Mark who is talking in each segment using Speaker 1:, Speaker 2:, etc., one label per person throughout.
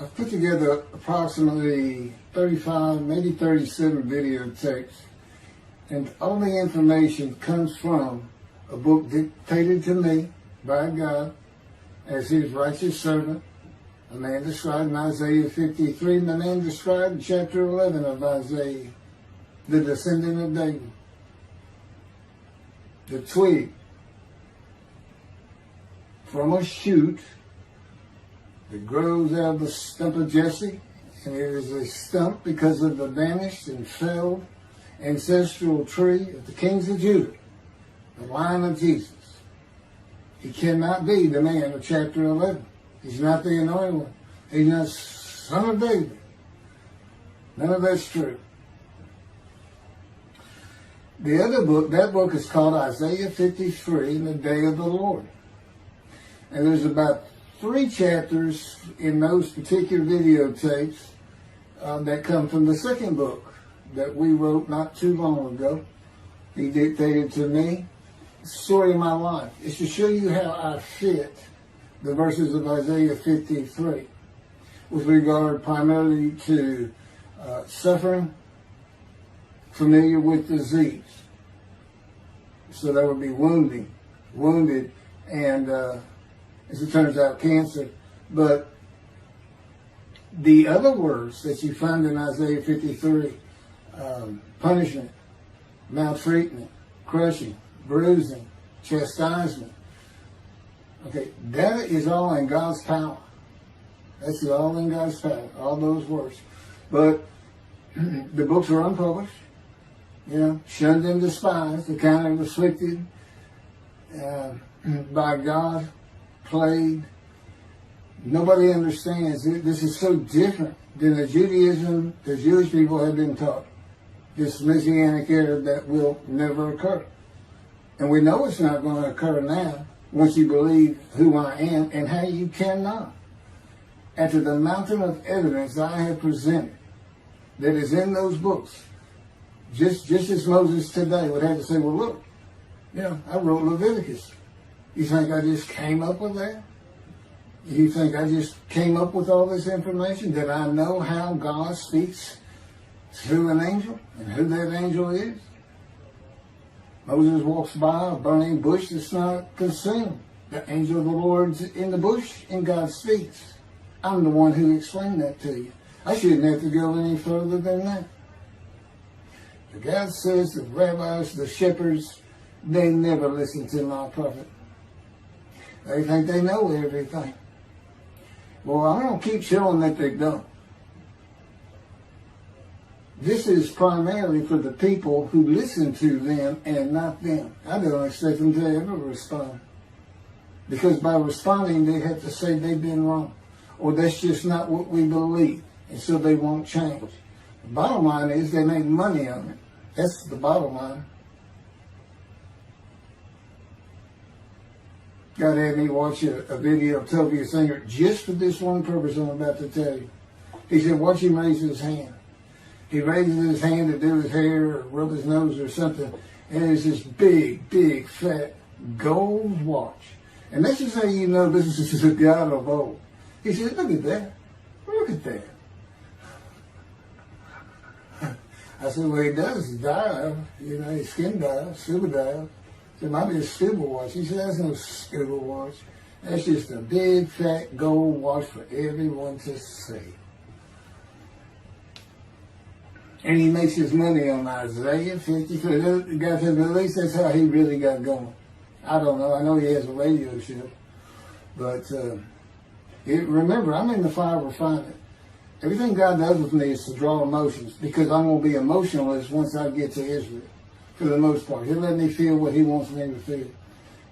Speaker 1: I've put together approximately 35, maybe 37 videotapes, and all the information comes from a book dictated to me by God as his righteous servant, a man described in Isaiah 53, and the man described in chapter 11 of Isaiah, the descendant of David, the twig from a shoot that grows out of the stump of Jesse, and it is a stump because of the vanished and failed ancestral tree of the kings of Judah, the line of Jesus. He cannot be the man of chapter 11. He's not the anointed one. He's not son of David. None of that's true. The other book, that book is called Isaiah 53, the Day of the Lord. And there's about 3 chapters in those particular videotapes that come from the second book that we wrote not too long ago. He dictated to me. It's the story of my life. It's to show you how I fit the verses of Isaiah 53 with regard primarily to suffering, familiar with disease. So that would be wounded, and as it turns out, cancer. But the other words that you find in Isaiah 53, punishment, maltreatment, crushing, bruising, chastisement, okay, that is all in God's power. That's all in God's power, all those words. But the books are unpublished, shunned and despised, the kind of afflicted by God, plagued. Nobody understands it. This is so different than the Judaism the Jewish people have been taught. This Messianic era that will never occur. And we know it's not going to occur now once you believe who I am and how you cannot. After the mountain of evidence I have presented that is in those books, just as Moses today would have to say, well, look, I wrote Leviticus. You think I just came up with that? You think I just came up with all this information? Did I know how God speaks through an angel and who that angel is? Moses walks by a burning bush that's not consumed. The angel of the Lord's in the bush and God speaks. I'm the one who explained that to you. I shouldn't have to go any further than that. The God says the rabbis, the shepherds, they never listen to my prophet. They think they know everything. Well, I'm going to keep showing that they don't. This is primarily for the people who listen to them and not them. I don't expect them to ever respond. Because by responding, they have to say they've been wrong. Or that's just not what we believe. And so they won't change. The bottom line is they make money on it. That's the bottom line. God had me watch a video of Toby Singer just for this one purpose I'm about to tell you. He said, watch him raise his hand. He raises his hand to do his hair or rub his nose or something, and there's this big, fat gold watch. And that's just how you know this is the God of old. He said, look at that. Look at that. I said, well, he does dive, his skin dive, scuba dive. It might be a scuba watch. He said, that's no scuba watch. That's just a big, fat gold watch for everyone to see. And he makes his money on Isaiah 53. The guy said, at least that's how he really got going. I don't know. I know he has a radio show. But remember, I'm in the fire refinement. Everything God does with me is to draw emotions because I'm going to be emotionless once I get to Israel. For the most part. He'll let me feel what he wants me to feel.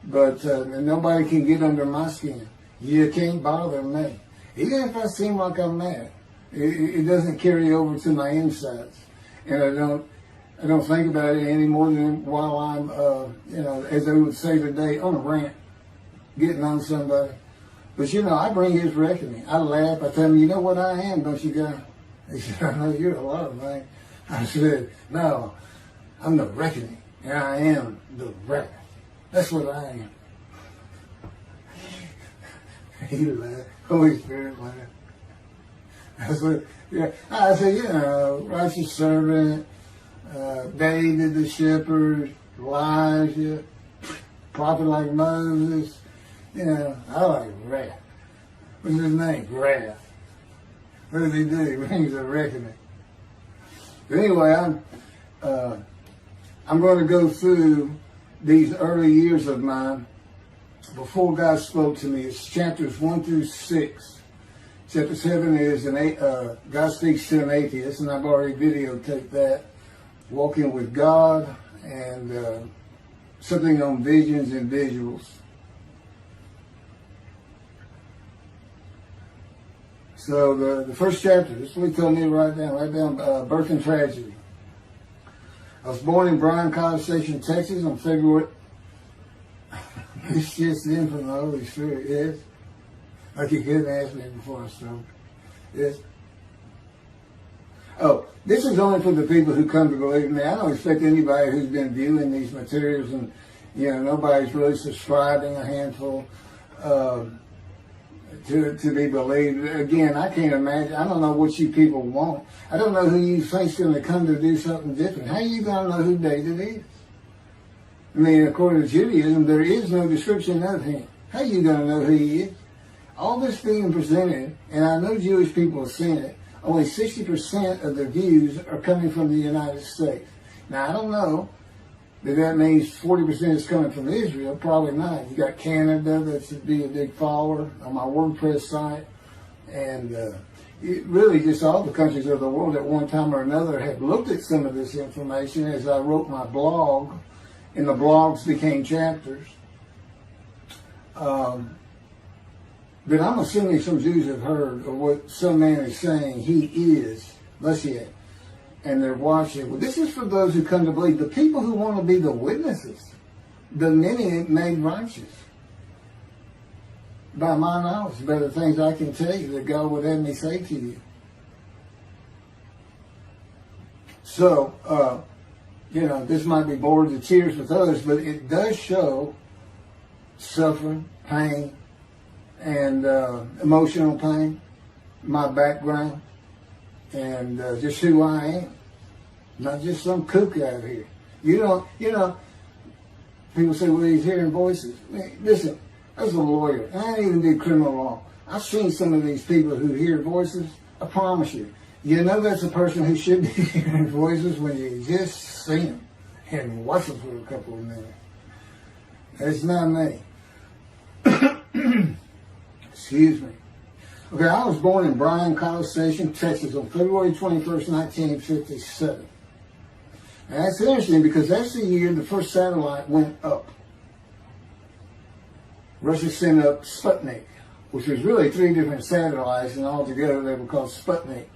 Speaker 1: But nobody can get under my skin. You can't bother me. Even if I seem like I'm mad, it doesn't carry over to my insides. And I don't think about it any more than while I'm, as they would say today, on a rant, getting on somebody. But, I bring his reckoning. I laugh. I tell him, you know what I am, don't you, guy? He said, I know you're a lot of things. I said, no, I'm the reckoning. And I am the reckoning. That's what I am. He laughed. Holy Spirit laughed. I said, yeah. I said, you know, righteous servant, David the shepherd, Elijah, prophet like Moses. You know, I like wrath. What's his name? Wrath. What does he do? He brings a reckoning. But anyway, I'm going to go through these early years of mine before God spoke to me. It's chapters 1 through 6. Chapter 7 is God speaks to an atheist, and I've already videotaped that. Walking with God, and something on visions and visuals. So the first chapter, this is what he told me to write down birth and tragedy. I was born in Bryan College Station, Texas on February. It's just in from the Holy Spirit, yes. Like you couldn't ask me before I started. Yes. Oh, this is only for the people who come to believe in me. I don't expect anybody who's been viewing these materials and, you know, nobody's really subscribing, a handful, to be believed. Again, I can't imagine. I don't know what you people want. I don't know who you think's going to come to do something different. How are you going to know who David is? I mean, according to Judaism, there is no description of him. How are you going to know who he is? All this being presented, and I know Jewish people have seen it, only 60% of the views are coming from the United States. Now, I don't know if that means 40% is coming from Israel. Probably not. You got Canada, that should be a big follower on my WordPress site. And really just all the countries of the world at one time or another have looked at some of this information as I wrote my blog, and the blogs became chapters. But I'm assuming some Jews have heard of what some man is saying he is Moshiach, and they're watching. Well, this is for those who come to believe, the people who want to be the witnesses, the many made righteous. By my knowledge, by the things I can tell you that God would have me say to you. So, you know, this might be bored to tears with others, but it does show suffering, pain, and emotional pain, my background, and just who I am. Not just some kook out here. You know, people say, well, he's hearing voices. Listen, as a lawyer, and I didn't even do criminal law, I've seen some of these people who hear voices. I promise you, you know that's a person who should be hearing voices when you just see them and watch them for a couple of minutes. That's not me. Excuse me. Okay, I was born in Bryan College Station, Texas on February 21st, 1957. And that's interesting because that's the year the first satellite went up. Russia sent up Sputnik, which was really 3 different satellites, and altogether they were called Sputnik.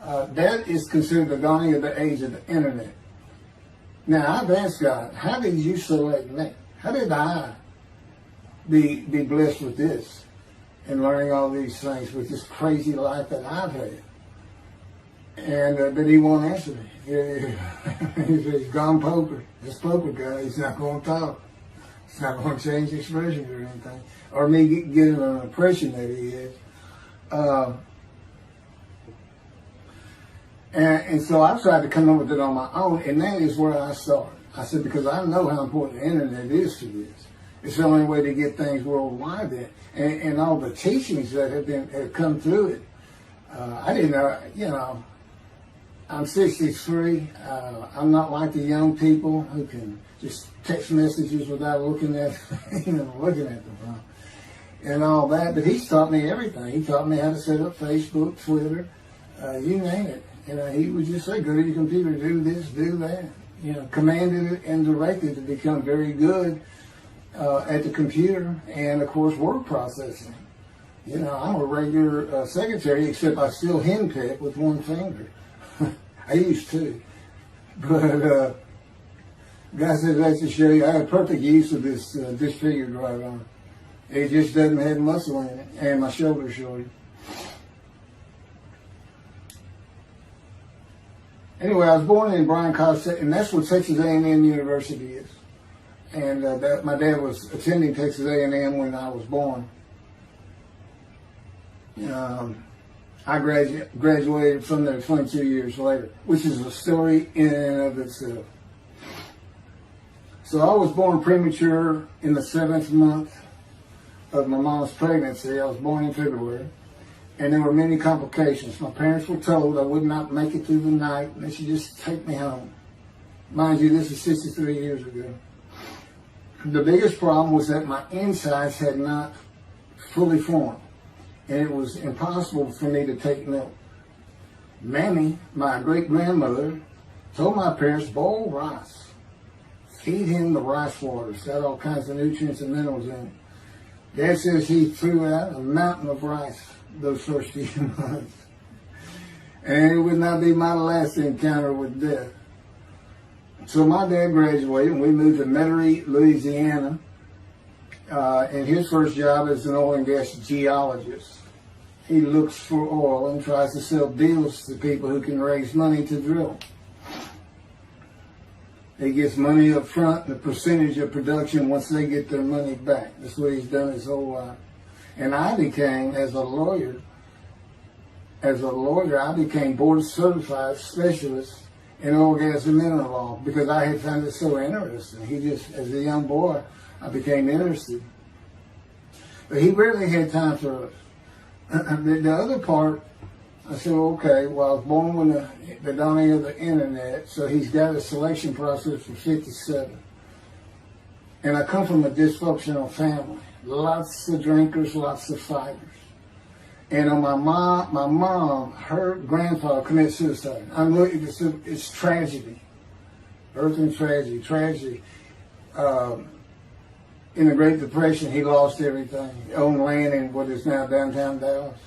Speaker 1: That is considered the dawning of the age of the internet. Now, I've asked God, how did you select me? How did I be blessed with this? And learning all these things with this crazy life that I've had. And, but he won't answer me. He's gone poker. This poker guy, he's not going to talk. He's not going to change expressions or anything. Or me getting an impression that he is. And so I tried to come up with it on my own, and that is where I started. I said, because I know how important the internet is to this. It's the only way to get things worldwide in. And all the teachings that have come through it. I didn't know, you know, I'm 63. I'm not like the young people who can just text messages without looking at, looking at the phone and all that. But he's taught me everything. He taught me how to set up Facebook, Twitter, you name it. He would just say, go to your computer, do this, do that. Commanded it and directed to become very good at the computer and, of course, word processing. I'm a regular secretary, except I still henpeck with one finger. I used to. But God says that to show you I have perfect use of this disfigured right arm. It just doesn't have muscle in it, and my shoulder's shorter. Anyway, I was born in Bryan College, and that's what Texas A&M University is. And my dad was attending Texas A&M when I was born. I graduated from there 22 years later, which is a story in and of itself. So I was born premature in the 7th month of my mom's pregnancy. I was born in February, and there were many complications. My parents were told I would not make it through the night, and they should just take me home. Mind you, this is 63 years ago. The biggest problem was that my insides had not fully formed, and it was impossible for me to take milk. Mammy, my great-grandmother, told my parents, boil rice. Feed him the rice water. It's got all kinds of nutrients and minerals in it. Dad says he threw out a mountain of rice those first few months. And it would not be my last encounter with death. So my dad graduated and we moved to Metairie, Louisiana. And his first job is an oil and gas geologist. He looks for oil and tries to sell deals to people who can raise money to drill. He gets money up front and a percentage of production once they get their money back. That's what he's done his whole life. And I became, as a lawyer, I became board certified specialist in oil, gas, and mineral law because I had found it so interesting. As a young boy, I became interested. But he rarely had time for us. The other part, I said, okay, well, I was born when the dawning of the internet, so he's got a selection process for 57. And I come from a dysfunctional family. Lots of drinkers, lots of fighters. And on my mom, her grandfather committed suicide. It's tragedy. Earth and tragedy. In the Great Depression, he lost everything. He owned land in what is now downtown Dallas.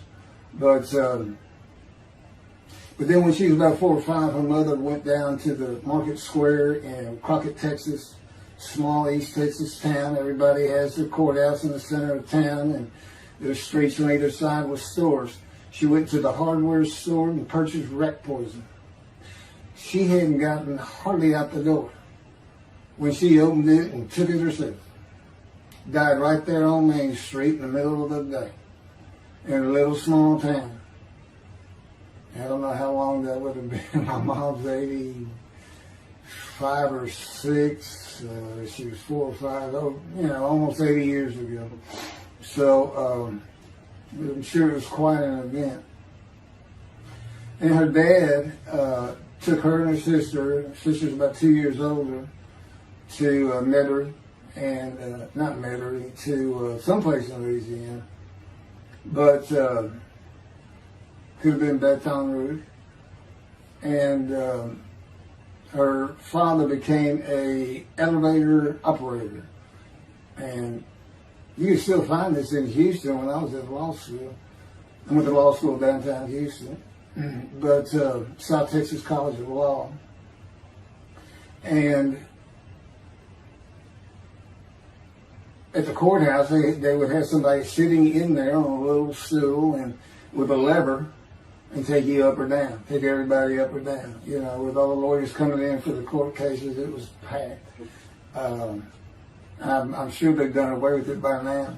Speaker 1: But then when she was about 4 or 5, her mother went down to the market square in Crockett, Texas, small East Texas town. Everybody has their courthouse in the center of town, and there's streets on either side with stores. She went to the hardware store and purchased rat poison. She hadn't gotten hardly out the door when she opened it and took it herself. Died right there on Main Street in the middle of the day in a little small town. I don't know how long that would have been. My mom's 85 or 6. She was 4 or 5. Almost 80 years ago. So I'm sure it was quite an event. And her dad took her and her sister's about 2 years older, to Metairie, and not Metairie, to someplace in Louisiana. But could have been Baton Rouge. And her father became a elevator operator. And you can still find this in Houston when I was at law school. I went to law school downtown Houston, but South Texas College of Law. And at the courthouse, they would have somebody sitting in there on a little stool and with a lever and take you up or down, take everybody up or down. With all the lawyers coming in for the court cases, it was packed. I'm sure they've done away with it by now.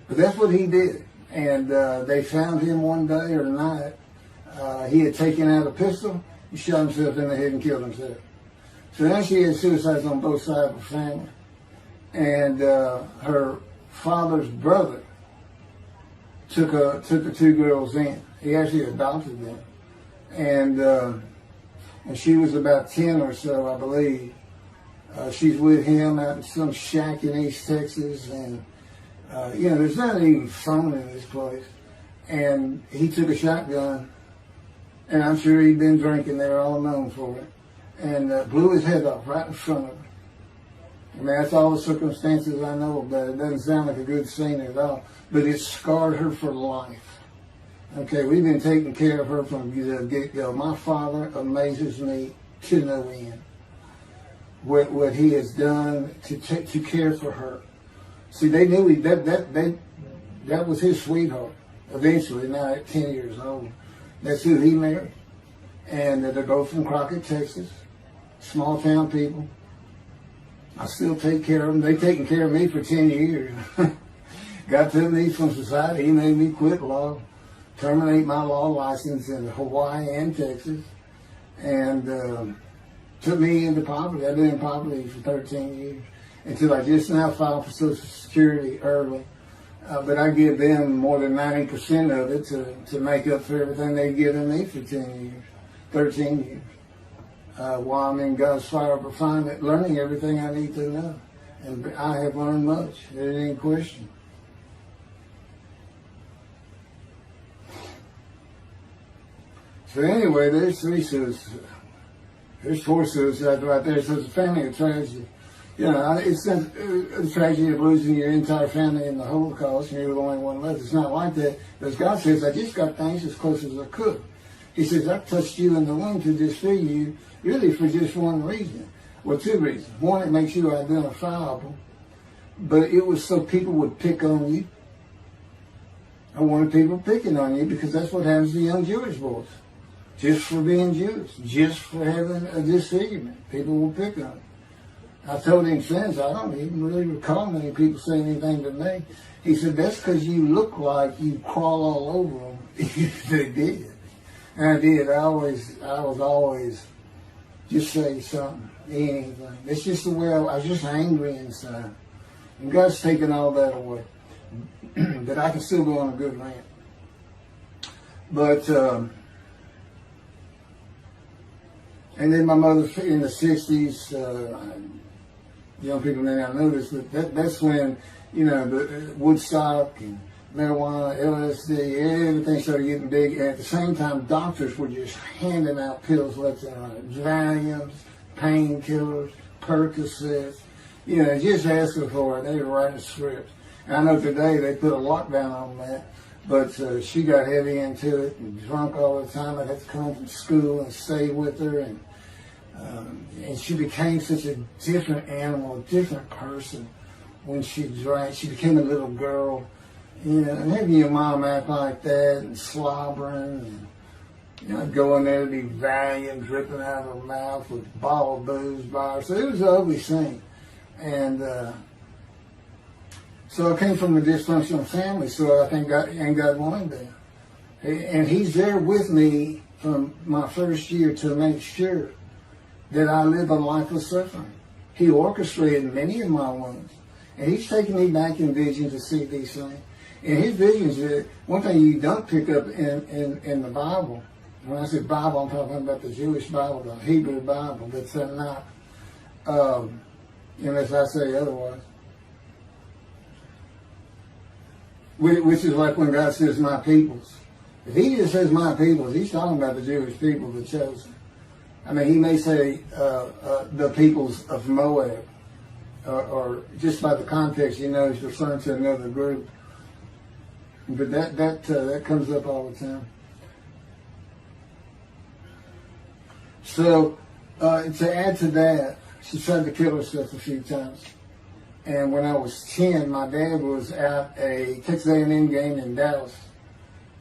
Speaker 1: But that's what he did. And they found him one day or night. He had taken out a pistol, he shot himself in the head and killed himself. So now she had suicides on both sides of the family. And her father's brother took the 2 girls in. He actually adopted them. And she was about 10 or so, I believe. She's with him out in some shack in East Texas. And, there's not even phone in this place. And he took a shotgun. And I'm sure he'd been drinking there, all known for it. And blew his head off right in front of her. I mean, that's all the circumstances I know about it. It doesn't sound like a good scene at all, but it scarred her for life. Okay, we've been taking care of her from the get-go. My father amazes me to no end. What he has done to care for her. See, they knew that was his sweetheart. Eventually, now at 10 years old, that's who he married. And they both from Crockett, Texas, small town people. I still take care of them. They've taken care of me for 10 years. Got to me from society. He made me quit law. terminate my law license in Hawaii and Texas, and took me into poverty. I've been in poverty for 13 years until I just now filed for Social Security early. But I give them more than 90% of it to make up for everything they've given me for 13 years. While I'm in God's fire of refinement, learning everything I need to know. And I have learned much. There ain't any question. So anyway, there's 3 suicides. There's 4 suicides right there. So it's a family of tragedy. You know, it's a tragedy of losing your entire family in the Holocaust and you're the only one left. It's not like that. Because God says, I just got things as close as I could. He says, I touched you in the womb to disfigure you, really for just one reason. Well, 2 reasons. One, it makes you identifiable. But it was so people would pick on you. I wanted people picking on you because that's what happens to young Jewish boys. Just for being Jewish. Just for having a disfigurement. People will pick on you. I told him since, I don't even really recall many people saying anything to me. He said, that's because you look like you crawl all over them. They did. And I did. I was always just say something, anything. It's just the way I was just angry inside. And God's taken all that away. But I can still go on a good rant. But, and then my mother in the 60s, young people may not know this, but that's when, you know, the Woodstock and marijuana, LSD, everything started getting big. And at the same time, doctors were just handing out pills left and right. Valiums, painkillers, Percocets. You know, just asking for it. They were writing scripts. And I know today they put a lockdown on that. But she got heavy into it and drunk all the time. I'd have to come from school and stay with her. And she became such a different animal, a different person when she drank. She became a little girl. You know, and having your mom act like that and slobbering and, you know, going there to be Valium dripping out of her mouth with a bottle of booze by her. So it was an ugly scene. And so I came from a dysfunctional family, so I think God wanted that. And He's there with me from my first year to make sure that I live a life of suffering. He orchestrated many of my wounds. And He's taken me back in vision to see these things. And His visions, one thing you don't pick up in the Bible, when I say Bible, I'm talking about the Jewish Bible, the Hebrew Bible, that's not, unless I say otherwise. Which is like when God says, my peoples. If He just says my peoples, He's talking about the Jewish people, the chosen. I mean, He may say the peoples of Moab, or just by the context, you know, He's referring to another group. But that comes up all the time. So, to add to that, she tried to kill herself a few times. And when I was 10, my dad was at a Texas A&M game in Dallas.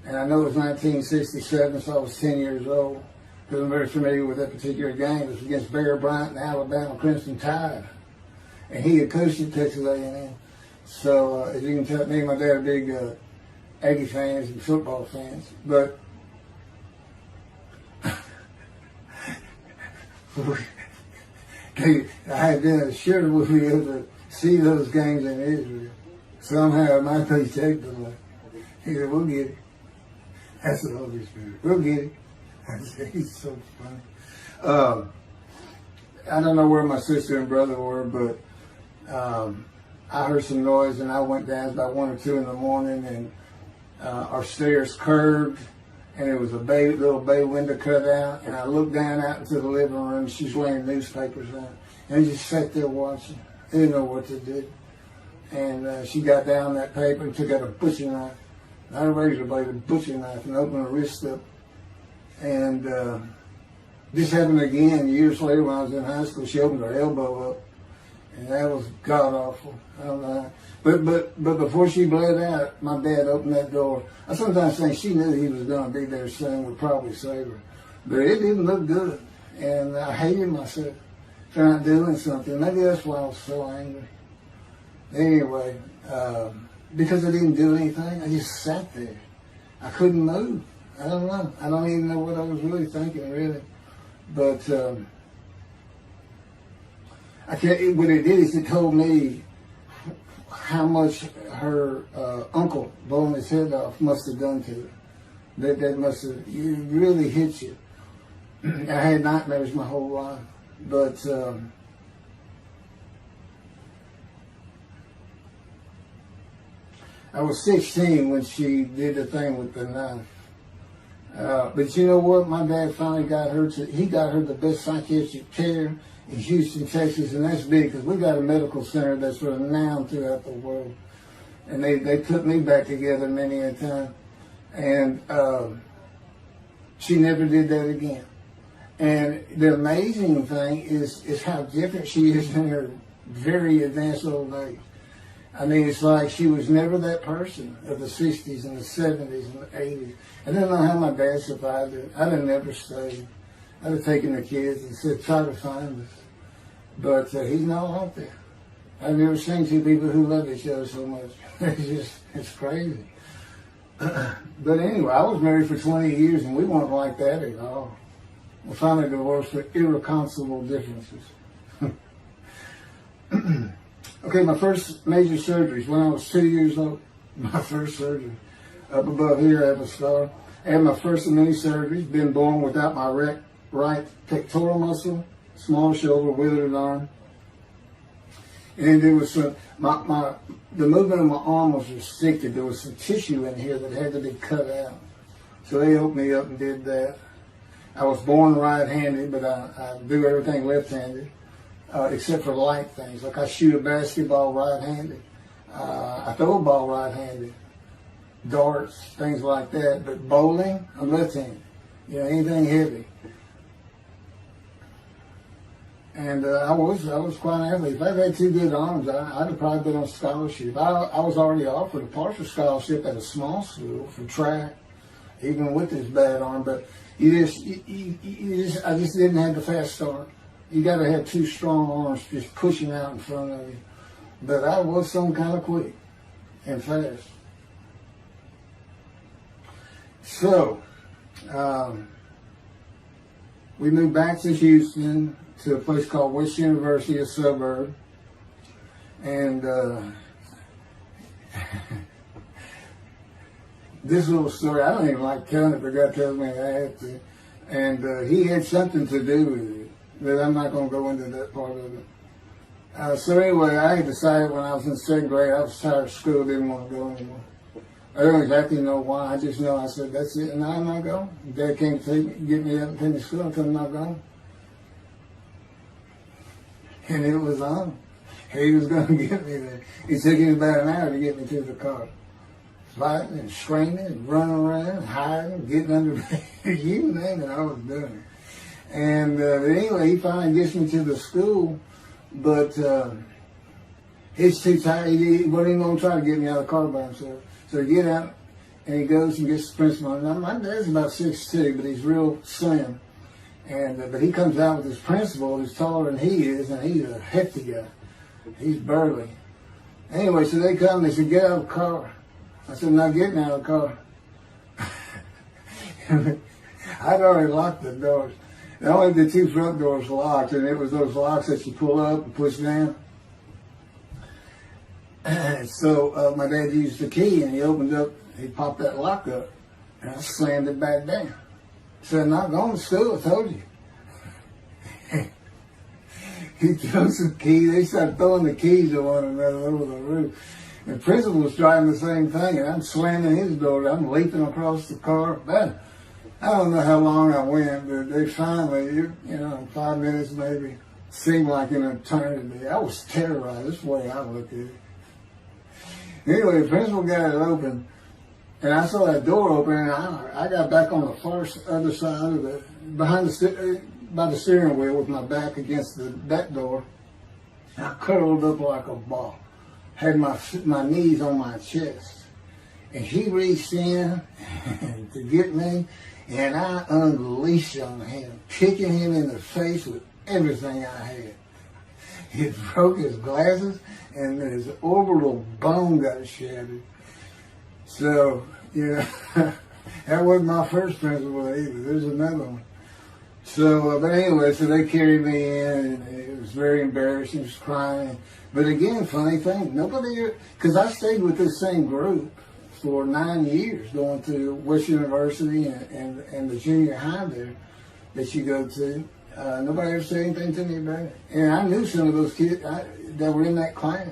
Speaker 1: And I know it was 1967, so I was 10 years old. Because I'm very familiar with that particular game. It was against Bear Bryant and Alabama Crimson Tide. And he had coached at Texas A&M. So, as you can tell, me and my dad are big Aggie fans and football fans. But I had been assured we'd be able to see those games in Israel. Somehow it might be technically. He said, we'll get it. That's the Holy Spirit. We'll get it. I said, he's so funny. I don't know where my sister and brother were, but I heard some noise and I went down about 1 or 2 in the morning and our stairs curved and there was a little bay window cut out, and I looked down out into the living room. She's laying newspapers on, and I just sat there watching. I didn't know what to do. And she got down that paper and took out a butcher knife, not a razor blade, a butcher knife, and opened her wrist up. And this happened again years later when I was in high school. She opened her elbow up, and that was god awful. I don't know. But before she bled out, my dad opened that door. I sometimes think she knew he was going to be there soon, would probably save her. But it didn't look good, and I hated myself for not doing something. Maybe that's why I was so angry. Anyway, because I didn't do anything, I just sat there. I couldn't move. I don't know. I don't even know what I was really thinking, really. But I can't. What it did is it told me how much her uncle blowing his head off must have done to her. That must have really hit you. I had nightmares my whole life, but I was 16 when she did the thing with the knife. But you know what? My dad finally got her he got her the best psychiatric care in Houston, Texas, and that's big because we got a medical center that's renowned throughout the world. And they put me back together many a time. And she never did that again. And the amazing thing is how different she is in her very advanced old age. I mean, it's like she was never that person of the 60s and the 70s and the 80s. I don't know how my dad survived it. I'd have never stayed. I'd have taken the kids and said, try to find us. But he's not out there. I've never seen two people who love each other so much. It's crazy. But anyway, I was married for 20 years and we weren't like that at all. We finally divorced for irreconcilable differences. Okay, my first major surgeries when I was 2 years old. My first surgery. Up above here, I have a scar. I had my first of many surgeries. Been born without my right pectoral muscle, small shoulder, withered arm. And there was some, the movement of my arm was restricted. There was some tissue in here that had to be cut out. So they opened me up and did that. I was born right-handed, but I do everything left-handed. Except for light things. Like I shoot a basketball right-handed. I throw a ball right-handed. Darts, things like that. But bowling, I'm left-handed. You know, anything heavy. And I was quite an athlete. If I'd had two good arms, I'd have probably been on scholarship. I was already offered a partial scholarship at a small school for track, even with this bad arm. But I just didn't have the fast start. You got to have two strong arms just pushing out in front of you. But I was some kind of quick and fast. So, we moved back to Houston to a place called West University, a suburb. And this little story, I don't even like telling it, but God tells me I have to. And he had something to do with it. But I'm not going to go into that part of it. So anyway, I had decided when I was in second grade, I was tired of school, didn't want to go anymore. I don't exactly know why. I just know I said, that's it, and I'm not going. Dad came to get me up and finish school until I'm not going. And it was on. He was going to get me there. It took him about an hour to get me to the car. Fighting and screaming and running around, hiding, getting under bed. You name it, I was doing it. And anyway, he finally gets me to the school, but he's too tired. He wasn't even going to try to get me out of the car by himself. So he get out, and he goes and gets the principal. Now, my dad's about 6'2", but he's real slim. And but he comes out with his principal, who's taller than he is, and he's a hefty guy. He's burly. Anyway, so they come, they said, get out of the car. I said, I'm not getting out of the car. I'd already locked the doors. Only the two front doors locked, and it was those locks that you pull up and push down. So my dad used the key, and he opened up, he popped that lock up, and I slammed it back down. Said, I'm not going to school, I told you. He throws the key, they started throwing the keys at one another over the roof. The principal was driving the same thing, and I'm slamming his door, I'm leaping across the car. Man, I don't know how long I went, but they finally, you know, in 5 minutes maybe, seemed like an eternity. I was terrorized, that's the way I looked at it. Anyway, the principal got it open, and I saw that door open, and I got back on the far other side of the, by the steering wheel with my back against that door. I curled up like a ball, had my knees on my chest, and he reached in to get me, and I unleashed on him, kicking him in the face with everything I had. It broke his glasses, and his orbital bone got shattered. So, you know, That wasn't my first principal either. There's another one. So, but anyway, so they carried me in, and it was very embarrassing. I was crying. But again, funny thing, nobody, because I stayed with this same group for 9 years, going to West University and the junior high there that you go to. Nobody ever said anything to me about it. And I knew some of those kids that were in that class.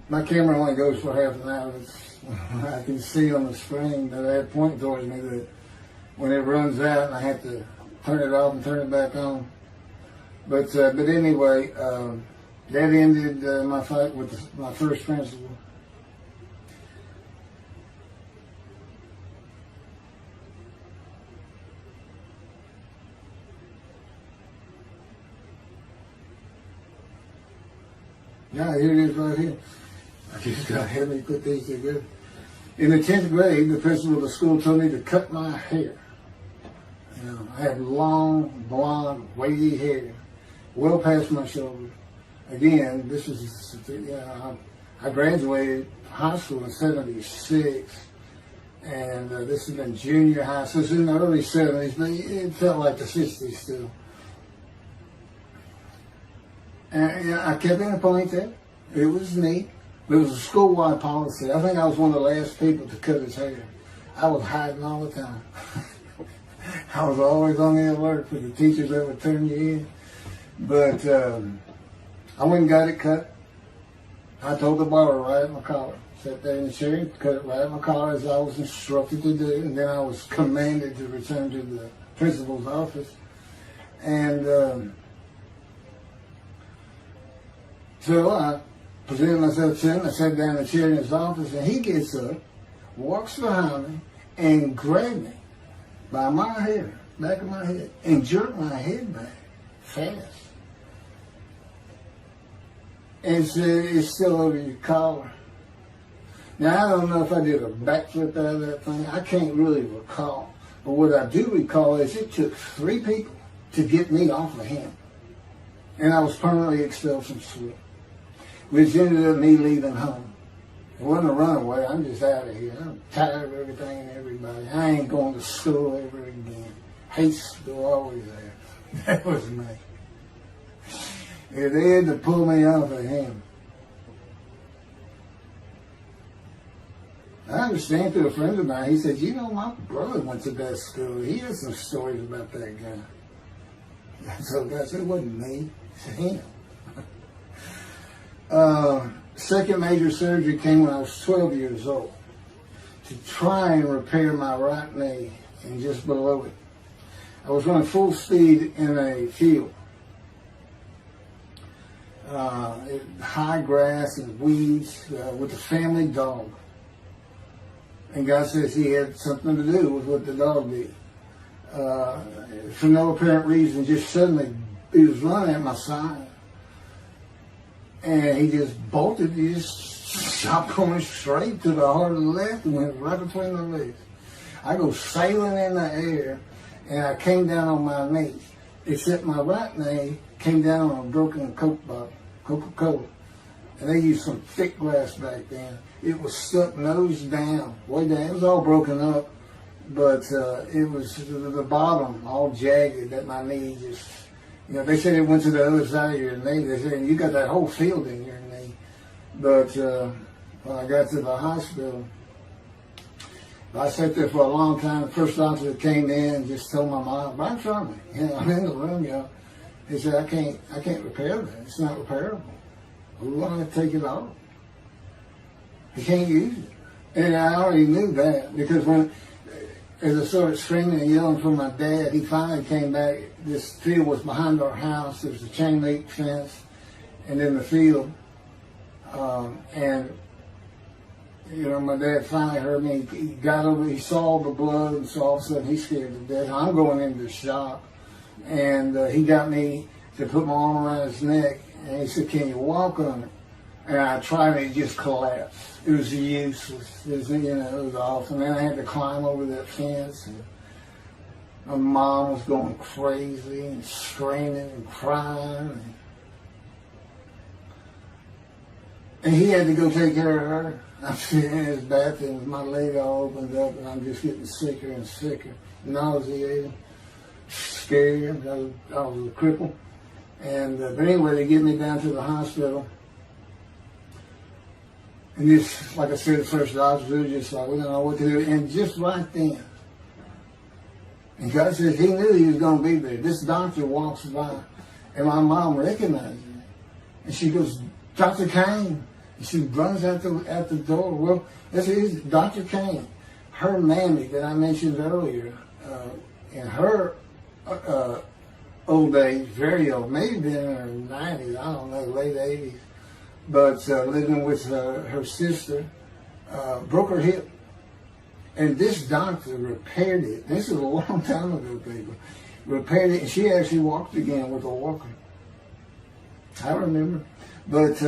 Speaker 1: My camera only goes for half an hour. I can see on the screen that I had pointing towards me that when it runs out and I have to turn it off and turn it back on. But anyway, that ended my fight with my first principal. Yeah, here it is right here. I just got to help me put these together. In the 10th grade, the principal of the school told me to cut my hair. You know, I had long, blonde, wavy hair, well past my shoulders. Again, this is, I graduated high school in '76, and this has been junior high, so it's in the early '70s, but it felt like the '60s still. And I kept in a ponytail. It was neat. It was a school-wide policy. I think I was one of the last people to cut his hair. I was hiding all the time. I was always on the alert for the teachers that would turn you in. But I went and got it cut. I told the barber right at my collar. Sat there in the chair and cut it right at my collar as I was instructed to do. And then I was commanded to return to the principal's office. And so I presented myself to him. I sat down in the chair in his office, and he gets up, walks behind me, and grabbed me by my hair, back of my head, and jerked my head back fast. And said, "It's still over your collar." Now, I don't know if I did a backflip out of that thing. I can't really recall. But what I do recall is it took 3 people to get me off of him. And I was permanently expelled from school, which ended up me leaving home. It wasn't a runaway. I'm just out of here. I'm tired of everything and everybody. I ain't going to school ever again. Hate school, always there. That was me. Yeah, they had to pull me off of him. I understand through a friend of mine, he said, "You know, my brother went to that school. He has some stories about that guy." So the guy said, "It wasn't me. It's him." Second major surgery came when I was 12 years old to try and repair my right knee and just below it. I was running full speed in a field. High grass and weeds with a family dog. And God says he had something to do with what the dog did. For no apparent reason, just suddenly he was running at my side. And he just bolted, he just stopped going straight to the heart of the left and went right between the legs. I go sailing in the air, and I came down on my knees, except my right knee came down on a broken Coke bottle, Coca-Cola. And they used some thick glass back then. It was stuck nose down, way down. It was all broken up, but it was the bottom all jagged at my knee just... You know, they said it went to the other side of your knee. They said, "You got that whole field in your knee." But when I got to the hospital, I sat there for a long time. The first doctor that came in and just told my mom, right in front of me, you know, I'm in the room, you know. He said, I can't repair that. It's not repairable. We're going to take it off. You can't use it. And I already knew that because as I started screaming and yelling for my dad, he finally came back. This field was behind our house. There was a chain link fence, and in the field. And you know, my dad finally heard me. He got over. He saw the blood, and so all of a sudden he's scared to death. I'm going into shock, and he got me to put my arm around his neck, and he said, "Can you walk on it?" And I tried, and it just collapsed. It was useless. It was, you know, it was awful. And then I had to climb over that fence. And my mom was going crazy and screaming and crying. And he had to go take care of her. I'm sitting in his bathroom with my leg all opened up, and I'm just getting sicker and sicker, nauseated, scared. I was a cripple. And but anyway, they get me down to the hospital. And just, like I said, the first doctor was just like, we don't know what to do. And just right then, and God says he knew he was going to be there. This doctor walks by, and my mom recognizes me. And she goes, Dr. Kane. And she runs out the door. Well, this is Dr. Kane. Her mammy that I mentioned earlier, in her old age, very old, maybe been in her 90s, I don't know, late 80s, but living with her sister, broke her hip. And this doctor repaired it. This is a long time ago, people. Repaired it, and she actually walked again with a walker. I remember. But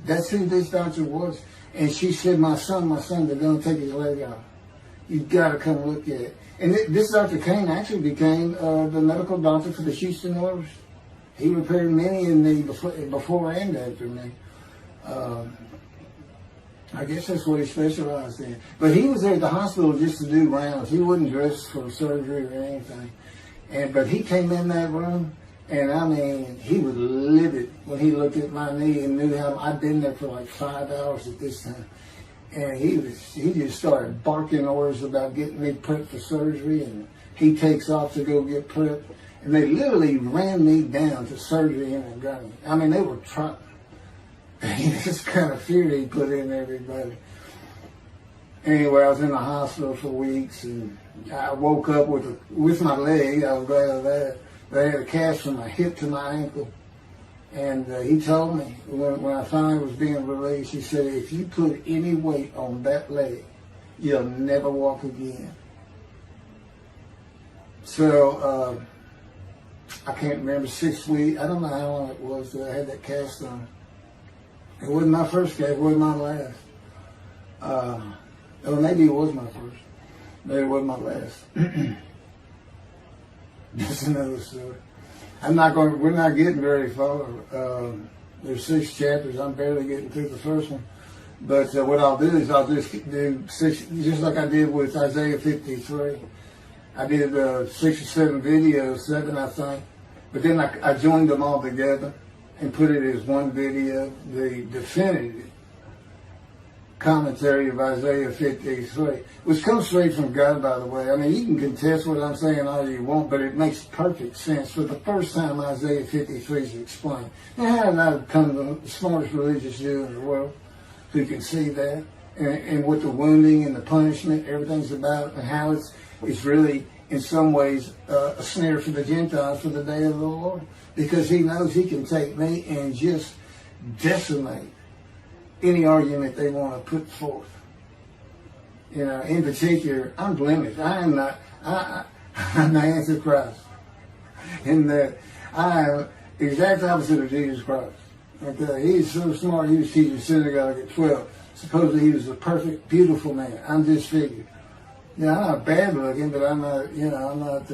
Speaker 1: that's who this doctor was. And she said, my son, they're going to take his leg out. You've got to come look at it. And this Dr. Kane actually became the medical doctor for the Houston Oilers. He repaired many in me before and after me. I guess that's what he specialized in. But he was there at the hospital just to do rounds. He wasn't dressed for surgery or anything. But he came in that room, and I mean, he was livid when he looked at my knee and knew how I'd been there for like 5 hours at this time. And he just started barking orders about getting me prepped for surgery, and he takes off to go get prepped. And they literally ran me down to surgery in a gunny. I mean, they were trying. This kind of fear he put in everybody. Anyway, I was in the hospital for weeks, and I woke up with my leg. I was glad of that. But I had a cast from my hip to my ankle. And he told me, when I finally was being released, he said, if you put any weight on that leg, you'll never walk again. So, I can't remember, 6 weeks. I don't know how long it was that I had that cast on. It wasn't my first cast, it wasn't my last. Or maybe it was my first. Maybe it wasn't my last. That's another story. We're not getting very far. There's 6 chapters. I'm barely getting through the first one. But what I'll do is I'll just do 6, just like I did with Isaiah 53. I did 6 or 7 videos, 7 I think. But then I joined them all together and put it as one video, the definitive commentary of Isaiah 53, which comes straight from God, by the way. I mean, you can contest what I'm saying all you want, but it makes perfect sense. For the first time, Isaiah 53 is explained. Now, how did I become the smartest religious Jew in the world who can see that? And what the wounding and the punishment, everything's about, and how it's really, in some ways, a snare for the Gentiles for the day of the Lord. Because he knows he can take me and just decimate any argument they want to put forth. You know, in particular, I'm blemished. I'm the Antichrist. In that I am the exact opposite of Jesus Christ. Okay, he's so smart, he was teaching synagogue at 12. Supposedly he was a perfect, beautiful man. I'm disfigured. You know, I'm not bad looking, but I'm not, I'm not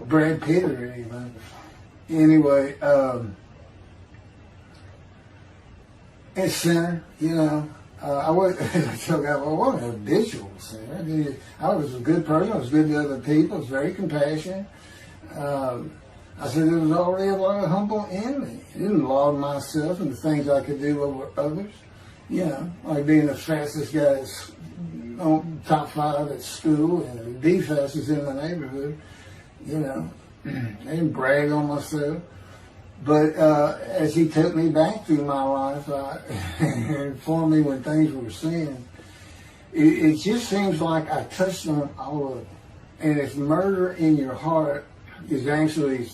Speaker 1: Brad Pitt or anything. Anyway, a sinner, I wasn't a habitual sinner. I was a good person. I was good to other people. I was very compassionate. I said there was already a lot of humble in me. I didn't laud myself and the things I could do over others. Like being the fastest guy on top 5 at school and the fastest in the neighborhood. I didn't brag on myself. But as he took me back through my life and informed me when things were sin, it just seems like I touched on all of it. And if murder in your heart is actually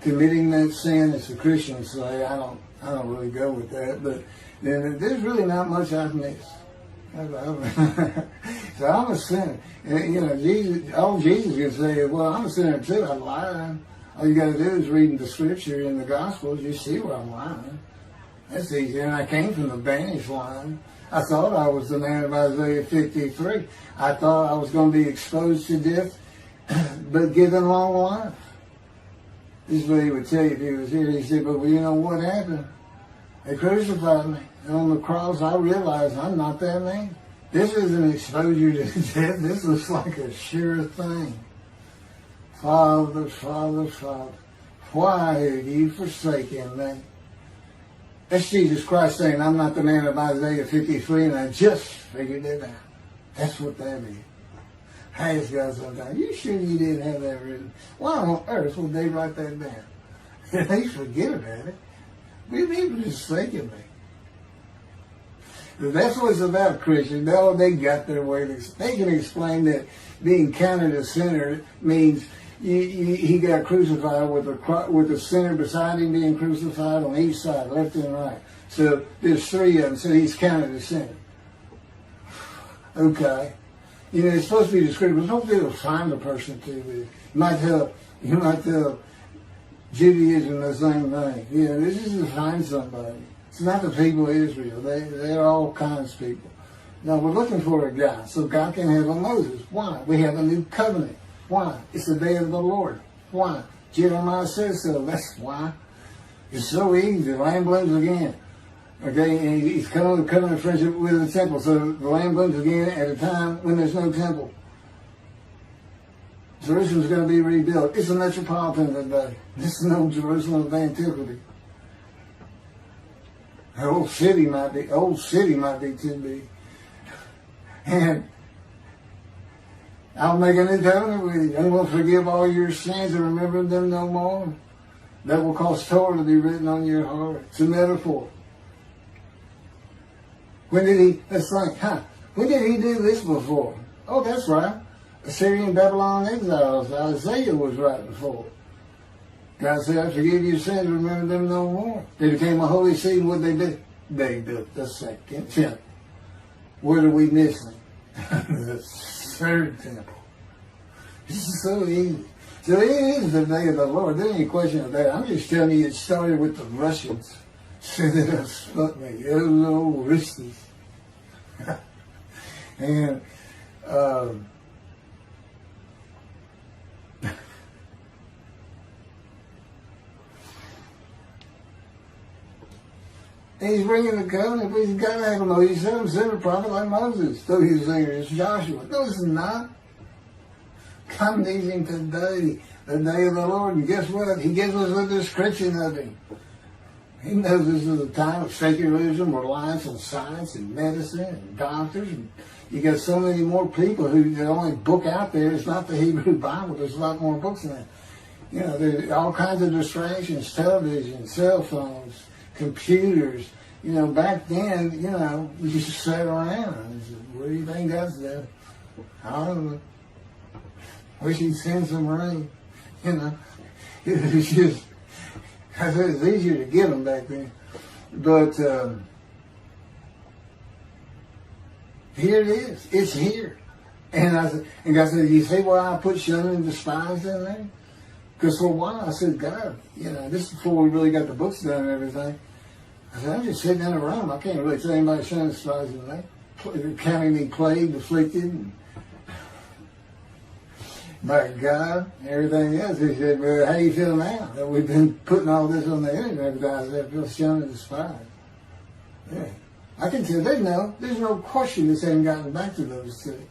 Speaker 1: committing that sin, as the Christians say, I don't really go with that, but then there's really not much I've missed. So I'm a sinner. And, Jesus can say, well, I'm a sinner too. I lied. All you got to do is read the scripture in the Gospels. You see where I'm lying. That's easy. And I came from the banished line. I thought I was the man of Isaiah 53. I thought I was going to be exposed to death, but given long life. This is what he would tell you if he was here. He said, but you know what happened? They crucified me. And on the cross, I realized I'm not that man. This isn't exposure to death. This looks like a sure thing. Father, Father, Father, why have you forsaken me? That's Jesus Christ saying, I'm not the man of Isaiah 53, and I just figured it out. That's what that is. I ask God sometimes, you sure you didn't have that written? Why on earth would they write that down? They forget about it. We people just thinking me. That's what it's about, Christians. They got their way. They can explain that being counted a sinner means he got crucified with the sinner beside him being crucified on each side, left and right. So there's three of them, so he's counted a sinner. Okay. You know, it's supposed to be descriptive. It's supposed to be able to find the person too. You might tell Judaism the same thing. You know, this is to find somebody. It's not the people of Israel. They're all kinds of people. Now, we're looking for a guy, so God can have a Moses. Why? We have a new covenant. Why? It's the day of the Lord. Why? Jeremiah says so. That's why. It's so easy. The lamb blooms again. Okay, and he's coming to covenant friendship with the temple. So the lamb blooms again at a time when there's no temple. Jerusalem's going to be rebuilt. It's a metropolitan today. This is no Jerusalem of antiquity. The old city might be too big. And I'll make a new covenant with you. I'm going to forgive all your sins and remember them no more. That will cause Torah to be written on your heart. It's a metaphor. When did he do this before? Oh, that's right. Assyrian Babylon exiles. Isaiah was right before. God said, I forgive your sins and remember them no more. They became a holy seed. What did they do? They built the second temple. What are we missing? The third temple. This is so easy. So it is the day of the Lord. There ain't any question of that. I'm just telling you it started with the Russians. So they done split me. Hello, Russians. And he's bringing the covenant, but he's got to have a Moses. He said, send a prophet like Moses. So he's saying it's Joshua. No, it's not. Come to him today, the day of the Lord. And guess what? He gives us a description of him. He knows this is a time of secularism, reliance on science and medicine and doctors. And you got so many more people who the only book out there is not the Hebrew Bible. There's a lot more books than that. You know, there's all kinds of distractions, television, cell phones, computers. You know, back then, you know, we just sat around and said, what do you think God's doing? I don't know. Wish he'd send some rain. You know, it was just, I said it's easier to get them back then. But here it is. It's here. And God said, you see why I put shun and despise in there? Because for a while I said, God, you know, this is before we really got the books done and everything. I said, I'm just sitting in a room. I can't really tell anybody shun and despise in there. Counting me plagued, afflicted, and by God, everything else. He said, well, how do you feel now that we've been putting all this on the internet? I said, I feel shunned and despised. Yeah. I can tell there's no question this hasn't gotten back to those two.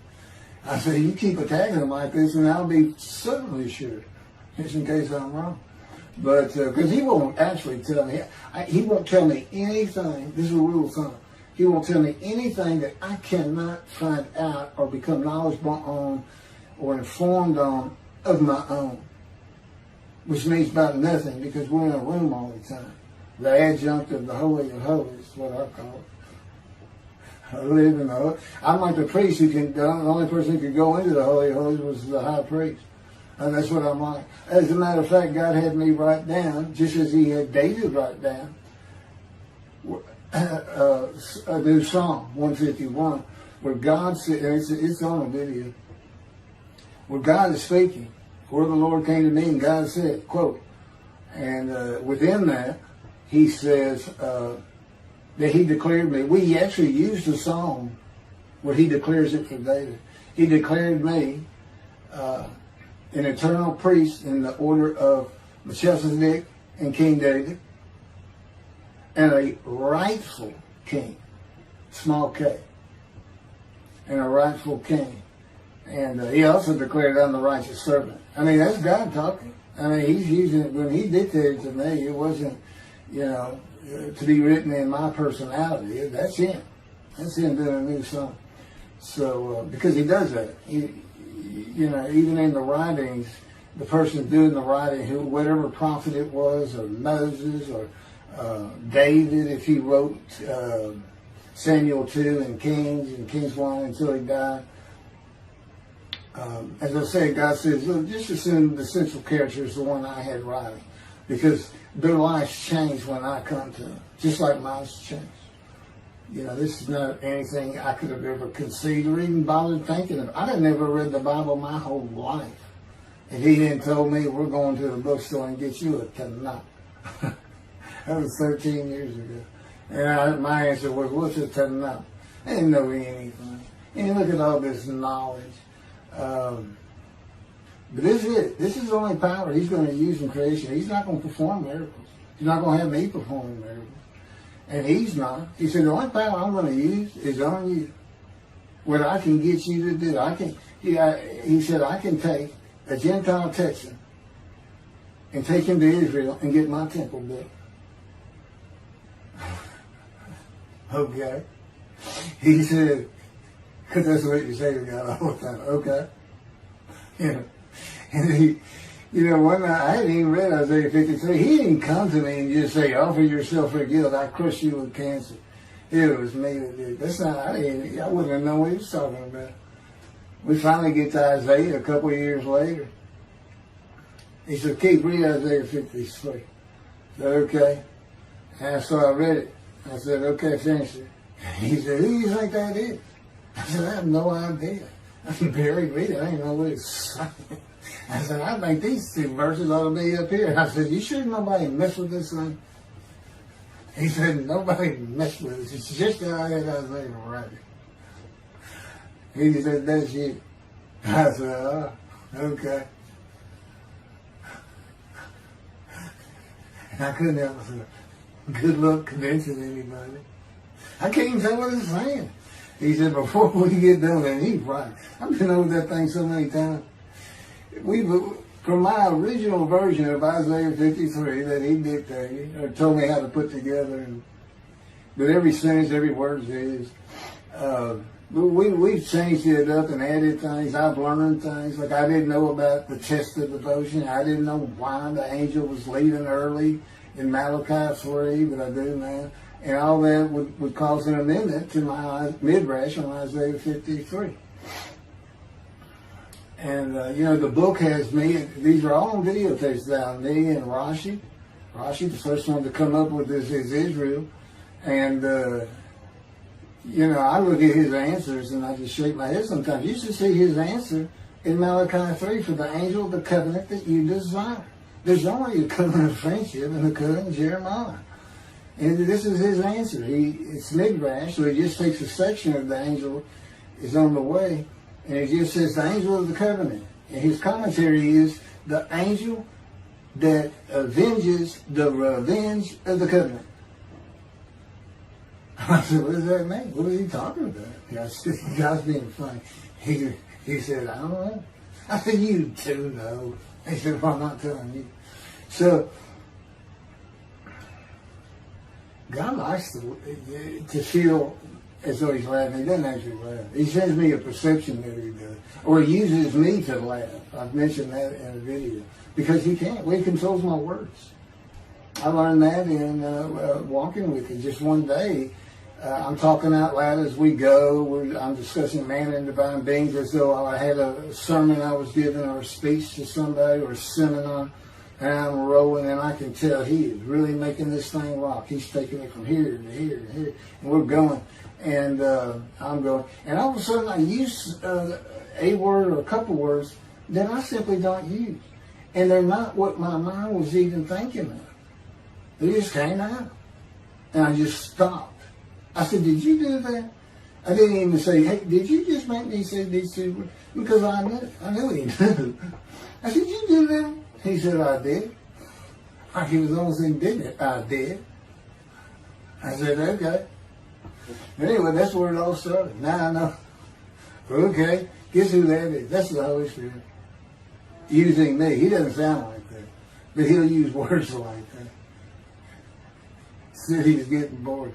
Speaker 1: I said, you keep attacking them like this and I'll be certainly sure, just in case I'm wrong. But, because he won't actually tell me, he won't tell me anything, this is a rule of thumb, he won't tell me anything that I cannot find out or become knowledgeable on or informed on of my own, which means about nothing because we're in a room all the time. The adjunct of the Holy of Holies is what I call it. I live in the Holy. I'm like the priest who can, the only person who could go into the Holy of Holies was the high priest. And that's what I'm like. As a matter of fact, God had me write down, just as he had David write down, a new Psalm 151, where God said, and it's on a video, where God is speaking. For the Lord came to me and God said, quote, and within that, he says that he declared me. We actually used the psalm where he declares it for David. He declared me an eternal priest in the order of Melchizedek and King David. and a rightful king, small k, and a rightful king. And he also declared, I'm the righteous servant. I mean, that's God talking. I mean, he's using it. When he dictated to me, it wasn't, to be written in my personality. That's him. That's him doing a new song. So, because he does that. Even in the writings, the person doing the writing, whatever prophet it was, or Moses, or David, if he wrote Samuel 2 and Kings 1 until he died. As I say, God says, look, just assume the central character is the one I had writing, because their lives changed when I come to them, just like mine's changed. This is not anything I could have ever conceived or even bothered thinking of. I'd never read the Bible my whole life. And he then told me, we're going to the bookstore and get you a Tanakh. That was 13 years ago. And my answer was, what's a Tanakh? I didn't know anything. And you look at all this knowledge. But this is it. This is the only power he's going to use in creation. He's not going to perform miracles. He's not going to have me performing miracles. And he's not. He said, the only power I'm going to use is on you. What I can get you to do. He said, I can take a Gentile Texan and take him to Israel and get my temple built. Okay. He said, because that's what you say to God all the time. Okay. And one night, I hadn't even read Isaiah 53. He didn't come to me and just say, offer yourself for guilt. I crush you with cancer. It was me that did. That's not, I wouldn't have known what he was talking about. We finally get to Isaiah a couple of years later. He said, Keith, read Isaiah 53. I said, okay. And so I read it. I said, okay, finish it. He said, who do you think that is? I said, I have no idea. I can barely read it. I didn't know what it's saying. I said, I think these two verses ought to be up here. I said, you sure nobody messed with this thing? He said, nobody messed with it. It's just how I had Isaiah write it. He said, that's you. I said, oh, okay. And I couldn't help myself. Good luck convincing anybody. I can't even tell what it's saying. He said, before we get done, and he's right. I've been over that thing so many times. From my original version of Isaiah 53 that he dictated, or told me how to put together, but every sentence, every word is, we've changed it up and added things. I've learned things. Like I didn't know about the test of devotion. I didn't know why the angel was leaving early in Malachi 3, but I do now. And all that would cause an amendment to my midrash on Isaiah 53. And, the book has me, these are all on videotapes now, me and Rashi. Rashi, the first one to come up with this is Israel. And, I look at his answers and I just shake my head sometimes. You should see his answer in Malachi 3 for the angel of the covenant that you desire. There's only a covenant of friendship and a covenant of Jeremiah. And this is his answer. It's midrash, so he just takes a section of the angel is on the way, and it just says the angel of the covenant. And his commentary is the angel that avenges the revenge of the covenant. I said, what does that mean? What is he talking about? I said, God's being funny. He said, I don't know. I said, you do know. He said, well, I'm not telling you. So, God likes to feel as though he's laughing. He doesn't actually laugh. He sends me a perception that he does. Or he uses me to laugh. I've mentioned that in a video. Because he can't. Well, he controls my words. I learned that in walking with him. Just one day, I'm talking out loud as we go. I'm discussing man and divine beings as though I had a sermon I was giving or a speech to somebody or a seminar. And I'm rolling, and I can tell he is really making this thing rock. He's taking it from here to here to here, and we're going. And I'm going. And all of a sudden, I use a word or a couple words that I simply don't use. And they're not what my mind was even thinking of. They just came out. And I just stopped. I said, did you do that? I didn't even say, hey, did you just make me say these two words? Because I knew he knew. I said, did you do that? He said, I did. Like he was almost indignant. I did. I said, okay. But anyway, that's where it all started. Now I know. Okay, guess who that is? That's the Holy Spirit. Using me. He doesn't sound like that. But he'll use words like that. So he's getting bored.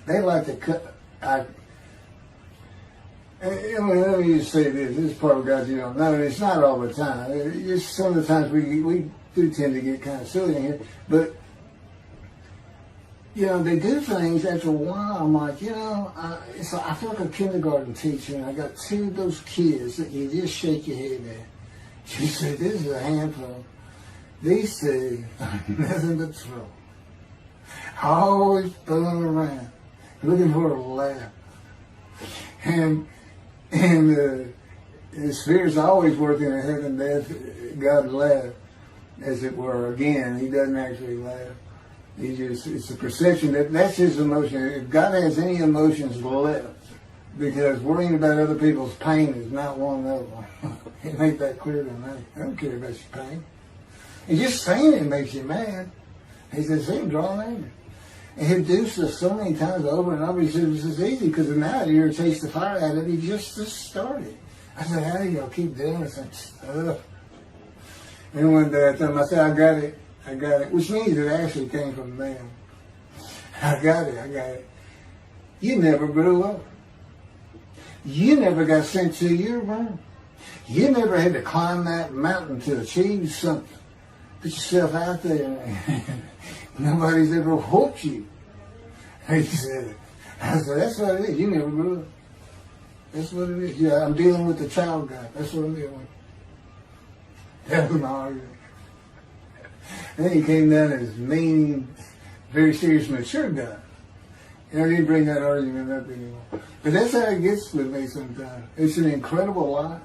Speaker 1: They like to cut. Let me just say this. This is part of God you don't know. And it's not all the time. It's some of the times we do tend to get kind of silly in here. But, they do things after a while. I'm like, I feel like a kindergarten teacher, and I got two of those kids that you just shake your head at. You say, this is a handful. These two are nothing but trouble. Always fooling around, looking for a laugh. And the Spirit's always working in heaven, death, God laugh, as it were. Again, he doesn't actually laugh. It's a perception that's his emotion. If God has any emotions left, because worrying about other people's pain is not one of them. He made that clear to me. I don't care about your pain. And just saying it makes you mad. He says, see, draw anger. And he'll do stuff so many times over and over. He says, this is easy because now it irritates the fire out of it. He just started. I said, how do y'all keep doing this stuff? And one day I told him, I said, I got it, which means it actually came from them. I got it. You never grew up. You never got sent to your room. You never had to climb that mountain to achieve something. Put yourself out there. Nobody's ever whooped you. He said, I said, that's what it is. You never grew up. That's what it is. Yeah, I'm dealing with the child God. That's what I'm dealing with. That was my argument. Then he came down as mean, very serious, mature guy. I didn't bring that argument up anymore. But that's how it gets with me sometimes. It's an incredible lot.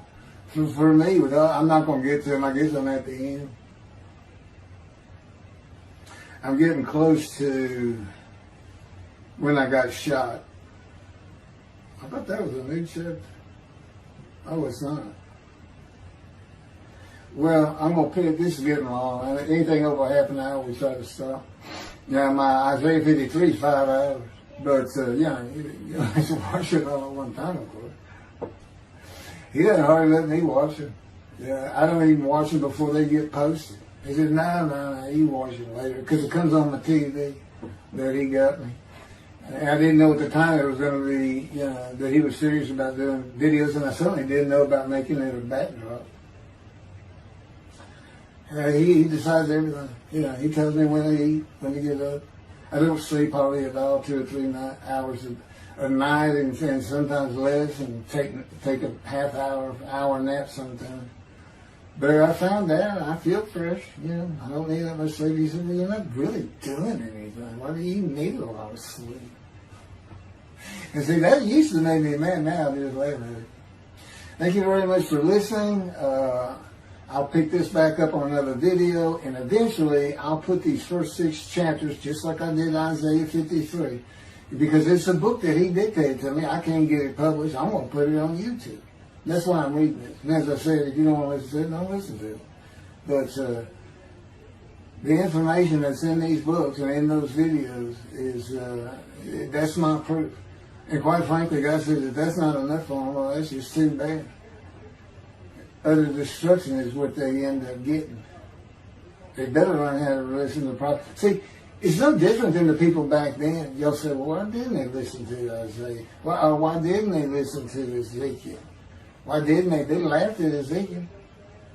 Speaker 1: For me, I'm not going to get to him. I guess I'm at the end. I'm getting close to when I got shot. I thought that was a new chapter. Oh, it's not. Well, I'm going to pick, this is getting long. Anything over half an hour, we try to stop. Now, my Isaiah 53 is 5 hours. But, you have to watch it all at one time, of course. He doesn't hardly let me watch it. Yeah, I don't even watch them before they get posted. He said, no, you watch it later. Because it comes on the TV that he got me. And I didn't know at the time it was going to be, that he was serious about doing videos. And I certainly didn't know about making it a backdrop. He decides everything. He tells me when to eat, when to get up. I don't sleep probably at all, 2 or 3 hours a night, and sometimes less, and take a half hour nap sometimes. But I found out I feel fresh. I don't need that much sleep. He said, well, you're not really doing anything. Why do you need a lot of sleep? And see, that used to make me mad. Now I just laugh at it. Thank you very much for listening. I'll pick this back up on another video, and eventually I'll put these first 6 chapters, just like I did Isaiah 53, because it's a book that he dictated to me. I can't get it published. I'm going to put it on YouTube. That's why I'm reading it. And as I said, if you don't want to listen to it, don't listen to it. But the information that's in these books and in those videos is, that's my proof. And quite frankly, God says, if that's not enough for them, well, that's just too bad. Utter destruction is what they end up getting. They better learn how to listen to the prophet. See, it's no different than the people back then. You'll say, well, why didn't they listen to Isaiah? Why didn't they listen to Ezekiel? Why didn't they? They laughed at Ezekiel.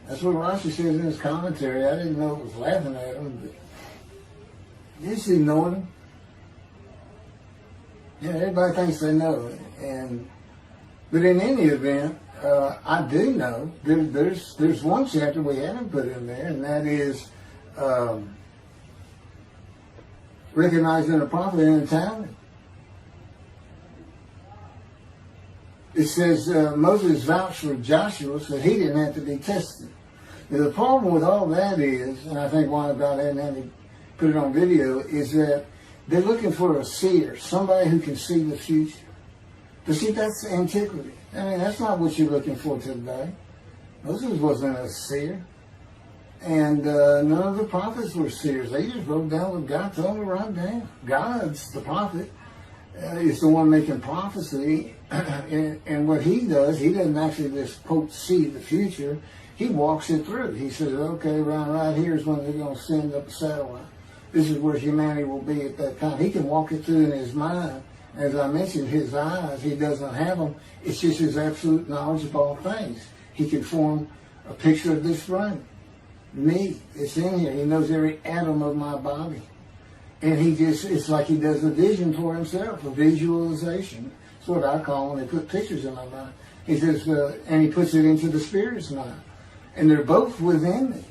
Speaker 1: That's what Rashi says in his commentary. I didn't know it was laughing at him, but they just ignored him. Everybody thinks they know it. But in any event, I do know there's one chapter we haven't put in there, and that is recognizing a prophet in a time. It says Moses vouched for Joshua so he didn't have to be tested. Now, the problem with all that is, and I think why God hadn't had to put it on video, is that they're looking for a seer, somebody who can see the future. But see, that's antiquity. I mean, that's not what you're looking for today. Moses wasn't a seer. And none of the prophets were seers. They just wrote down what God told them to write down. God's the prophet. Is the one making prophecy. And what he does, he doesn't actually just, quote, see the future. He walks it through. He says, okay, right here is when they're going to send up a satellite. This is where humanity will be at that time. He can walk it through in his mind. As I mentioned, his eyes, he doesn't have them. It's just his absolute knowledge of all things. He can form a picture of this room. Me, it's in here. He knows every atom of my body. And it's like he does a vision for himself, a visualization. That's what I call when they put pictures in my mind. He says, and he puts it into the spirit's mind. And they're both within me.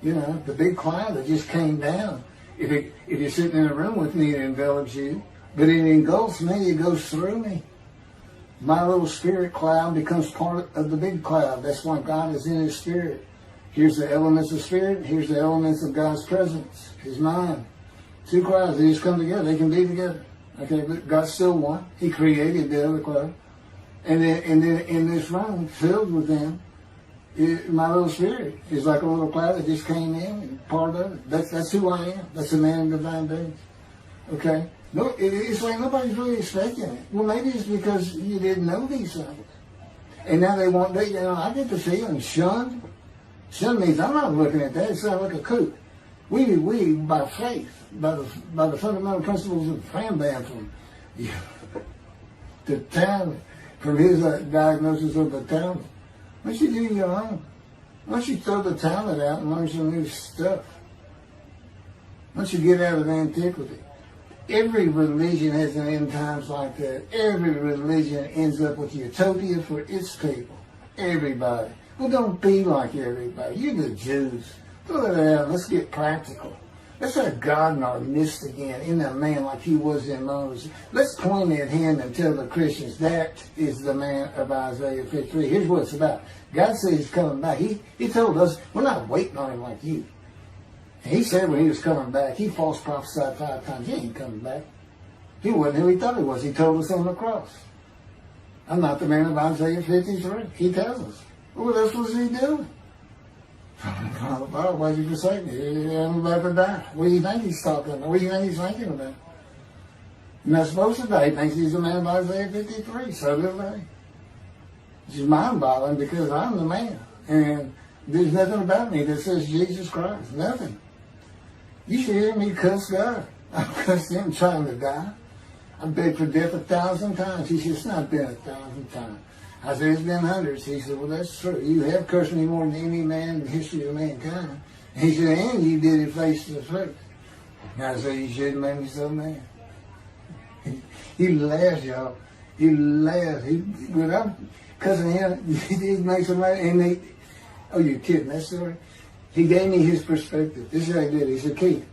Speaker 1: You know, the big cloud that just came down. If you're sitting in a room with me, it envelops you. But it engulfs me, it goes through me. My little spirit cloud becomes part of the big cloud. That's why God is in his spirit. Here's the elements of spirit, here's the elements of God's presence, his mind. Two clouds, they just come together, they can be together. Okay, but God's still one. He created the other cloud. And then in this room, filled with them, my little spirit is like a little cloud that just came in and part of it. That's who I am. That's a man in divine being. Okay? No, it's like nobody's really expecting it. Well, maybe it's because you didn't know these things. And now they want, I get the feeling, shunned. Shunned means I'm not looking at that. It sounds like a kook. We, by faith, by the fundamental principles of Rambam from the Talmud, from his diagnosis of the Talmud. Why don't you do your own? Why don't you throw the Talmud out and learn some new stuff? Why don't you get out of antiquity? Every religion has an end times like that. Every religion ends up with utopia for its people. Everybody. Well, don't be like everybody. You're the Jews. Throw that out. Let's get practical. Let's have God in our midst again, in a man like he was in Moses. Let's point at him and tell the Christians that is the man of Isaiah 53. Here's what it's about. God says he's coming back. He told us, we're not waiting on him like you. And he said when he was coming back, he false prophesied 5 times. He ain't coming back. He wasn't who he thought he was. He told us on the cross. I'm not the man of Isaiah 53. He tells us. What else was he doing? Why did you forsake me? I'm about to die. What do you think he's talking about? What do you think he's thinking about? You're not supposed to die. He thinks he's the man of Isaiah 53. So do they. It's just mind-boggling because I'm the man. And there's nothing about me that says Jesus Christ. Nothing. You should hear me cuss God. I've cussed him trying to die. I've begged for death 1,000 times. He said, it's not been 1,000 times. I said, it's been hundreds. He said, well, that's true. You have cursed me more than any man in the history of mankind. And he said, and you did it face to face. And I said, you shouldn't make me so mad. He laughed, y'all. He laughed. Without cussing him, he did make some mad. And oh, you're kidding, that story? He gave me his perspective. This is what he did. He said, Keith,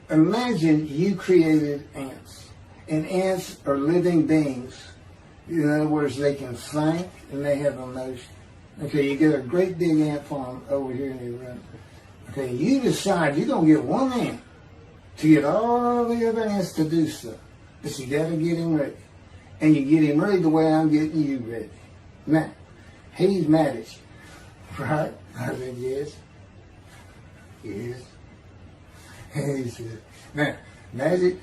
Speaker 1: imagine you created ants. And ants are living beings. In other words, they can think and they have emotion. Okay, you get a great big ant farm over here in your room. Okay, you decide you're going to get one ant to get all the other ants to do stuff. But you got to get him ready. And you get him ready the way I'm getting you ready. Now, he's mad at you. Right? I said, yes. Yes. And he said, now, magic.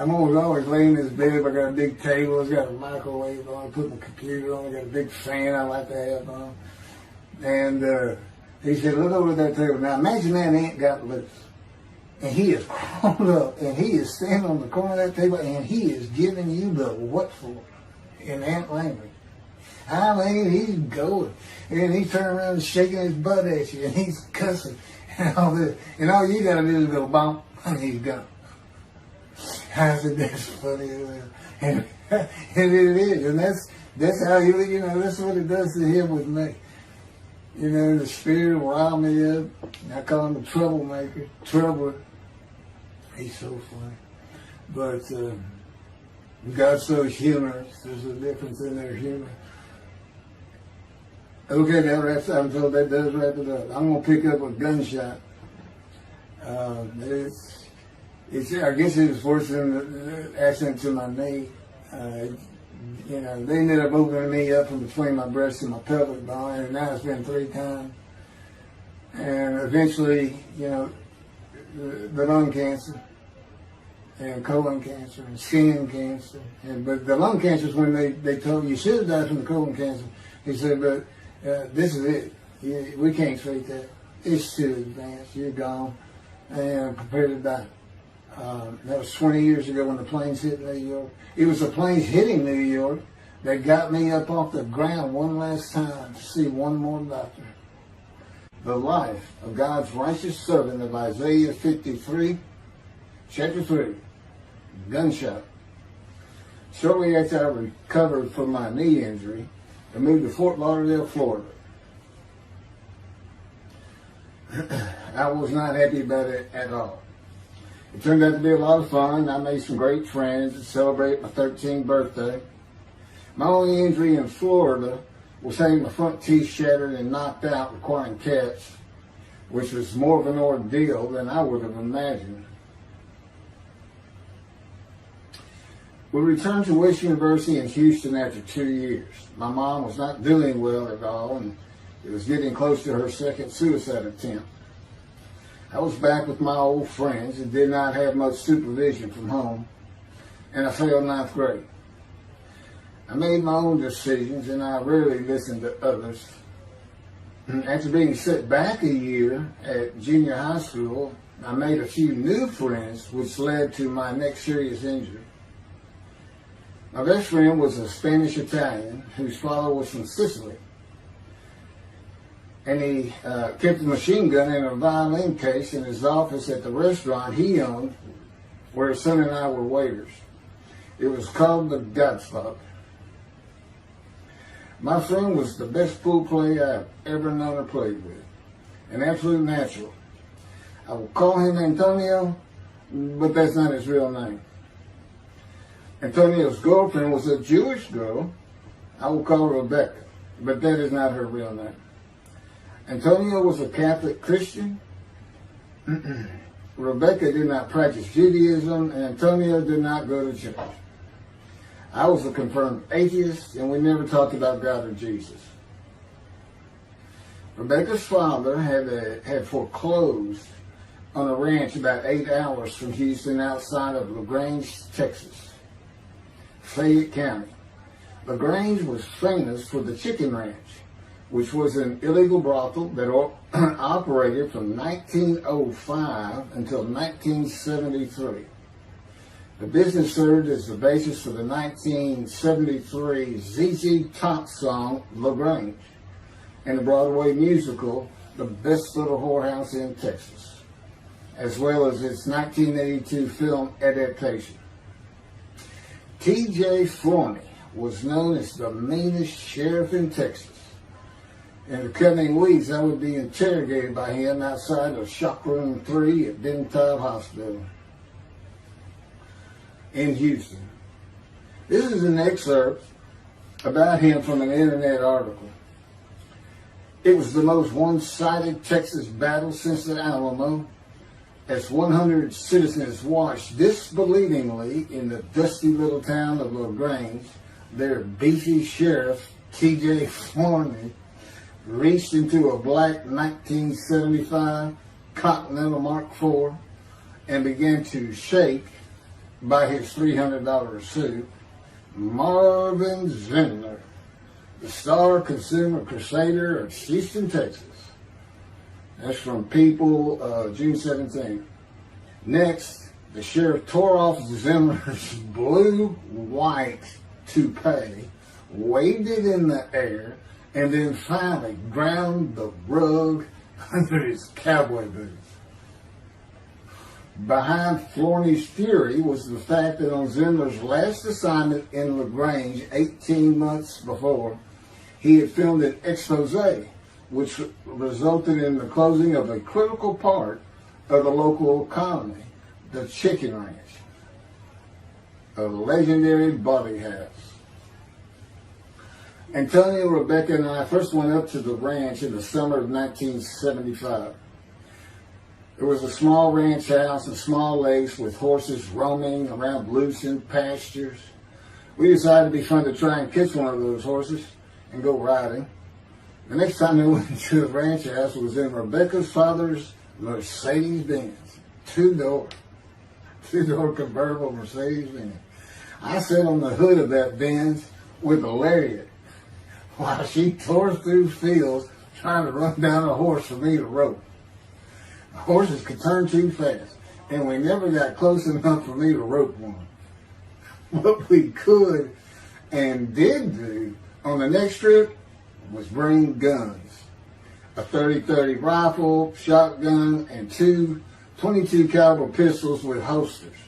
Speaker 1: I'm always laying in this bed. I got a big table. It's got a microwave on. I put my computer on. I got a big fan I like to have on. And he said, look over at that table. Now imagine that ant got loose. And he is crawled up. And he is standing on the corner of that table. And he is giving you the what for in ant language. I mean, he's going. And he's turning around and shaking his butt at you. And he's cussing. And all this. And all you got to do is go bump. And he's gone. I said, that's funny. And it is. And that's how he, that's what it does to him with me. The spirit will rile me up. I call him a troublemaker. Troubler. He's so funny. But God's so humorous. There's a difference in their humor. Okay, that wraps up. I'm told that does wrap it up. I'm going to pick up a gunshot. I guess it was worse than the accident to my knee. They ended up opening me up from between my breast and my pelvic bone, and now it's been 3 times. and eventually, the lung cancer and colon cancer and skin cancer. But the lung cancer is when they told me you should have died from the colon cancer. He said, but this is it. We can't treat that. It's too advanced. You're gone. And prepare to die. That was 20 years ago when the planes hit New York. It was the planes hitting New York that got me up off the ground one last time to see one more doctor. The life of God's righteous servant of Isaiah 53, chapter 3, gunshot. Shortly after I recovered from my knee injury, I moved to Fort Lauderdale, Florida. I was not happy about it at all. It turned out to be a lot of fun. I made some great friends to celebrate my 13th birthday. My only injury in Florida was having my front teeth shattered and knocked out, requiring caps, which was more of an ordeal than I would have imagined. We returned to West University in Houston after 2 years. My mom was not doing well at all, and it was getting close to her second suicide attempt. I was back with my old friends and did not have much supervision from home, and I failed 9th grade. I made my own decisions, and I rarely listened to others. After being set back a year at junior high school, I made a few new friends, which led to my next serious injury. My best friend was a Spanish Italian whose father was from Sicily. And he kept a machine gun in a violin case in his office at the restaurant he owned, where his son and I were waiters. It was called the Godfather. My friend was the best pool player I've ever known or played with, an absolute natural. I will call him Antonio, but that's not his real name. Antonio's girlfriend was a Jewish girl. I will call her Rebecca, but that is not her real name. Antonio was a Catholic Christian. Rebecca did not practice Judaism, and Antonio did not go to church. I was a confirmed atheist, and we never talked about God or Jesus. Rebecca's father had foreclosed on a ranch about 8 hours from Houston outside of LaGrange, Texas, Fayette County. LaGrange was famous for the Chicken Ranch, which was an illegal brothel that operated from 1905 until 1973. The business served as the basis for the 1973 ZZ Top song, LaGrange, and the Broadway musical, The Best Little Whorehouse in Texas, as well as its 1982 film adaptation. T.J. Forney was known as the meanest sheriff in Texas. In the coming weeks, I would be interrogated by him outside of Shock Room 3 at Dental Hospital in Houston. This is an excerpt about him from an internet article. It was the most one-sided Texas battle since the Alamo, as 100 citizens watched disbelievingly in the dusty little town of LaGrange, their beefy sheriff, T.J. Forney, reached into a black 1975 Continental Mark IV and began to shake by his $300 suit Marvin Zindler, the star consumer crusader of Houston, Texas. That's from People, June 17th. Next, the sheriff tore off Zindler's blue-white toupee, waved it in the air, and then finally ground the rug under his cowboy boots. Behind Forney's fury was the fact that on Zindler's last assignment in LaGrange 18 months before, he had filmed an expose, which resulted in the closing of a critical part of the local economy, the Chicken Ranch, a legendary body house. Antonio, Rebecca, and I first went up to the ranch in the summer of 1975. It was a small ranch house and small lakes with horses roaming around loosened pastures. We decided it'd be fun to try and catch one of those horses and go riding. The next time they went to the ranch house was in Rebecca's father's Mercedes Benz. Two-door convertible Mercedes Benz. I sat on the hood of that Benz with a lariat while she tore through fields trying to run down a horse for me to rope. The horses could turn too fast, and we never got close enough for me to rope one. What we could and did do on the next trip was bring guns. A 30-30 rifle, shotgun, and two 22 caliber pistols with holsters.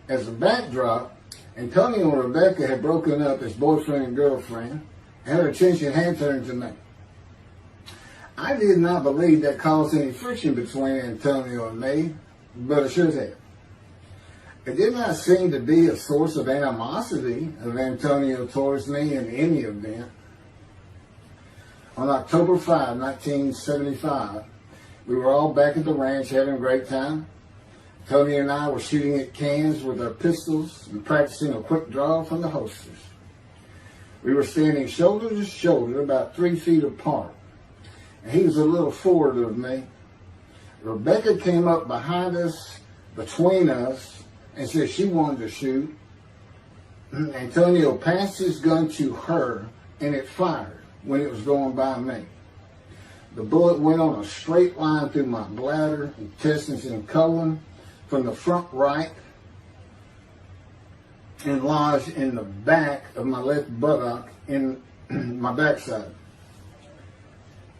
Speaker 1: As a backdrop, Antonio and Rebecca had broken up as boyfriend and girlfriend, and her attention had turned to me. I did not believe that caused any friction between Antonio and me, but it should have. It did not seem to be a source of animosity of Antonio towards me in any event. On October 5, 1975, we were all back at the ranch having a great time. Tony and I were shooting at cans with our pistols and practicing a quick draw from the holsters. We were standing shoulder to shoulder, about 3 feet apart, and he was a little forward of me. Rebecca came up behind us, between us, and said she wanted to shoot. Antonio passed his gun to her, and it fired when it was going by me. The bullet went on a straight line through my bladder, intestines, and colon from the front right and lodged in the back of my left buttock in my backside.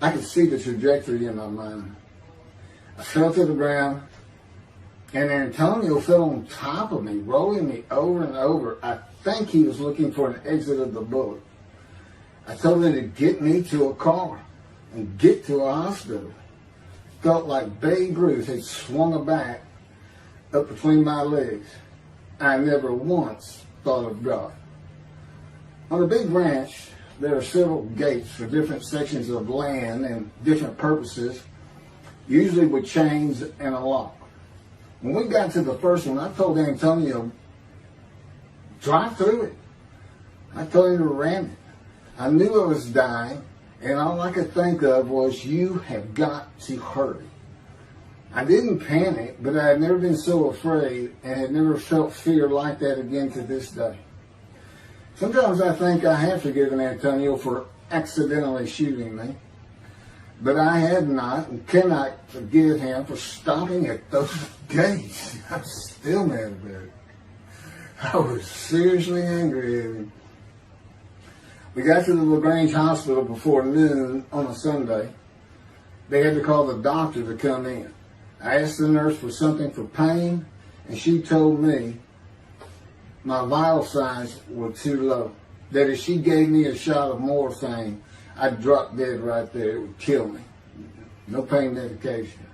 Speaker 1: I could see the trajectory in my mind. I fell to the ground, and Antonio fell on top of me, rolling me over and over. I think he was looking for an exit of the bullet. I told him to get me to a car and get to a hospital. Felt like Babe Ruth had swung a bat up between my legs. I never once thought of God. On a big ranch, there are several gates for different sections of land and different purposes, usually with chains and a lock. When we got to the first one, I told Antonio, drive through it. I told him to ram it. I knew I was dying, and all I could think of was, you have got to hurry. I didn't panic, but I had never been so afraid and had never felt fear like that again to this day. Sometimes I think I have forgiven Antonio for accidentally shooting me, but I had not and cannot forgive him for stopping at those gates. I'm still mad about it. I was seriously angry at him. We got to the LaGrange Hospital before noon on a Sunday. They had to call the doctor to come in. I asked the nurse for something for pain, and she told me my vital signs were too low. That if she gave me a shot of morphine, I'd drop dead right there. It would kill me. No pain medication.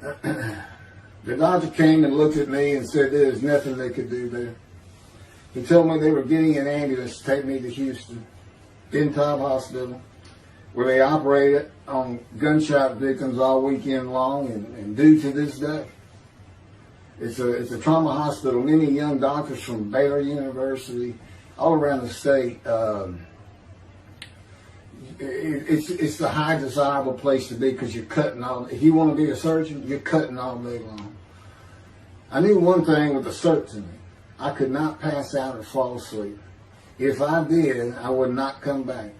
Speaker 1: The doctor came and looked at me and said there was nothing they could do there. He told me they were getting an ambulance to take me to Houston, Bentab Hospital, where they operated on gunshot victims all weekend long and do to this day. It's a trauma hospital. Many young doctors from Baylor University, all around the state. It's the high desirable place to be because you're cutting all. If you want to be a surgeon, you're cutting all day long. I knew one thing with a certainty. I could not pass out or fall asleep. If I did, I would not come back.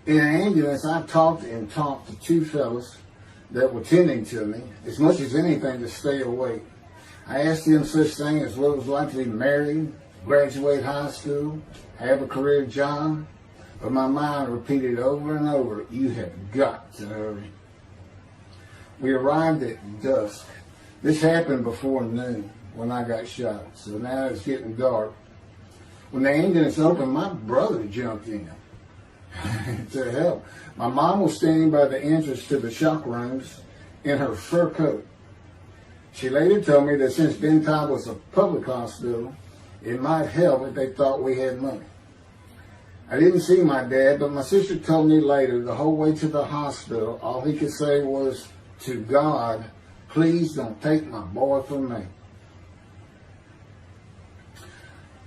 Speaker 1: In an ambulance, I talked to two fellas that were tending to me, as much as anything to stay awake. I asked them such things as what it was like to be married, graduate high school, have a career job, but my mind repeated over and over, you have got to hurry. We arrived at dusk. This happened before noon when I got shot, so now it's getting dark. When the ambulance opened, my brother jumped in to help. My mom was standing by the entrance to the shock rooms in her fur coat. She later told me that since Bentab was a public hospital, it might help if they thought we had money. I didn't see my dad, but my sister told me later, the whole way to the hospital, all he could say was, to God, please don't take my boy from me.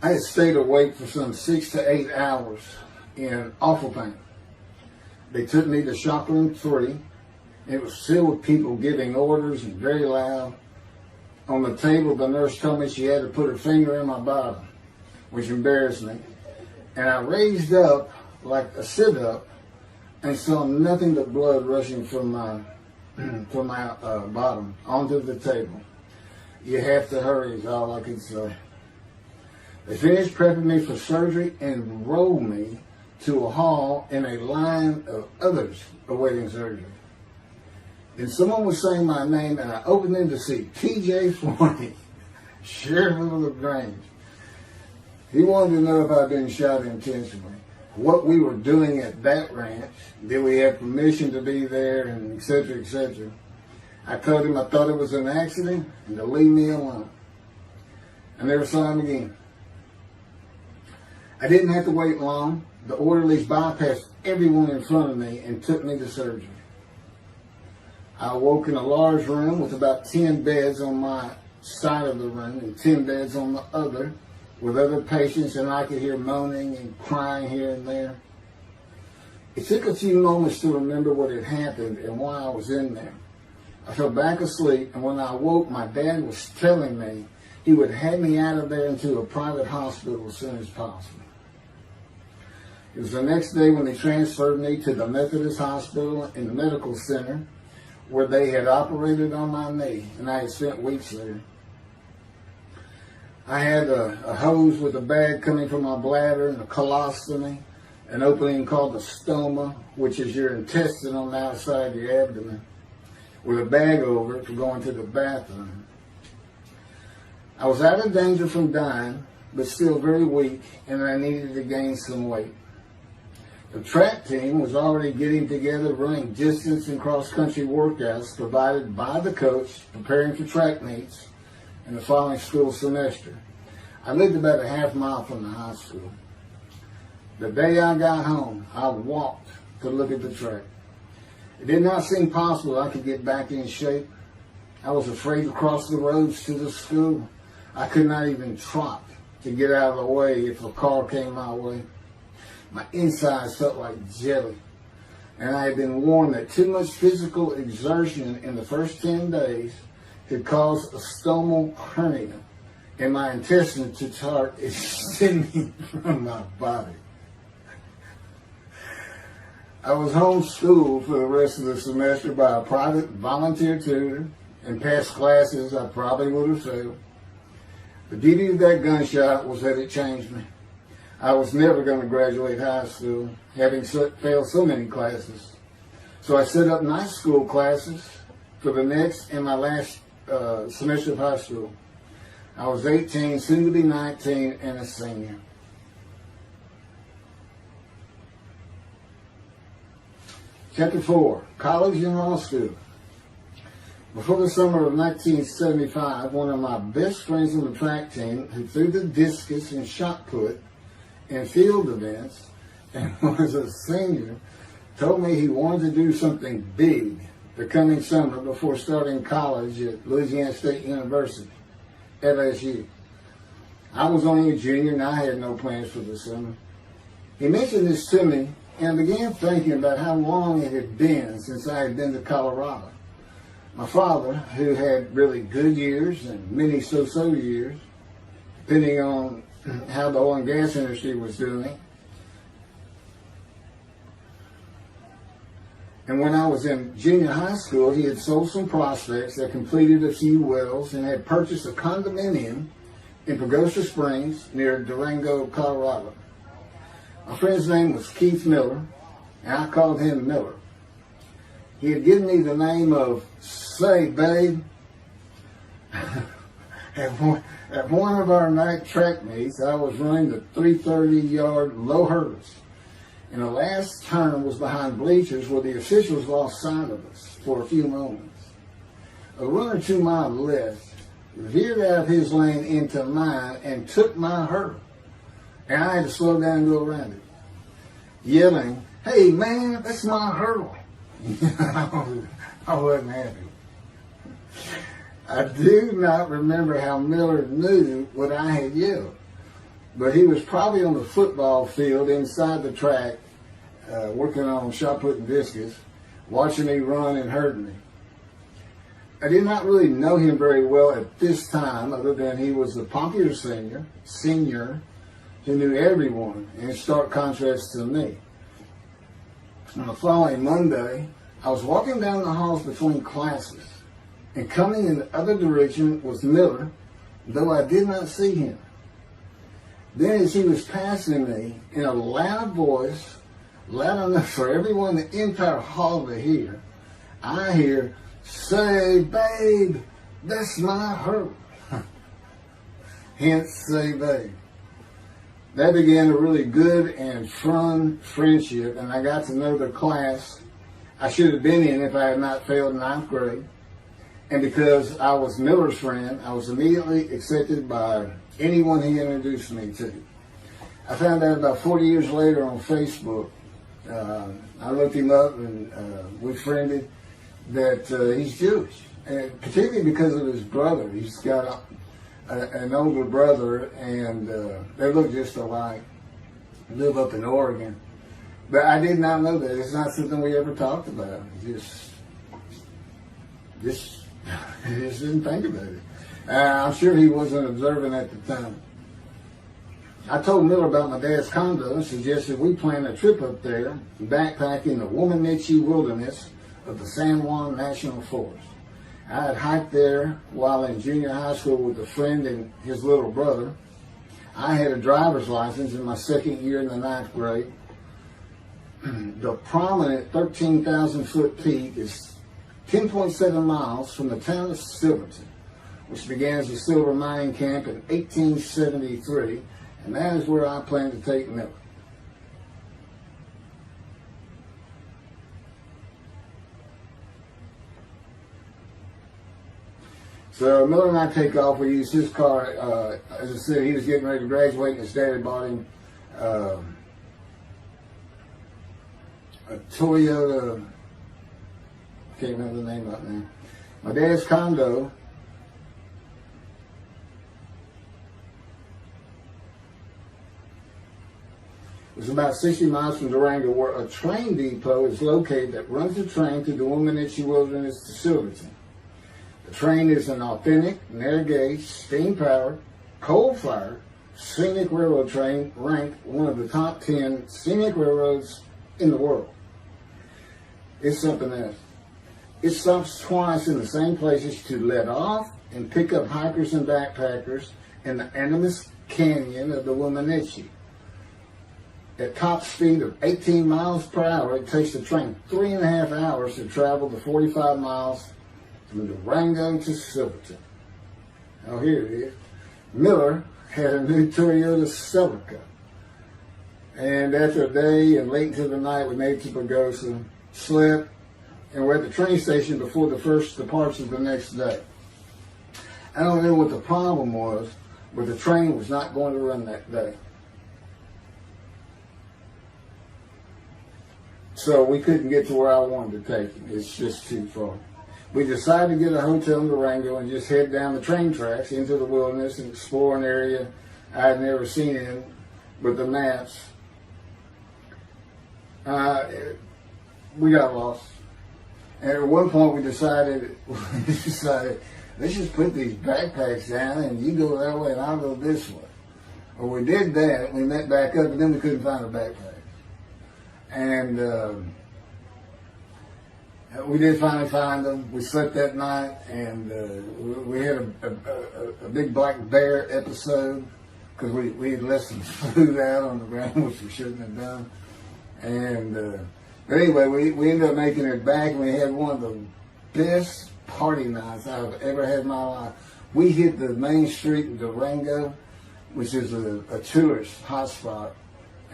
Speaker 1: I had stayed awake for some 6 to 8 hours in awful pain. They took me to shop room 3. It was filled with people giving orders and very loud. On the table, the nurse told me she had to put her finger in my bottom, which embarrassed me. And I raised up like a sit-up and saw nothing but blood rushing from my bottom onto the table. You have to hurry is all I could say. They finished prepping me for surgery and rolled me to a hall in a line of others awaiting surgery. Then someone was saying my name, and I opened in to see T.J. Forney, Sheriff of LaGrange. He wanted to know if I'd been shot intentionally, what we were doing at that ranch, did we have permission to be there, and et cetera, et cetera. I told him I thought it was an accident and to leave me alone. I never saw him again. I didn't have to wait long. The orderlies bypassed everyone in front of me and took me to surgery. I awoke in a large room with about 10 beds on my side of the room and 10 beds on the other with other patients, and I could hear moaning and crying here and there. It took a few moments to remember what had happened and why I was in there. I fell back asleep, and when I awoke, my dad was telling me he would have me out of there into a private hospital as soon as possible. It was the next day when they transferred me to the Methodist Hospital in the medical center where they had operated on my knee, and I had spent weeks there. I had a hose with a bag coming from my bladder and a colostomy, an opening called the stoma, which is your intestine on the outside of your abdomen, with a bag over it for going to the bathroom. I was out of danger from dying, but still very weak, and I needed to gain some weight. The track team was already getting together, running distance and cross-country workouts provided by the coach, preparing for track meets in the following school semester. I lived about a half mile from the high school. The day I got home, I walked to look at the track. It did not seem possible I could get back in shape. I was afraid to cross the roads to the school. I could not even trot to get out of the way if a car came my way. My insides felt like jelly, and I had been warned that too much physical exertion in the first 10 days could cause a stomal hernia, and my intestines to start extending from my body. I was homeschooled for the rest of the semester by a private volunteer tutor, and passed classes I probably would have failed. The beauty of that gunshot was that it changed me. I was never going to graduate high school, having failed so many classes. So I set up night school classes for the next and my last semester of high school. I was 18, soon to be 19, and a senior. Chapter 4, College and Law School. Before the summer of 1975, one of my best friends on the track team, who threw the discus and shot put in field events and was a senior, told me he wanted to do something big the coming summer before starting college at Louisiana State University, LSU. I was only a junior and I had no plans for the summer. He mentioned this to me, and I began thinking about how long it had been since I had been to Colorado. My father, who had really good years and many so-so years, depending on how the oil and gas industry was doing. And when I was in junior high school, he had sold some prospects that completed a few wells and had purchased a condominium in Pagosa Springs near Durango, Colorado. My friend's name was Keith Miller, and I called him Miller. He had given me the name of Say Babe. At one of our night track meets, I was running the 330-yard low hurdles, and the last turn was behind bleachers where the officials lost sight of us for a few moments. A runner to my left veered out of his lane into mine and took my hurdle, and I had to slow down and go around it, yelling, "Hey man, that's my hurdle." I wasn't happy. I do not remember how Miller knew what I had yelled, but he was probably on the football field inside the track working on shot putting discus, watching me run and hurting me. I did not really know him very well at this time, other than he was a popular senior who knew everyone, in stark contrast to me. On the following Monday, I was walking down the halls between classes, and coming in the other direction was Miller, though I did not see him. Then as he was passing me, in a loud voice, loud enough for everyone in the entire hall to hear, I hear, "Say, babe, that's my hurt." Hence, say, babe. That began a really good and fun friendship, and I got to know the class I should have been in if I had not failed ninth grade. And because I was Miller's friend, I was immediately accepted by anyone he introduced me to. I found out about 40 years later on Facebook. I looked him up and we friended that he's Jewish, and particularly because of his brother. He's got an older brother, and they look just alike. Live up in Oregon. But I did not know that. It's not something we ever talked about. Just didn't think about it. I'm sure he wasn't observant at the time. I told Miller about my dad's condo and suggested we plan a trip up there, backpacking the Womanichi wilderness of the San Juan National Forest. I had hiked there while in junior high school with a friend and his little brother. I had a driver's license in my second year in the ninth grade. The prominent 13,000-foot peak is 10.7 miles from the town of Silverton, which began as a silver mining camp in 1873, and that is where I plan to take Miller. So Miller and I take off. We use his car. As I said, he was getting ready to graduate, and his dad bought him a Toyota, can't remember the name right now. My dad's condo was about 60 miles from Durango, where a train depot is located that runs the train through the Womanichi Wilderness to Silverton. The train is an authentic, narrow gauge, steam-powered, coal-fired, scenic railroad train ranked one of the top 10 scenic railroads in the world. It's something else. It stops twice in the same places to let off and pick up hikers and backpackers in the Animas Canyon of the Womanichi. At top speed of 18 miles per hour, it takes the train 3.5 hours to travel the 45 miles from Durango to Silverton. Oh, here it is. Miller had a new Toyota Celica. And after a day and late into the night, we made it to Pagosa, slept, and we're at the train station before the first departure the next day. I don't know what the problem was, but the train was not going to run that day. So we couldn't get to where I wanted to take him. It's just too far. We decided to get a hotel in Durango and just head down the train tracks into the wilderness and explore an area I had never seen in with the maps. We got lost. And at one point we decided, let's just put these backpacks down and you go that way and I'll go this way. Well, we did that. We met back up, and then we couldn't find a backpack. And we did finally find them. We slept that night, and we had a big black bear episode because we had left some food out on the ground, which we shouldn't have done. And but anyway, we ended up making it back, and we had one of the best party nights I've ever had in my life. We hit the main street in Durango, which is a tourist hotspot,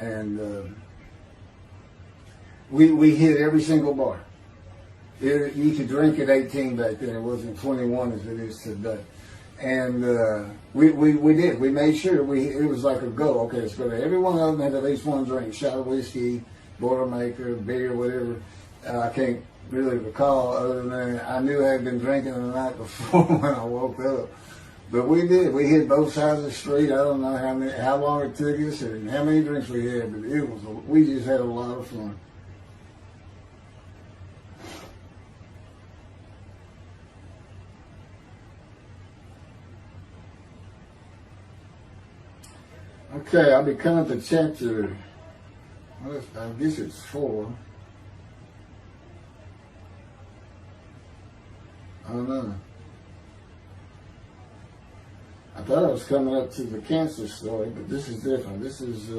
Speaker 1: and we hit every single bar. You could drink at 18 back then. It wasn't 21 as it is today. And we did. We made sure it was like a go. Okay, let's go to every one of them had at least one drink, shot of whiskey, Boilermaker, beer, whatever. I can't really recall other than I knew I had been drinking the night before when I woke up. But we did. We hit both sides of the street. I don't know how long it took us and how many drinks we had, but we just had a lot of fun. Okay, I'll be coming to chapter, I guess it's 4. I don't know. I thought I was coming up to the cancer story, but this is different. This is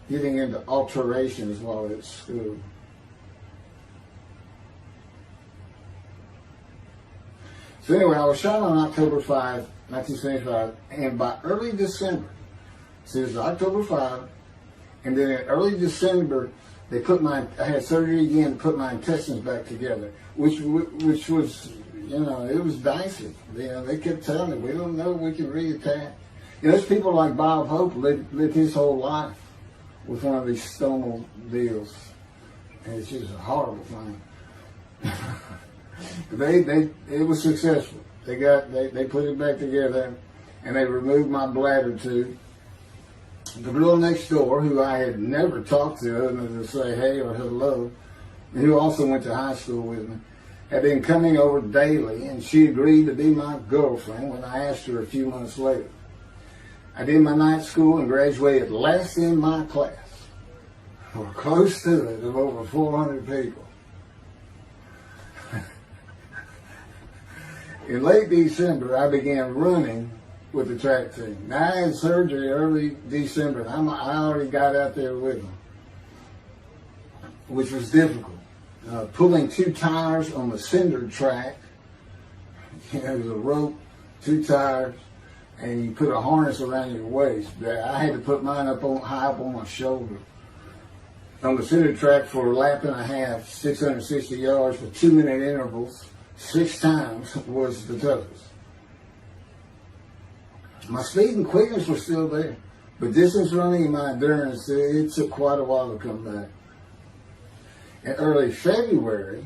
Speaker 1: getting into alterations while at school. So anyway, I was shot on October 5, 1975, and by early December, so it was October 5, and then in early December, I had surgery again to put my intestines back together, which was, it was dicey. They kept telling me, we don't know if we can reattach. There's people like Bob Hope lived his whole life with one of these stonal deals, and it's just a horrible thing. It was successful. They put it back together, and they removed my bladder tube. The girl next door, who I had never talked to other than to say hey or hello, and who also went to high school with me, had been coming over daily, and she agreed to be my girlfriend when I asked her a few months later. I did my night school and graduated last in my class, or close to it, of over 400 people. In late December, I began running with the track team. Now, I had surgery early December, and I already got out there with them, which was difficult. Pulling 2 tires on the cinder track, there was a rope, 2 tires, and you put a harness around your waist. I had to put mine high up on my shoulder. On the cinder track for a lap and a half, 660 yards with 2-minute intervals, 6 times was the toughest. My speed and quickness were still there, but distance running and my endurance, it took quite a while to come back. In early February,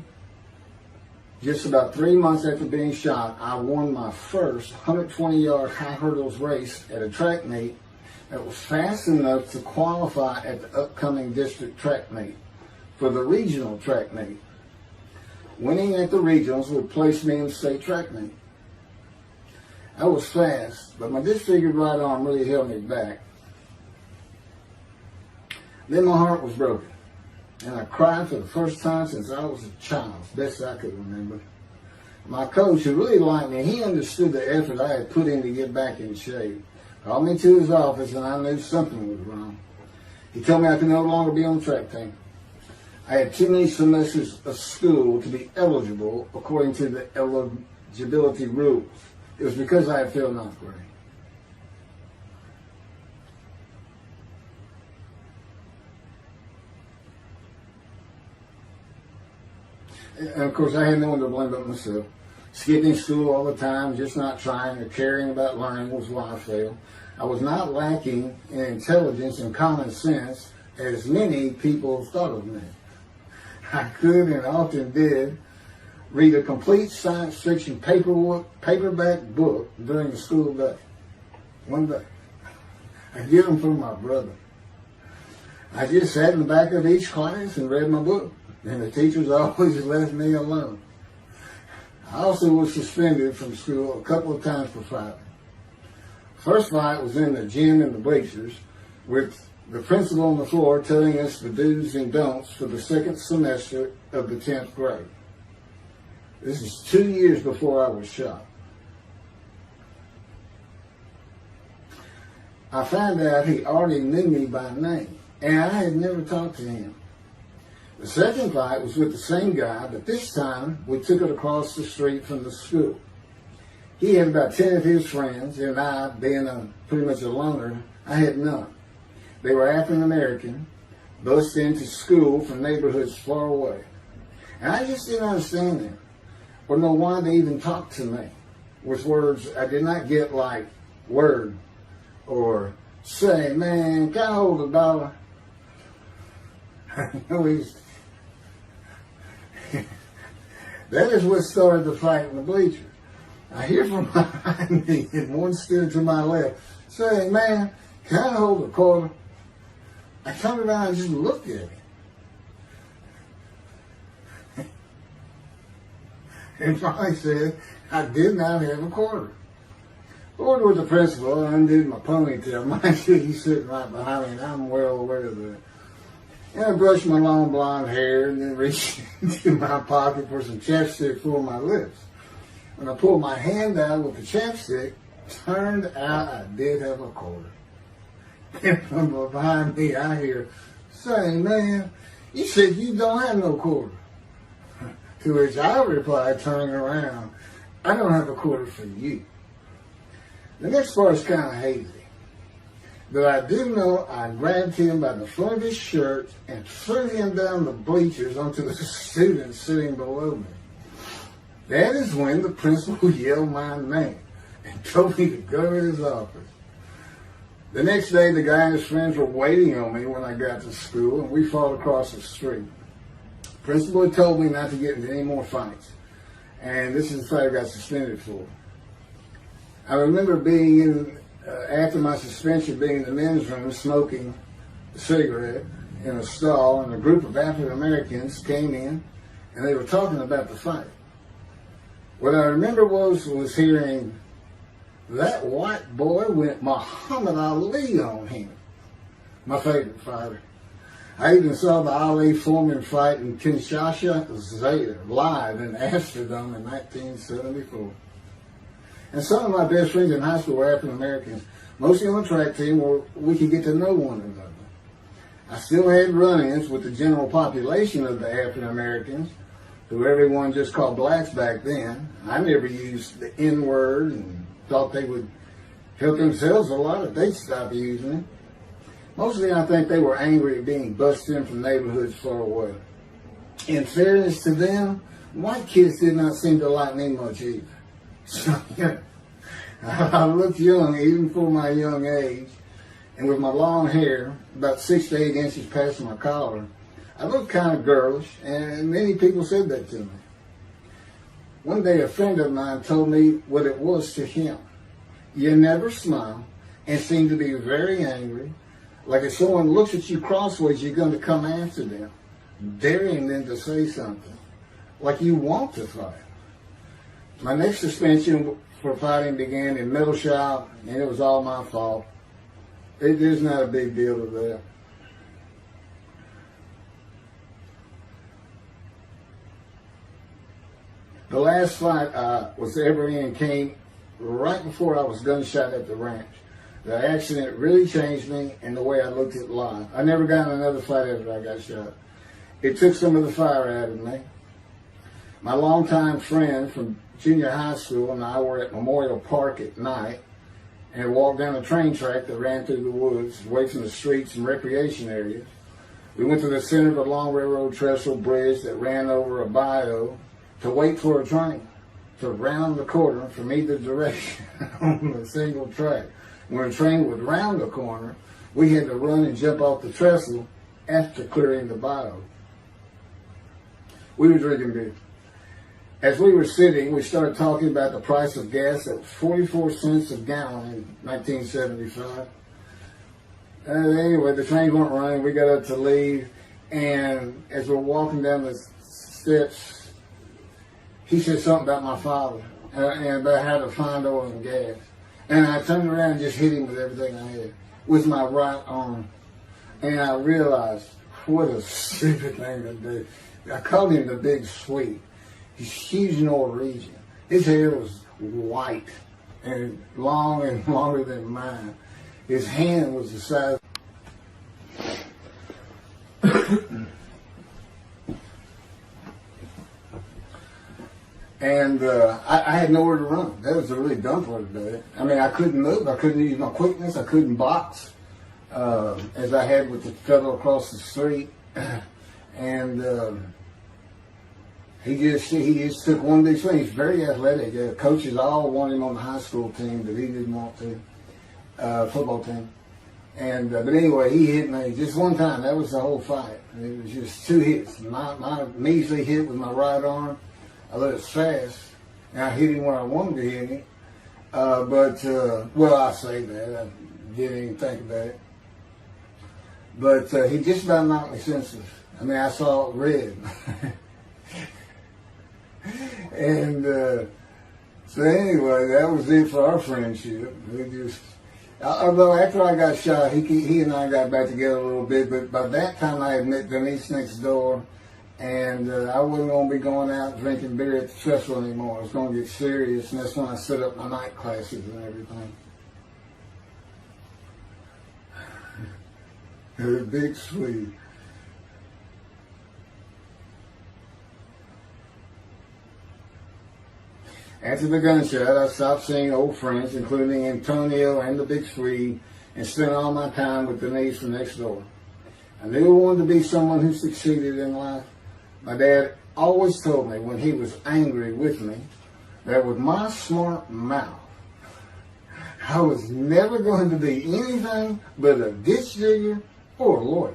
Speaker 1: just about 3 months after being shot, I won my first 120-yard high hurdles race at a track meet that was fast enough to qualify at the upcoming district track meet for the regional track meet. Winning at the regionals would place me in the state track meet. I was fast, but my disfigured right arm really held me back. Then my heart was broken, and I cried for the first time since I was a child, best I could remember. My coach, who really liked me, he understood the effort I had put in to get back in shape. Called me to his office, and I knew something was wrong. He told me I could no longer be on the track team. I had too many semesters of school to be eligible according to the eligibility rules. It was because I had failed 9th grade. And of course, I had no one to blame but myself. Skipping school all the time, just not trying or caring about learning was why I failed. I was not lacking in intelligence and common sense, as many people thought of me. I could and often did read a complete science fiction paperback book during the school day. One day. I get them from my brother. I just sat in the back of each class and read my book, and the teachers always left me alone. I also was suspended from school a couple of times for fighting. First fight was in the gym in the bleachers with the principal on the floor telling us the do's and don'ts for the second semester of the 10th grade. This is 2 years before I was shot. I found out he already knew me by name, and I had never talked to him. The second fight was with the same guy, but this time we took it across the street from the school. He had about 10 of his friends, and I, being pretty much a loner, I had none. They were African American, bused into school from neighborhoods far away. And I just didn't understand them, or know why they even talked to me with words I did not get, like word, or say, man, can I hold $1? That is what started the fight in the bleachers. I hear from behind me, and one stood to my left, saying, "Man, can I hold a quarter?" I turned around and just looked at him. And finally said, "I did not have a quarter." Lord with the principal, I undid my ponytail. Mind you, he's sitting right behind me, and I'm well aware of that. And I brushed my long blonde hair and then reached into my pocket for some chapstick for my lips. When I pulled my hand out with the chapstick, turned out I did have a quarter. And from behind me, I hear, "Say, man, you said you don't have no quarter." To which I replied, turning around, "I don't have a quarter for you." The next part is kind of hazy. But I do know I grabbed him by the front of his shirt and threw him down the bleachers onto the students sitting below me. That is when the principal yelled my name and told me to go to his office. The next day, the guy and his friends were waiting on me when I got to school, and we fought across the street. The principal had told me not to get into any more fights, and this is the fight I got suspended for. I remember being in, after my suspension, being in the men's room smoking a cigarette in a stall, and a group of African Americans came in, and they were talking about the fight. What I remember was hearing, "That white boy went Muhammad Ali on him." My favorite fighter. I even saw the Ali-Foreman fight in Kinshasa live in Amsterdam in 1974. And some of my best friends in high school were African Americans, mostly on the track team where we could get to know one another. I still had run-ins with the general population of the African Americans, who everyone just called blacks back then. I never used the N-word and thought they would help themselves a lot if they'd stop using it. Mostly I think they were angry at being bussed in from neighborhoods far away. In fairness to them, white kids did not seem to like me much either. So, yeah, I looked young even for my young age, and with my long hair, about 6 to 8 inches past my collar, I looked kind of girlish, and many people said that to me. One day, a friend of mine told me what it was to him. You never smile and seem to be very angry, like if someone looks at you crossways, you're going to come after them, daring them to say something, like you want to fight. My next suspension for fighting began in middle shop, and it was all my fault. There's not a big deal to that. The last fight I was ever in came right before I was gunshot at the ranch. The accident really changed me and the way I looked at life. I never got in another fight after I got shot. It took some of the fire out of me. My longtime friend from junior high school and I were at Memorial Park at night and walked down a train track that ran through the woods, away from the streets and recreation areas. We went to the center of a long railroad trestle bridge that ran over a bayou to wait for a train to round the corner from either direction on a single track. When a train would round the corner, we had to run and jump off the trestle after clearing the bayou. We were drinking beer. As we were sitting, we started talking about the price of gas at 44 cents a gallon in 1975. Anyway, the trains weren't running. We got up to leave, and as we're walking down the steps, he said something about my father and about how to find oil and gas. And I turned around and just hit him with everything I had, with my right arm. And I realized, what a stupid thing to do. I called him the Big Sweet. He's huge Norwegian. His hair was white and long and longer than mine. His hand was the size. And I had nowhere to run. That was a really dumb part of it. I mean, I couldn't move. I couldn't use my quickness. I couldn't box as I had with the fellow across the street. And he just took one big swing. He's very athletic. Coaches all wanted him on the high school team, but he didn't want to. Football team. And but anyway, he hit me just one time. That was the whole fight. It was just two hits. My measly hit with my right arm. I let it fast, And I hit him when I wanted to hit him. Well, I say that. I didn't even think about it. But he just about knocked me senseless. I mean, I saw red. And so anyway, that was it for our friendship. We just, although after I got shot, he and I got back together a little bit. But by that time, I had met Denise next door. And I wasn't going to be going out drinking beer at the trestle anymore. I was going to get serious, and that's when I set up my night classes and everything. The big Swede. After the gunshot, I stopped seeing old friends, including Antonio and the big Swede, and spent all my time with Denise from next door. I knew I wanted to be someone who succeeded in life. My dad always told me when he was angry with me that with my smart mouth, I was never going to be anything but a ditch digger or a lawyer.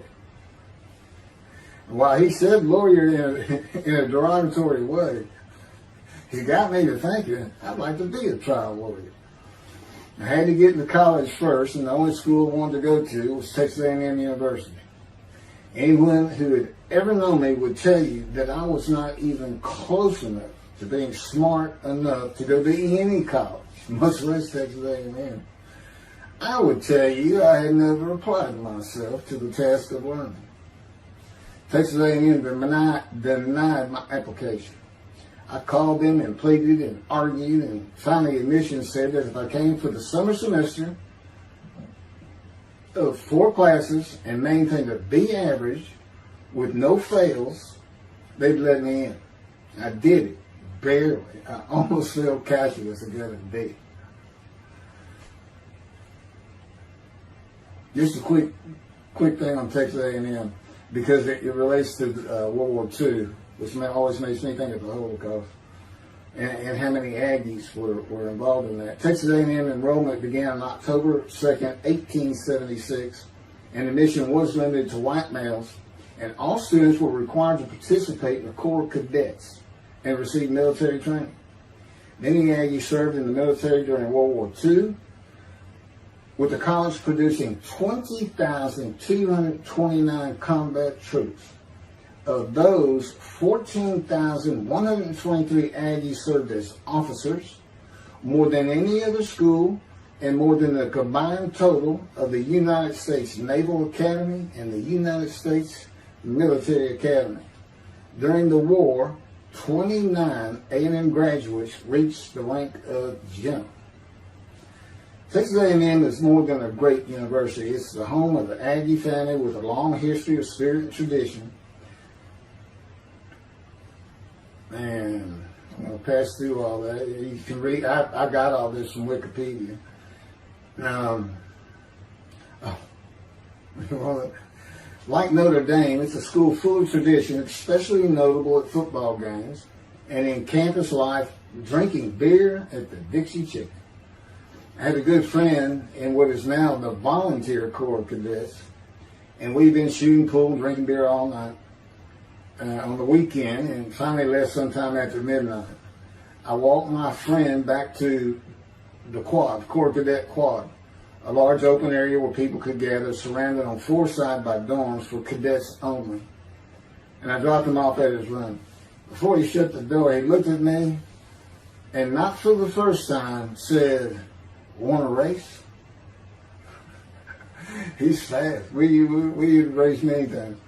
Speaker 1: While he said lawyer in a derogatory way, he got me to thinking I'd like to be a trial lawyer. I had to get into college first, and the only school I wanted to go to was Texas A&M University. Anyone who had ever known me would tell you that I was not even close enough to being smart enough to go to any college, much less Texas A&M. I would tell you I had never applied myself to the task of learning. Texas A&M denied my application. I called them and pleaded and argued, and finally admissions said that if I came for the summer semester of 4 classes and maintained a B average with no fails, they'd let me in. I did it, barely. I almost failed calculus and got a D. Just a quick thing on Texas A&M, because it relates to World War II, which always makes me think of the Holocaust, and how many Aggies were involved in that. Texas A&M enrollment began on October 2nd, 1876, and admission was limited to white males, and all students were required to participate in the Corps of Cadets and receive military training. Many Aggies served in the military during World War II, with the college producing 20,229 combat troops. Of those, 14,123 Aggies served as officers, more than any other school, and more than the combined total of the United States Naval Academy and the United States Military Academy. During the war, 29 A&M graduates reached the rank of general. Texas A&M is more than a great university. It's the home of the Aggie family with a long history of spirit and tradition. And I'm going to pass through all that. You can read, I got all this from Wikipedia. Like Notre Dame, it's a school full of tradition, especially notable at football games and in campus life, drinking beer at the Dixie Chicken. I had a good friend in what is now the Volunteer Corps of Cadets, and we've been shooting pool, drinking beer all night on the weekend, and finally left sometime after midnight. I walked my friend back to the quad, Corps Cadet Quad, a large open area where people could gather, surrounded on 4 sides by dorms for cadets only. And I dropped him off at his room. Before he shut the door, he looked at me, and not for the first time, said, "Want to race?" He's fast. We race many times.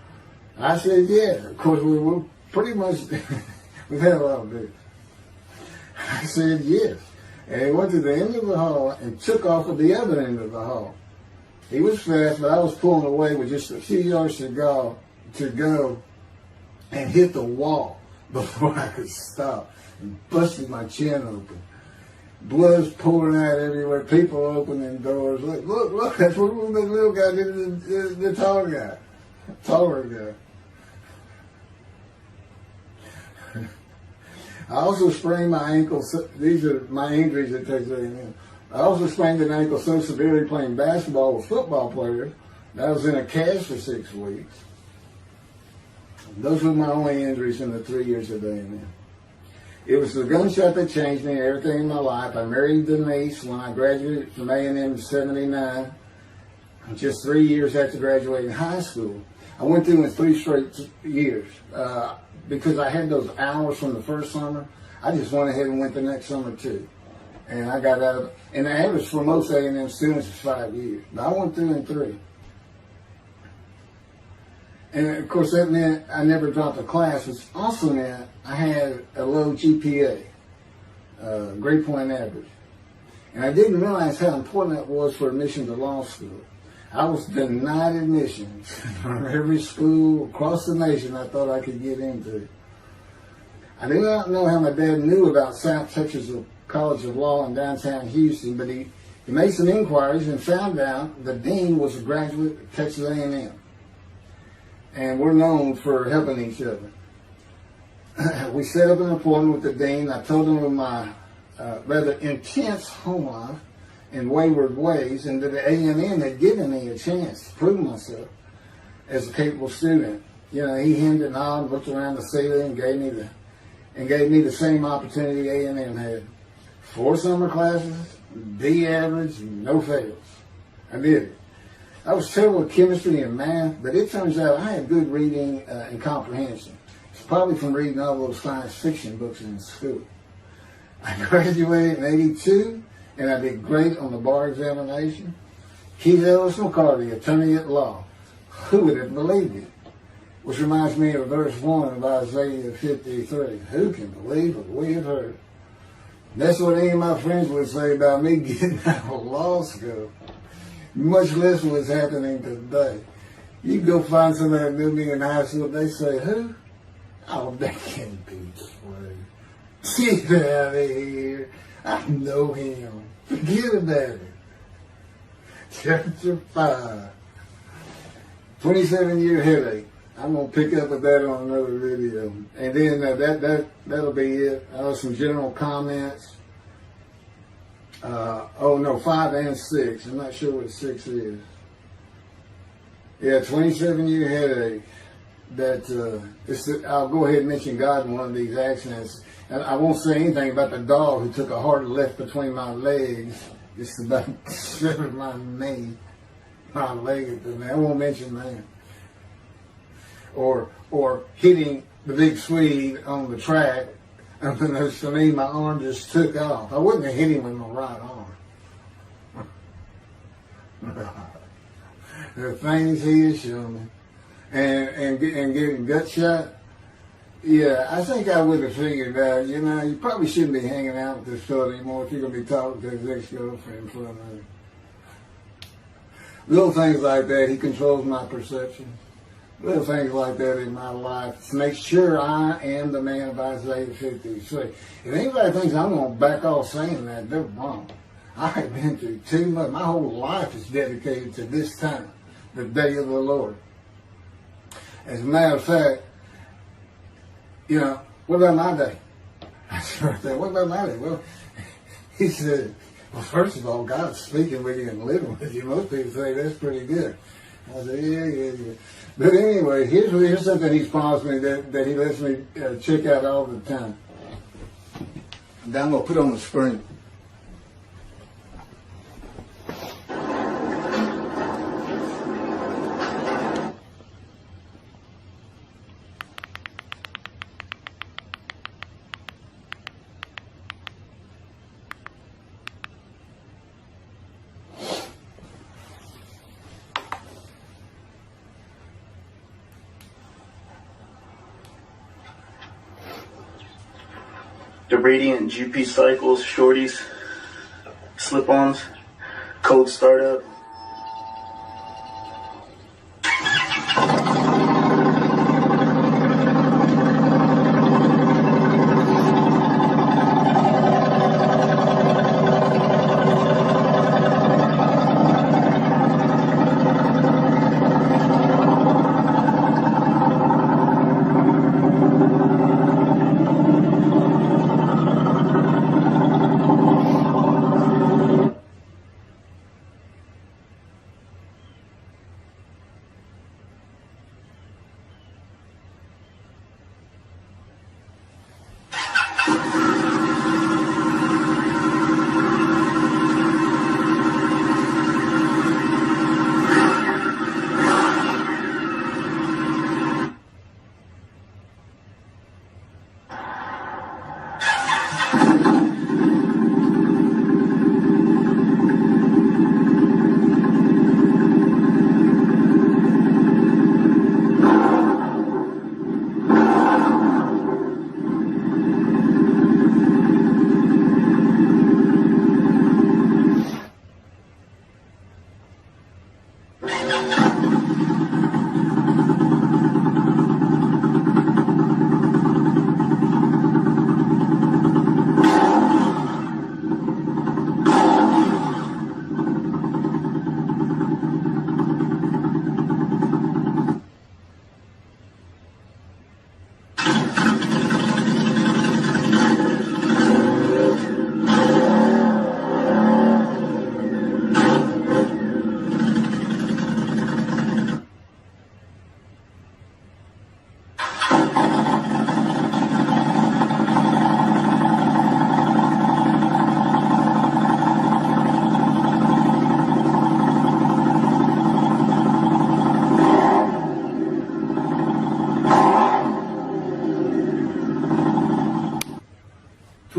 Speaker 1: I said, yeah. Of course, we're pretty much, we've had a lot of beer. I said, yes. And he went to the end of the hall and took off at the other end of the hall. He was fast, but I was pulling away with just a few yards to go and hit the wall before I could stop and busted my chin open. Blood's pouring out everywhere. People opening doors. Look, that's what the little guy did to the taller guy. I also sprained my ankle. These are my injuries at Texas A&M. I also sprained an ankle so severely playing basketball with football players that I was in a cast for 6 weeks. Those were my only injuries in the 3 years at A&M. It was the gunshot that changed me and everything in my life. I married Denise when I graduated from A&M in '79, just 3 years after graduating high school. I went through in 3 straight years. Because I had those hours from the first summer, I just went ahead and went the next summer too. And I got out of, and the average for most A&M students is 5 years. But I went through in 3. And of course that meant I never dropped a class, which also meant I had a low GPA, grade point average. And I didn't realize how important that was for admission to law school. I was denied admissions from every school across the nation I thought I could get into. I do not know how my dad knew about South Texas College of Law in downtown Houston, but he made some inquiries and found out the dean was a graduate of Texas A&M. And we're known for helping each other. We set up an appointment with the dean. I told him of my rather intense home life and wayward ways, and that the A&M had given me a chance to prove myself as a capable student. You know, he hemmed and hawed, looked around the ceiling, and gave me the same opportunity A&M had. 4 summer classes, D average, no fails. I did it. I was terrible at chemistry and math, but it turns out I had good reading and comprehension. It's probably from reading all those science fiction books in school. I graduated in '82, and I did great on the bar examination. Keith Ellis McCarty, attorney at law. Who would have believed it? Which reminds me of verse 1 of Isaiah 53. Who can believe what we have heard? That's what any of my friends would say about me getting out of law school. Much less what's happening today. You go find somebody that knew me in high school, they say, who? Oh, that can't be true. Get out of here. I know him. Forget about it. Chapter 5. 27-year headache. I'm going to pick up with that on another video. And then that'll be it. Some general comments. 5 and 6. I'm not sure what 6 is. Yeah, 27-year headache. I'll go ahead and mention God in one of these accidents. And I won't say anything about the dog who took a hard left between my legs, just about severed my knee, my leg at the knee. I won't mention that. Or hitting the big Swede on the track. Unbeknownst to me, my arm just took off. I wouldn't have hit him with my right arm. The things he has shown me. And getting gut shot. Yeah, I think I would have figured out, you probably shouldn't be hanging out with this fellow anymore if you're going to be talking to his ex-girlfriend for another. Little things like that, he controls my perception. Little things like that in my life to make sure I am the man of Isaiah 53. If anybody thinks I'm going to back off saying that, they're wrong. I have been through too much. My whole life is dedicated to this time, the day of the Lord. As a matter of fact, what about my day? I said, what about my day? Well, he said, well, first of all, God's speaking with you and living with you. Most people say that's pretty good. I said, yeah. But anyway, here's something he's promised me that he lets me check out all the time. And I'm going to put on the screen.
Speaker 2: The Radiant GP Cycles, Shorties, Slip-Ons, Code Startup.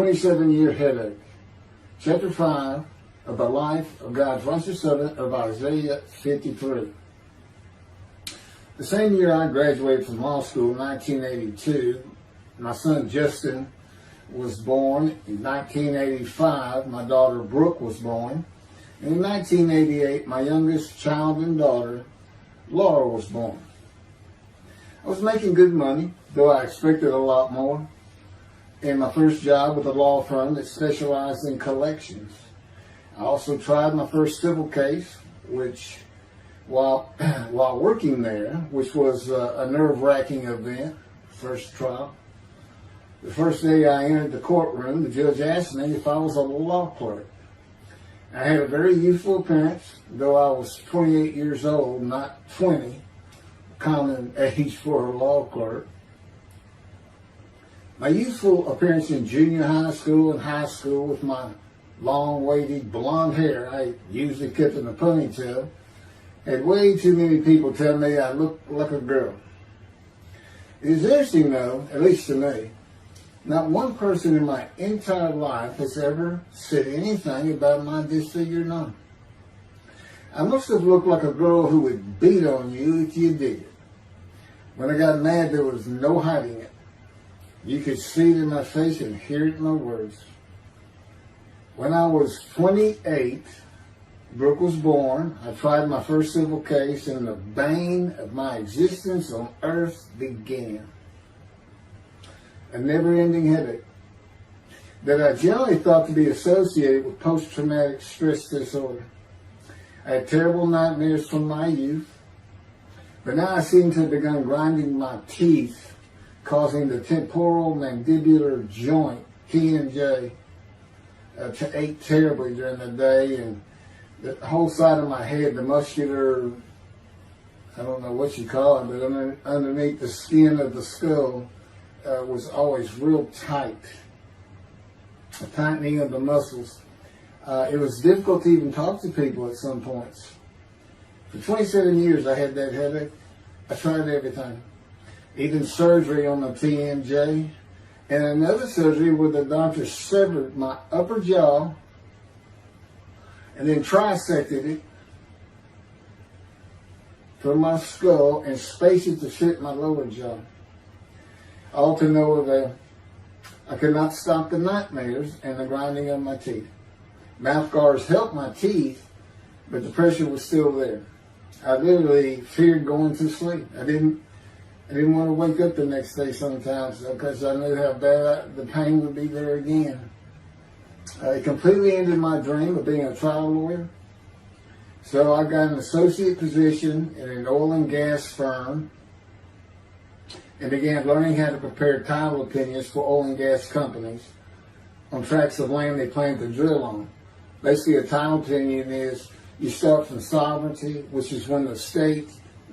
Speaker 1: 27-year headache. Chapter 5 of the life of God's righteous servant of Isaiah 53. The same year I graduated from law school in 1982, my son Justin was born. In 1985, my daughter Brooke was born. And in 1988, my youngest child and daughter, Laura, was born. I was making good money, though I expected a lot more, in my first job with a law firm that specialized in collections. I also tried my first civil case, which, while working there, which was a nerve-wracking event, first trial. The first day I entered the courtroom, the judge asked me if I was a law clerk. I had a very youthful appearance, though I was 28 years old, not 20, common age for a law clerk. My youthful appearance in junior high school and high school with my long, wavy blonde hair I usually kept in a ponytail had way too many people tell me I looked like a girl. It is interesting, though, at least to me, not one person in my entire life has ever said anything about my disfigured arm. I must have looked like a girl who would beat on you if you did it. When I got mad, there was no hiding it. You could see it in my face and hear it in my words. When I was 28, Brooke was born. I tried my first civil case, and the bane of my existence on earth began. A never-ending headache that I generally thought to be associated with post-traumatic stress disorder. I had terrible nightmares from my youth, but now I seem to have begun grinding my teeth, causing the temporal mandibular joint, TMJ, to ache terribly during the day, and the whole side of my head, the muscular, I don't know what you call it, but underneath the skin of the skull was always real tight, a tightening of the muscles. It was difficult to even talk to people at some points. For 27 years I had that headache. I tried everything, even surgery on the TMJ, and another surgery where the doctor severed my upper jaw and then trisected it from my skull and spaced it to fit my lower jaw. All to no avail. I could not stop the nightmares and the grinding of my teeth. Mouth guards helped my teeth, but the pressure was still there. I literally feared going to sleep. I didn't want to wake up the next day sometimes because I knew how bad the pain would be there again. It completely ended my dream of being a trial lawyer. So I got an associate position in an oil and gas firm and began learning how to prepare title opinions for oil and gas companies on tracts of land they plan to drill on. Basically, a title opinion is you start from sovereignty, which is when the state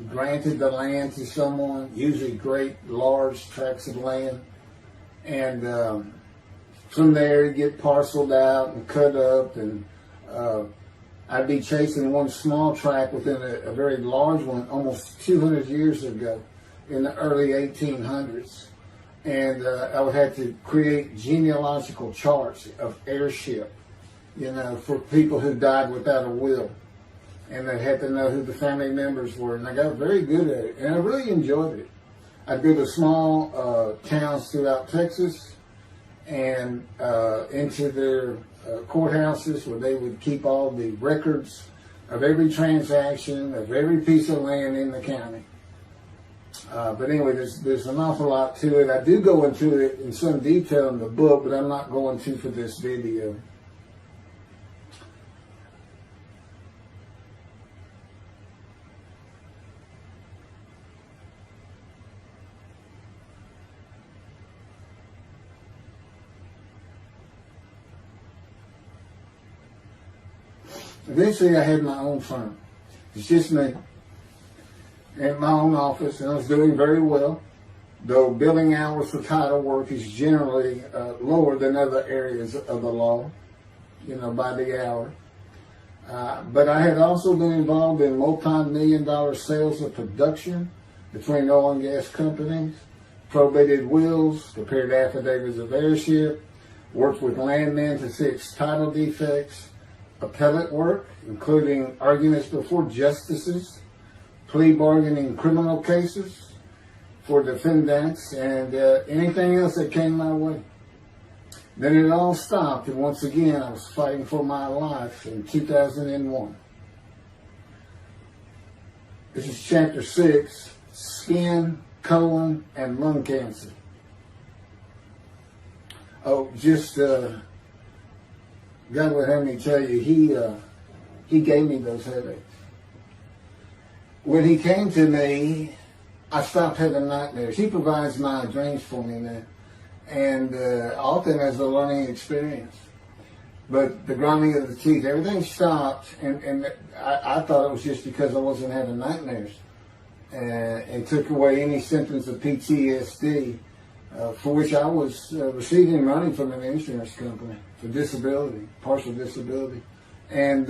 Speaker 1: granted the land to someone, usually great, large tracts of land, and from there you get parceled out and cut up, and I'd be chasing one small tract within a very large one almost 200 years ago in the early 1800s, and I would have to create genealogical charts of heirship, for people who died without a will. And I had to know who the family members were. And I got very good at it. And I really enjoyed it. I'd go to small towns throughout Texas and into their courthouses where they would keep all the records of every transaction, of every piece of land in the county. But anyway, there's an awful lot to it. I do go into it in some detail in the book, but I'm not going to for this video. Eventually, I had my own firm. It's just me in my own office, and I was doing very well, though billing hours for title work is generally lower than other areas of the law, by the hour. But I had also been involved in multi-million-dollar sales of production between oil and gas companies, probated wills, prepared affidavits of heirship, worked with landmen to fix title defects, appellate work, including arguments before justices, plea bargaining in criminal cases for defendants, and anything else that came my way. Then it all stopped, and once again I was fighting for my life in 2001. This is chapter 6, skin, colon, and lung cancer. Oh, just, God would have me tell you, he gave me those headaches. When he came to me, I stopped having nightmares. He provides my dreams for me now, and often as a learning experience. But the grinding of the teeth, everything stopped, and I thought it was just because I wasn't having nightmares, and took away any symptoms of PTSD, for which I was receiving money from an insurance company for disability, partial disability, and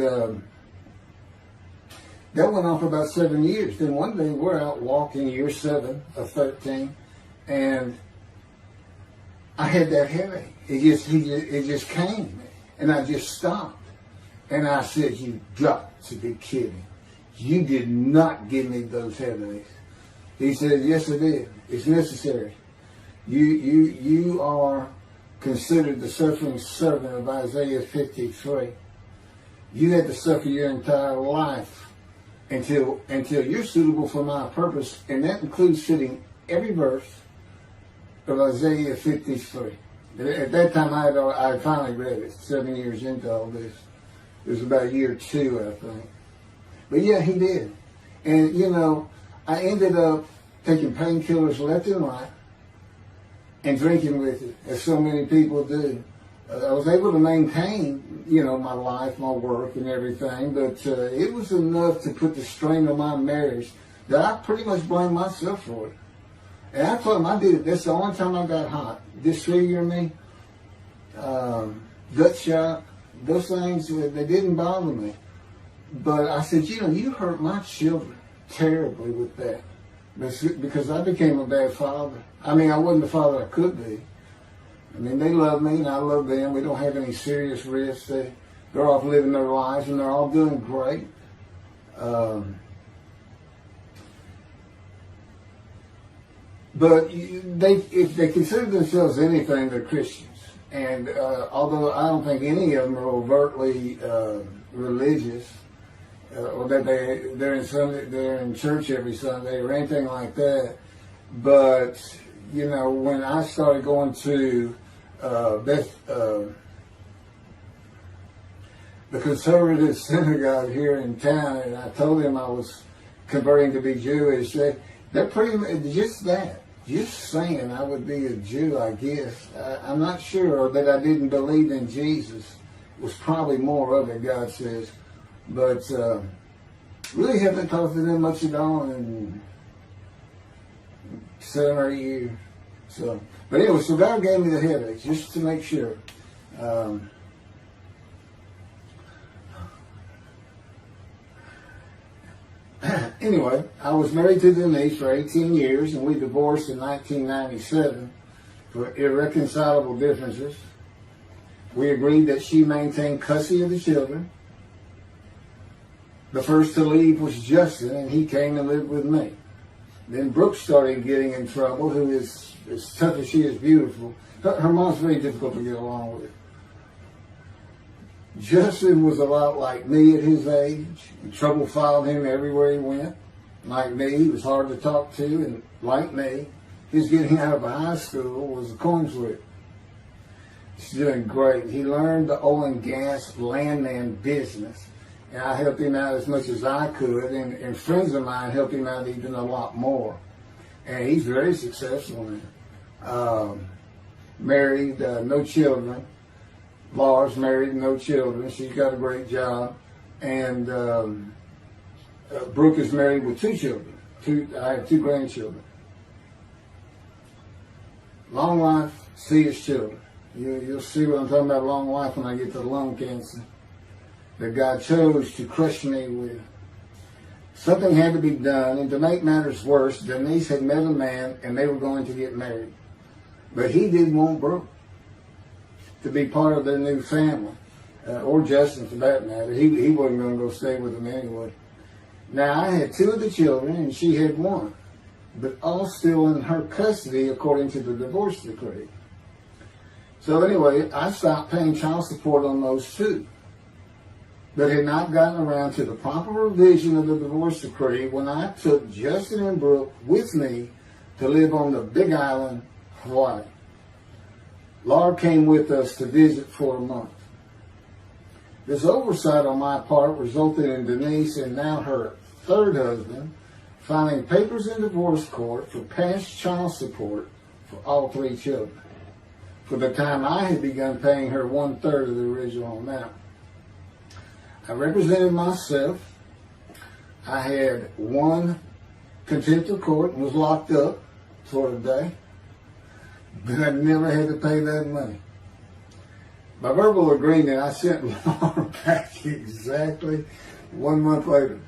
Speaker 1: that went on for about 7 years. Then one day we're out walking, year 7 of 13, and I had that headache. It just came. And I just stopped. And I said, "You got to be kidding. You did not give me those headaches." He said, "Yes, I did. It's necessary. You are considered the suffering servant of Isaiah 53. You had to suffer your entire life until you're suitable for my purpose." And that includes fitting every verse of Isaiah 53. At that time, I finally read it, 7 years into all this. It was about year 2, I think. But yeah, he did. And, you know, I ended up taking painkillers left and right and drinking with it, as so many people do. I was able to maintain, you know, my life, my work, and everything, but it was enough to put the strain on my marriage that I pretty much blamed myself for it. And I told him I did it. That's the only time I got hot. Disfigure me, gut shot, those things, they didn't bother me. But I said, you know, you hurt my children terribly with that. Because I became a bad father. I mean, I wasn't the father I could be. I mean, they love me and I love them. We don't have any serious risks. They're off living their lives and they're all doing great. But if they consider themselves anything, they're Christians. And although I don't think any of them are overtly religious, or that they're in church every Sunday or anything like that, but you know, when I started going to the conservative synagogue here in town, and I told them I was converting to be Jewish, they're pretty much just that. Just saying I would be a Jew, I guess. I'm not sure that I didn't believe in Jesus. It was probably more of it, God says. But really haven't talked to them much at all in 7 or 8 years. So, but anyway, so God gave me the headaches just to make sure. Anyway, I was married to Denise for 18 years, and we divorced in 1997 for irreconcilable differences. We agreed that she maintain custody of the children. The first to leave was Justin, and he came and lived with me. Then Brooke started getting in trouble, who is as tough as she is beautiful. Her mom's very difficult to get along with. Justin was a lot like me at his age. Trouble followed him everywhere he went. Like me, he was hard to talk to, and like me, his getting out of high school was a coin flip. He's doing great. He learned the oil and gas landman business, and I helped him out as much as I could, and friends of mine helped him out even a lot more. And he's very successful now. Married, no children. Laura's married, no children. She's got a great job. And Brooke is married with 2 children. I have 2 grandchildren. Long life, see his children. You'll see what I'm talking about, long life, when I get to lung cancer that God chose to crush me with. Something had to be done, and to make matters worse, Denise had met a man and they were going to get married. But he didn't want Brooke. to be part of their new family, or Justin for that matter. He wasn't going to go stay with them anyway. Now, I had 2 of the children, and she had 1, but all still in her custody according to the divorce decree. So anyway, I stopped paying child support on those 2, but had not gotten around to the proper revision of the divorce decree when I took Justin and Brooke with me to live on the Big Island, Hawaii. Laura came with us to visit for a month. This oversight on my part resulted in Denise and now her 3rd husband filing papers in divorce court for past child support for all 3 children, for the time I had begun paying her 1/3 of the original amount. I represented myself. I had 1 contempt of court and was locked up for a day, but I never had to pay that money. By verbal agreement, I sent Laura back exactly 1 month later.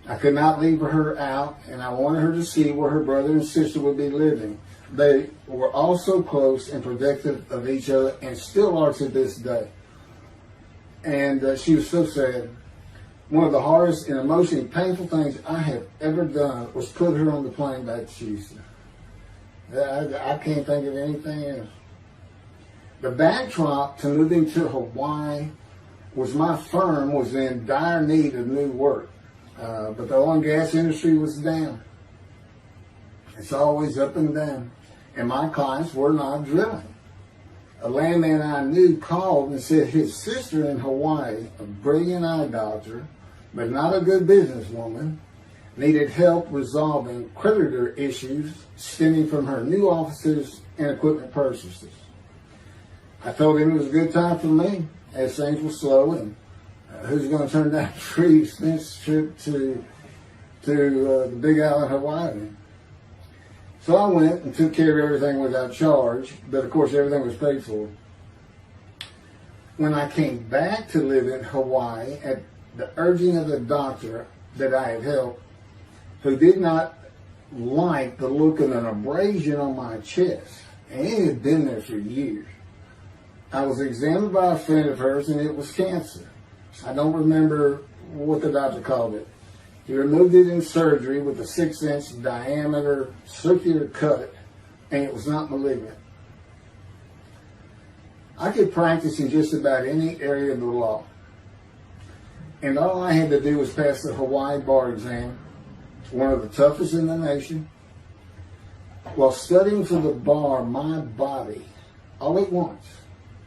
Speaker 1: I could not leave her out, and I wanted her to see where her brother and sister would be living. They were all so close and protective of each other, and still are to this day. And she was so sad. One of the hardest and emotionally painful things I have ever done was put her on the plane back to Houston. I can't think of anything else. The backdrop to moving to Hawaii was my firm was in dire need of new work. But the oil and gas industry was down. It's always up and down. And my clients were not drilling. A landman I knew called and said his sister in Hawaii, a brilliant eye doctor, but not a good businesswoman, needed help resolving creditor issues stemming from her new offices and equipment purchases. I told him it was a good time for me, as things were slow, and who's going to turn down a free expensive trip to the Big Island, Hawaii? So I went and took care of everything without charge, but of course everything was paid for. When I came back to live in Hawaii at the urging of the doctor that I had helped, who did not like the look of an abrasion on my chest, and it had been there for years, I was examined by a friend of hers, and it was cancer. I don't remember what the doctor called it. He removed it in surgery with a 6-inch diameter circular cut, and it was not malignant. I could practice in just about any area of the law, and all I had to do was pass the Hawaii bar exam, one of the toughest in the nation. While studying for the bar, my body, all at once,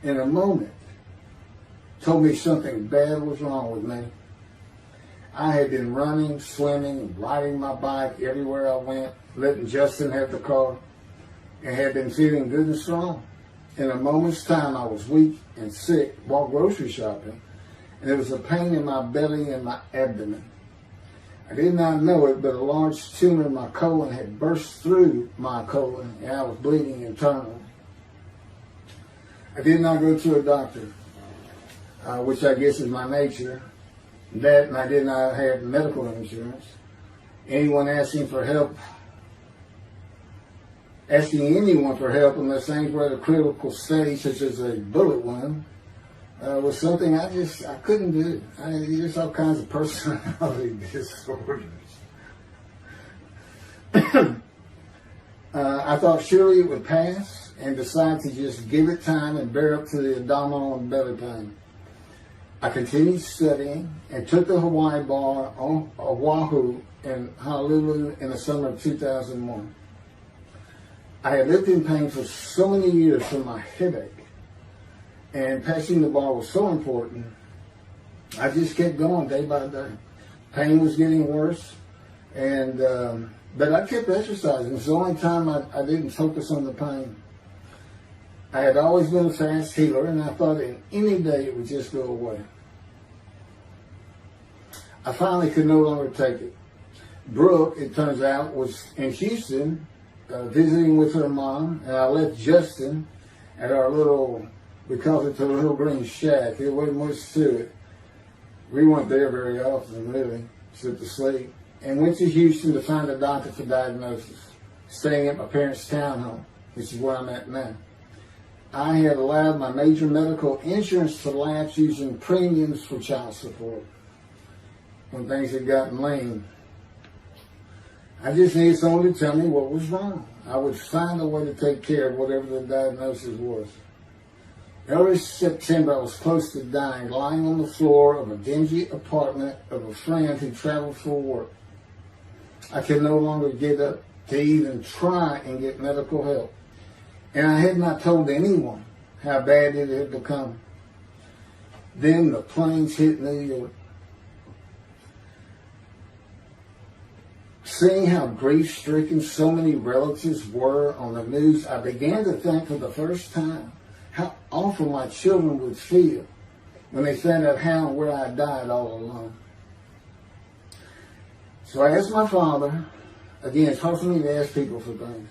Speaker 1: in a moment, told me something bad was wrong with me. I had been running, swimming, riding my bike everywhere I went, letting Justin have the car, and had been feeling good and strong. In a moment's time, I was weak and sick while grocery shopping, and there was a pain in my belly and my abdomen. I did not know it, but a large tumor in my colon had burst through my colon, and I was bleeding internally. I did not go to a doctor, which I guess is my nature. That, and I did not have medical insurance. Anyone asking for help, asking anyone for help unless things were at a critical stage, such as a bullet wound, was something I couldn't do. There's all kinds of personality disorders. I thought surely it would pass, and decided to just give it time and bear up to the abdominal and belly pain. I continued studying and took the Hawaii bar on Oahu and Honolulu in the summer of 2001. I had lived in pain for so many years from my headache, and passing the bar was so important, I just kept going day by day. Pain was getting worse, and but I kept exercising. It's the only time I didn't focus on the pain. I had always been a fast healer, and I thought in any day it would just go away. I finally could no longer take it. Brooke, it turns out, was in Houston visiting with her mom, and I left Justin at our little, we called it the little green shack. There wasn't much to it. We weren't there very often, really, except to sleep. And went to Houston to find a doctor for diagnosis, staying at my parents' townhome, which is where I'm at now. I had allowed my major medical insurance to lapse using premiums for child support when things had gotten lean. I just needed someone to tell me what was wrong. I would find a way to take care of whatever the diagnosis was. Early September, I was close to dying, lying on the floor of a dingy apartment of a friend who traveled for work. I could no longer get up to even try and get medical help. And I had not told anyone how bad it had become. Then the planes hit New York. Seeing how grief-stricken so many relatives were on the news, I began to think for the first time how awful my children would feel when they found out how and where I died all alone. So I asked my father, again, it's hard for me to ask people for things,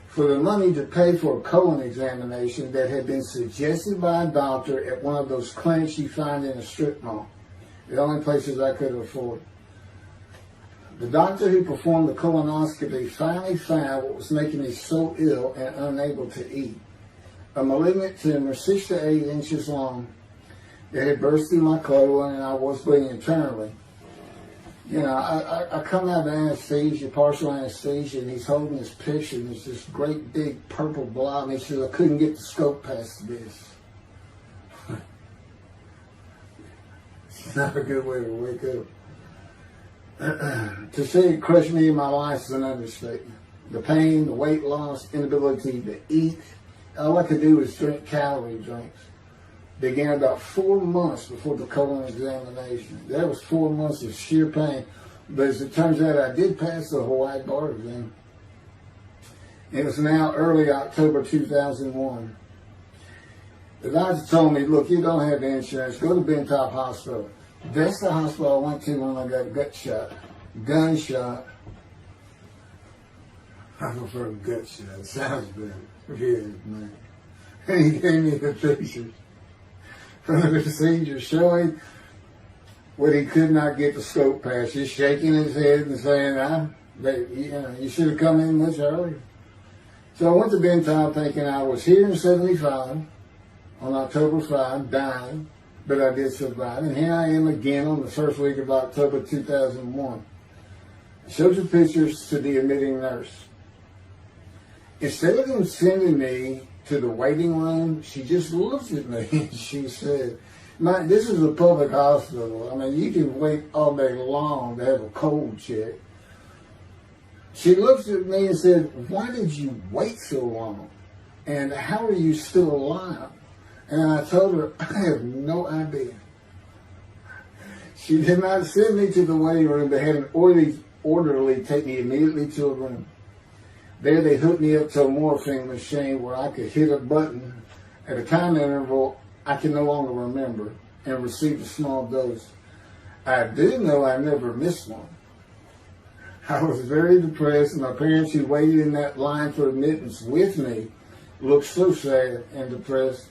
Speaker 1: for the money to pay for a colon examination that had been suggested by a doctor at one of those clinics you find in a strip mall, the only places I could afford. The doctor who performed the colonoscopy finally found what was making me so ill and unable to eat. A malignant tumor 6 to 8 inches long that had burst through my colon, and I was bleeding internally. You know, I come out of anesthesia, partial anesthesia, and he's holding this picture, and there's this great big purple blob, and he says, I couldn't get the scope past this. It's not a good way to wake up. To say it crushed me in my life is an understatement. The pain, the weight loss, inability to eat, all I could do was drink calorie drinks. Began about 4 months before the colon examination. That was 4 months of sheer pain. But as it turns out, I did pass the Hawaii bar exam. It was now early October 2001. The doctor told me, look, you don't have insurance. Go to Bentop Hospital. That's the hospital I went to when I got gunshot. I prefer gut shot. Sounds better. Yeah, man. And he gave me the pictures from the procedure showing what he could not get the scope past. Just shaking his head and saying, you should have come in much earlier. So I went to Bentop thinking I was here in 75 on October 5, dying, but I did survive. And here I am again on the first week of October 2001. I showed the pictures to the admitting nurse. Instead of them sending me to the waiting room, she just looked at me and she said, this is a public hospital. I mean, you can wait all day long to have a cold check. She looked at me and said, why did you wait so long? And how are you still alive? And I told her, I have no idea. She did not send me to the waiting room. They had an orderly take me immediately to a room. There they hooked me up to a morphine machine where I could hit a button at a time interval I can no longer remember and receive a small dose. I do know I never missed one. I was very depressed, and my parents who waited in that line for admittance with me looked so sad and depressed.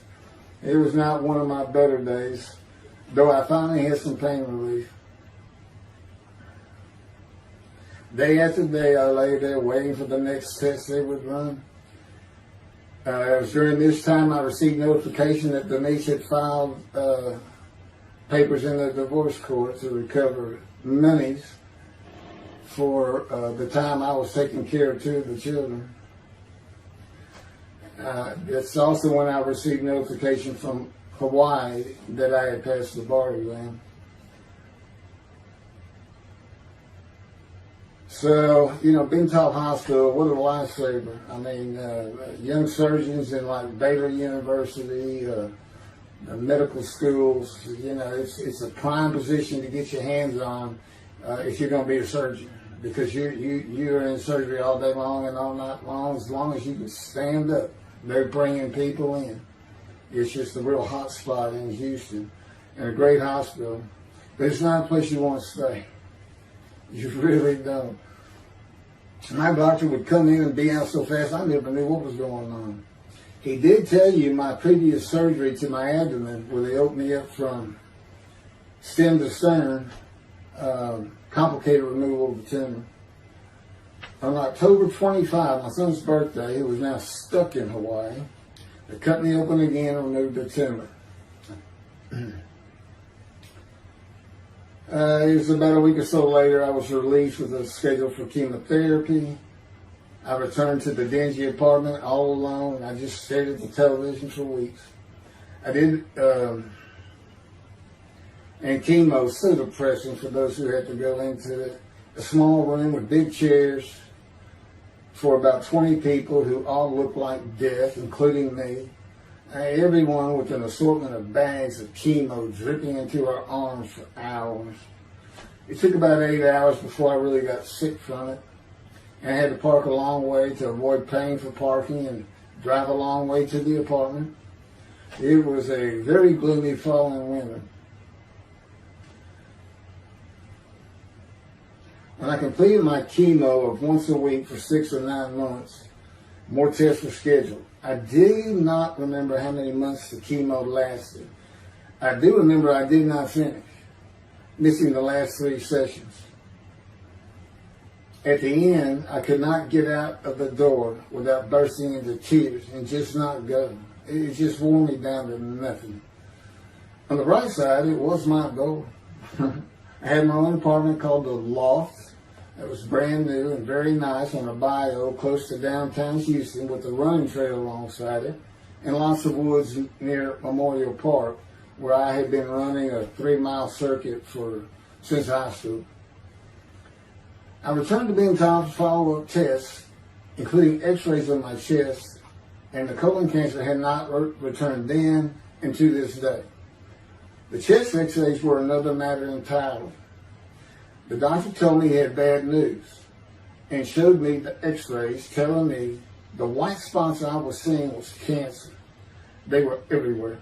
Speaker 1: It was not one of my better days, though I finally had some pain relief. Day after day, I lay there waiting for the next test they would run. It was during this time I received notification that Denise had filed papers in the divorce court to recover monies for the time I was taking care of 2 of the children. It's also when I received notification from Hawaii that I had passed the bar exam. So, Bentop Hospital, what a lifesaver. I mean, young surgeons in like Baylor University, medical schools, it's a prime position to get your hands on if you're going to be a surgeon, because you're in surgery all day long and all night long. As long as you can stand up, they're bringing people in. It's just a real hot spot in Houston and a great hospital, but it's not a place you want to stay. You really don't. My doctor would come in and be out so fast I never knew what was going on. He did tell you my previous surgery to my abdomen, where they opened me up from stem to stern, complicated removal of the tumor. On October 25, my son's birthday, who was now stuck in Hawaii, They cut me open again and removed the tumor. It was about a week or so later, I was released with a schedule for chemotherapy. I returned to the dingy apartment all alone. I just stared at the television for weeks. I did, and chemo was so depressing for those who had to go into it. A small room with big chairs for about 20 people who all looked like death, including me. Everyone with an assortment of bags of chemo dripping into our arms for hours. It took about 8 hours before I really got sick from it. And I had to park a long way to avoid paying for parking and drive a long way to the apartment. It was a very gloomy fall and winter. When I completed my chemo of once a week for 6 or 9 months, more tests were scheduled. I do not remember how many months the chemo lasted. I do remember I did not finish, missing the last 3 sessions. At the end, I could not get out of the door without bursting into tears and just not go. It just wore me down to nothing. On the right side, it was my goal. I had my own apartment called the Loft. It was brand new and very nice on a bayou close to downtown Houston with a running trail alongside it and lots of woods near Memorial Park where I had been running a 3-mile circuit since high school. I returned to being told for follow-up tests, including x-rays of my chest, and the colon cancer had not returned then and to this day. The chest x-rays were another matter entirely. The doctor told me he had bad news and showed me the x-rays telling me the white spots I was seeing was cancer. They were everywhere.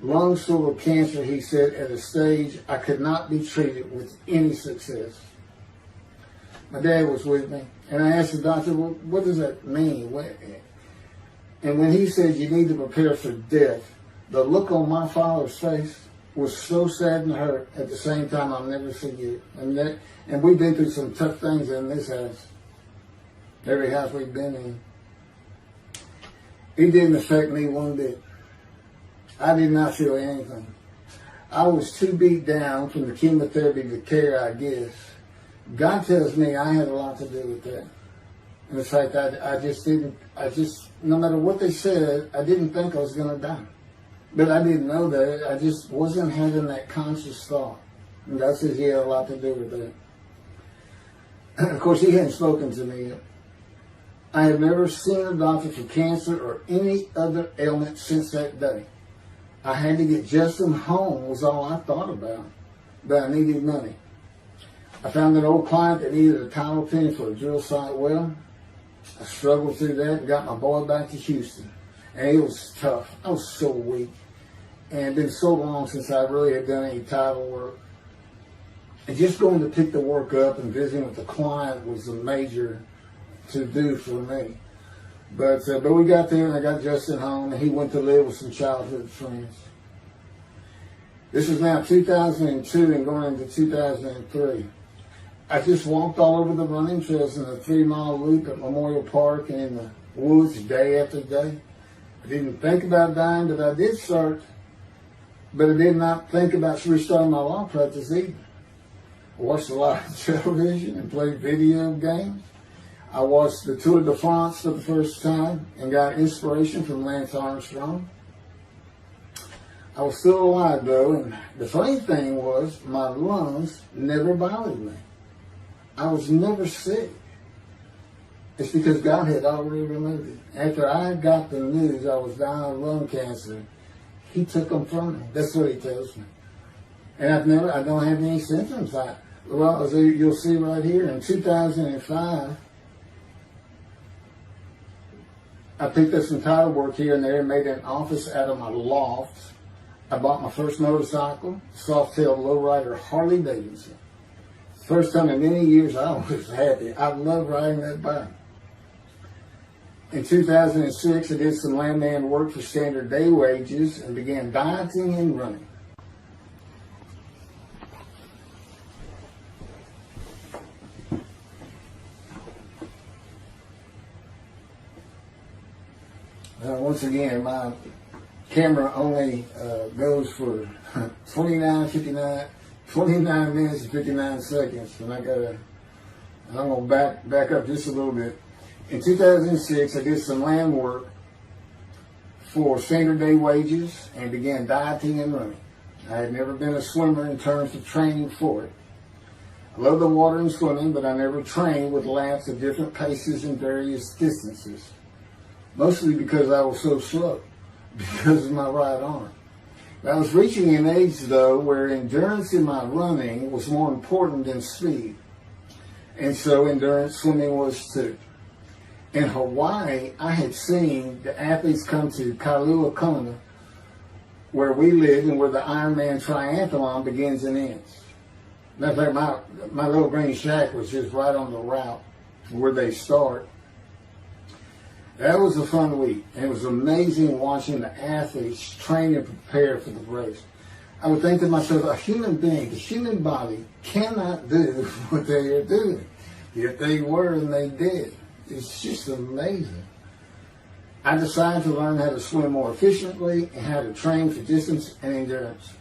Speaker 1: Lungs full of cancer, he said, at a stage I could not be treated with any success. My dad was with me, and I asked the doctor, well, what does that mean? And when he said you need to prepare for death, the look on my father's face was so sad and hurt at the same time I'll never forget. And we've been through some tough things in this house. Every house we've been in. It didn't affect me one bit. I did not feel anything. I was too beat down from the chemotherapy to care, I guess. God tells me I had a lot to do with that. And in fact, no matter what they said, I didn't think I was going to die. But I didn't know that. I just wasn't having that conscious thought. And God says he had a lot to do with that. Of course, he hadn't spoken to me yet. I had never seen a doctor for cancer or any other ailment since that day. I had to get Justin home was all I thought about. But I needed money. I found an old client that needed a tile penny for a drill site well. I struggled through that and got my boy back to Houston. And it was tough. I was so weak. And it had been so long since I really had done any title work. And just going to pick the work up and visiting with the client was a major to-do for me. But we got there and I got Justin home and he went to live with some childhood friends. This is now 2002 and going into 2003. I just walked all over the running trails in a 3-mile loop at Memorial Park and in the woods day after day. I didn't think about dying, but I did start. But I did not think about restarting my law practice either. I watched a lot of television and played video games. I watched the Tour de France for the first time and got inspiration from Lance Armstrong. I was still alive though, and the funny thing was my lungs never bothered me. I was never sick. It's because God had already removed it. After I got the news I was dying of lung cancer, he took them from me. That's what he tells me. And I don't have any symptoms. Well, as you'll see right here, in 2005, I picked up some title work here and there and made an office out of my loft. I bought my first motorcycle, soft-tailed lowrider Harley Davidson. First time in many years I was happy. I love riding that bike. In 2006, I did some landman work for standard day wages and began dieting and running. once again, my camera only goes for 29 minutes and 59 seconds, and I'm gonna back up just a little bit. In 2006, I did some land work for standard day wages and began dieting and running. I had never been a swimmer in terms of training for it. I love the water and swimming, but I never trained with laps of different paces and various distances. Mostly because I was so slow, because of my right arm. I was reaching an age, though, where endurance in my running was more important than speed. And so endurance swimming was too. In Hawaii, I had seen the athletes come to Kailua Kona, where we live and where the Ironman triathlon begins and ends. Matter of fact, my little green shack was just right on the route where they start. That was a fun week, and it was amazing watching the athletes train and prepare for the race. I would think to myself, a human being, the human body cannot do what they are doing. Yet they were, and they did. It's just amazing. I decided to learn how to swim more efficiently and how to train for distance and endurance.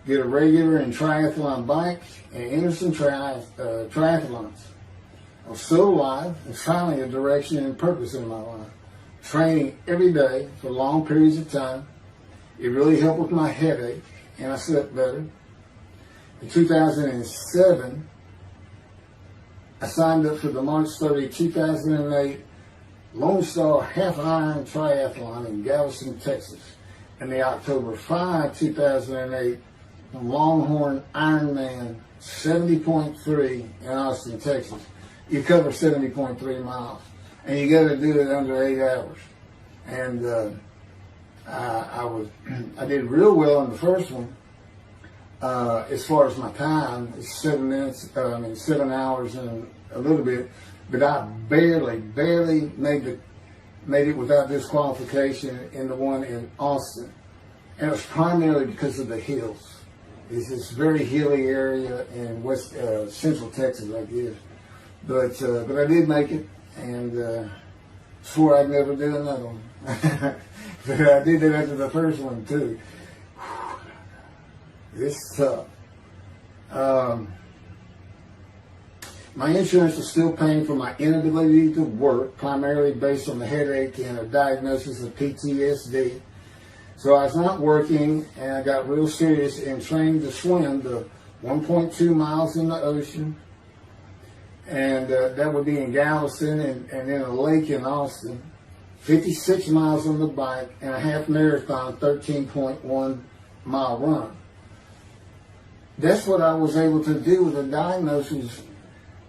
Speaker 1: Get a regular and triathlon bike and enter some triathlons. I was still alive and finally a direction and purpose in my life. Training every day for long periods of time. It really helped with my headache and I slept better. In 2007, I signed up for the March 30, 2008 Lone Star Half Iron Triathlon in Galveston, Texas. And the October 5, 2008 Longhorn Ironman 70.3 in Austin, Texas. You cover 70.3 miles, and you got to do it under 8 hours. And I did real well in the first one. As far as my time, it's 7 hours and a little bit, but I barely made it without disqualification in the one in Austin, and it was primarily because of the hills. It's this very hilly area in central Texas, I guess. But I did make it, and swore I'd never do another one. But I did it after the first one too. It's tough. My insurance is still paying for my inability to work, primarily based on the headache and a diagnosis of PTSD. So I was not working, and I got real serious in training to swim the 1.2 miles in the ocean, and that would be in Galveston and in a lake in Austin, 56 miles on the bike, and a half marathon, 13.1 mile run. That's what I was able to do with a diagnosis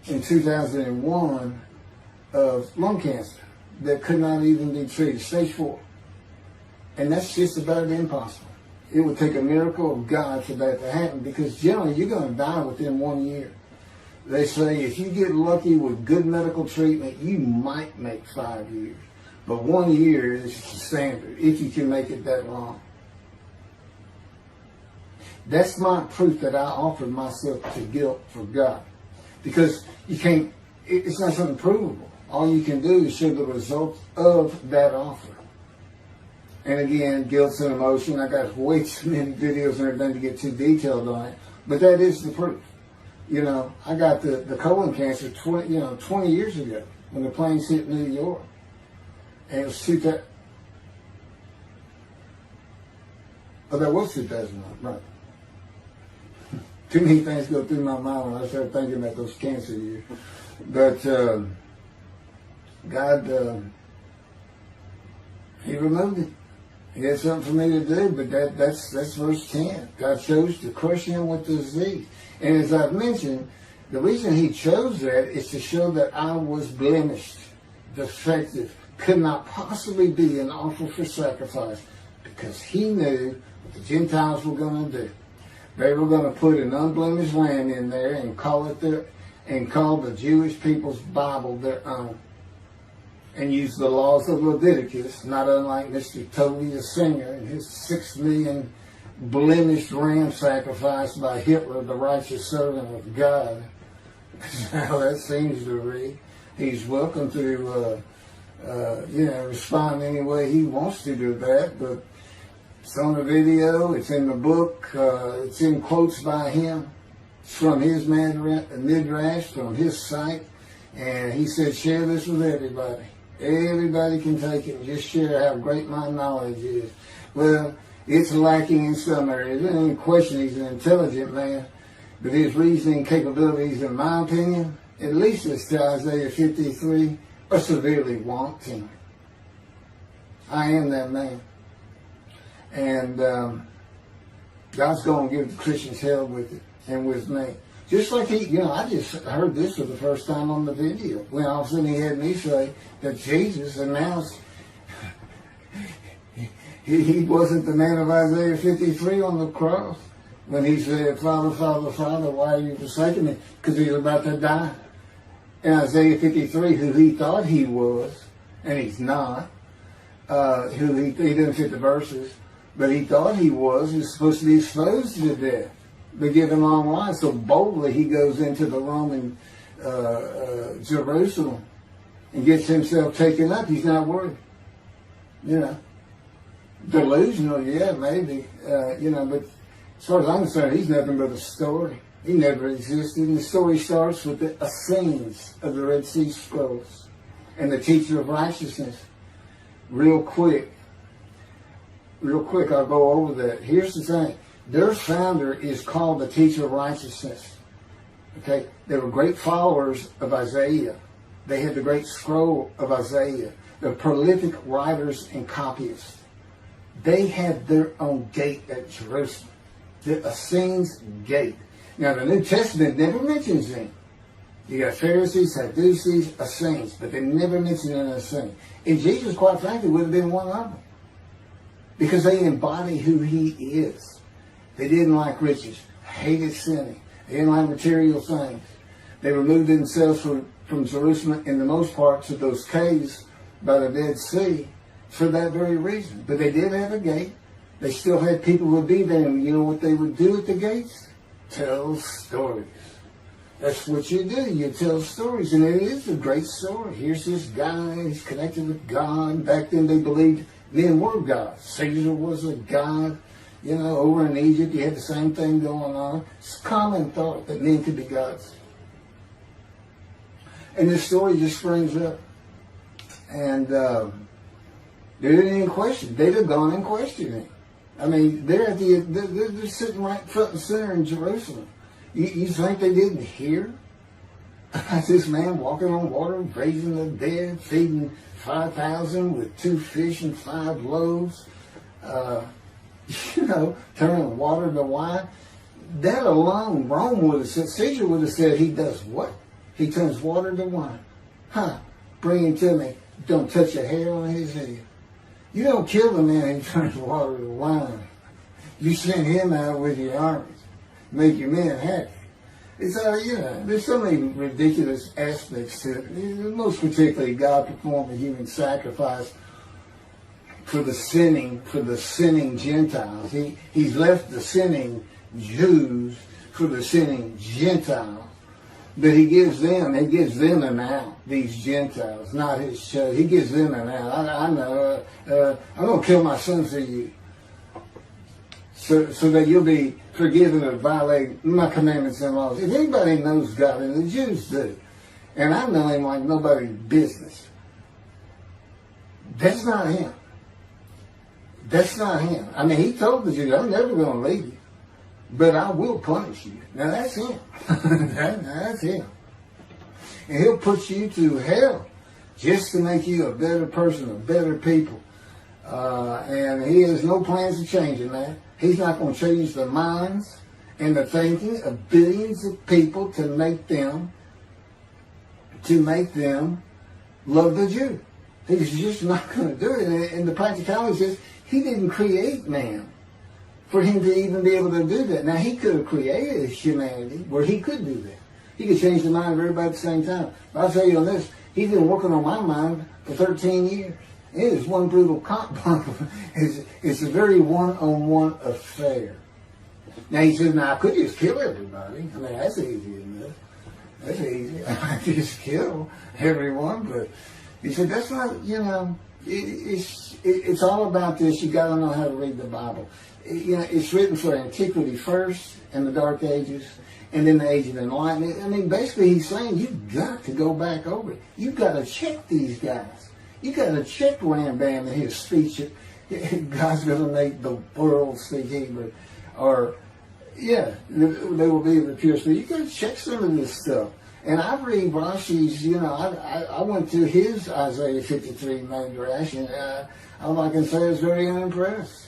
Speaker 1: in 2001 of lung cancer that could not even be treated, stage 4. And that's just about impossible. It would take a miracle of God for that to happen, because generally you're going to die within 1 year. They say if you get lucky with good medical treatment, you might make 5 years. But 1 year is the standard, if you can make it that long. That's my proof that I offered myself to guilt for God. Because you can't, it's not something provable. All you can do is show the results of that offer. And again, guilt's an emotion. I got way too many videos and everything to get too detailed on it. But that is the proof. You know, I got the colon cancer 20 years ago when the planes hit New York. And it was 2000. Oh, that was 2009, right. Too many things go through my mind when I start thinking about those cancer years. But God, He removed it. He had something for me to do, but that's verse 10. God chose to crush him with the disease. And as I've mentioned, the reason he chose that is to show that I was blemished, defective, could not possibly be an offer for sacrifice, because he knew what the Gentiles were going to do. They were going to put an unblemished lamb in there and call the Jewish people's Bible their own, and use the laws of Leviticus, not unlike Mr. Toby the singer and his 6 million blemished ram sacrifice by Hitler, the righteous servant of God. That's how that seems to read. He's welcome to respond any way he wants to that. But it's on the video, it's in the book, it's in quotes by him. It's from his midrash, from his site. And he said, share this with everybody. Everybody can take it and just share how great my knowledge is. Well, it's lacking in some areas. There's any question he's an intelligent man. But his reasoning capabilities, in my opinion, at least as to Isaiah 53, are severely wanting. I am that man. And God's going to give the Christians hell with it and with me. Just like I just heard this for the first time on the video. When all of a sudden he had me say that Jesus announced he wasn't the man of Isaiah 53 on the cross. When he said, Father, Father, Father, why are you forsaking me? Because he was about to die. In Isaiah 53, who he thought he was, and he's not, who he didn't fit the verses, but he thought he was supposed to be exposed to death, but given long life. So boldly he goes into the Roman Jerusalem and gets himself taken up. He's not worried. Delusional, yeah, maybe, but as far as I'm concerned, he's nothing but a story. He never existed. And the story starts with the Essenes of the Red Sea Scrolls and the teacher of righteousness. Real quick, I'll go over that. Here's the thing. Their founder is called the teacher of righteousness. Okay? They were great followers of Isaiah. They had the great scroll of Isaiah. They're prolific writers and copyists. They had their own gate at Jerusalem. The Essenes gate. Now, the New Testament never mentions them. You got Pharisees, Sadducees, Essenes, but they never mention an Essene. And Jesus, quite frankly, would have been one of them. Because they embody who he is. They didn't like riches, hated sinning. They didn't like material things. They removed themselves from Jerusalem, in the most part, to those caves by the Dead Sea for that very reason. But they did have a gate. They still had people who would be there, and you know what they would do at the gates? Tell stories. That's what you do. You tell stories, and it is a great story. Here's this guy, he's connected with God. Back then they believed men were gods. Caesar was a god. Over in Egypt you had the same thing going on. It's a common thought that men could be gods. And this story just springs up. And they didn't even question. They'd have gone and questioned him. I mean, they're sitting right front and center in Jerusalem. You think they didn't hear? This man walking on water, raising the dead, feeding 5,000 with 2 fish and 5 loaves, turning water to wine. That alone, Rome would have said, Caesar would have said, he does what? He turns water to wine. Bring him to me. Don't touch a hair on his head. You don't kill the man who turns water to wine. You send him out with your armies. Make your men happy. It's there's so many ridiculous aspects to it. Most particularly, God performed a human sacrifice for the sinning Gentiles. He's left the sinning Jews for the sinning Gentiles. But he gives them an out, these Gentiles, not his church. He gives them an out. I know, I'm going to kill my son for you. So that you'll be forgiven of violating my commandments and laws. If anybody knows God, and the Jews do, and I know him like nobody's business, that's not him. That's not him. I mean, he told the Jews, I'm never going to leave you, but I will punish you. Now that's him. That's him. And he'll put you to hell just to make you a better person, a better people. And he has no plans of changing that. He's not going to change the minds and the thinking of billions of people to make them love the Jew. He's just not going to do it. And the practicality is he didn't create man for him to even be able to do that. Now, he could have created humanity where he could do that. He could change the mind of everybody at the same time. But I'll tell you on this, he's been working on my mind for 13 years. It is one brutal cop bump. It's a very one-on-one affair. Now he says, I could just kill everybody. I mean, that's easy enough. That's easy. I just kill everyone. But, He said, that's not, it's all about this. You got to know how to read the Bible. It's written for antiquity first, and the Dark Ages, and then the Age of Enlightenment. I mean, basically he's saying you've got to go back over it. You've got to check these guys. You've got to check Rambam and his speech. God's going to make the world speak Hebrew. Or, they will be the pure speech. You got to check some of this stuff. And I read Rashi's, I went to his Isaiah 53 Midrash, and all I can say is very unimpressed.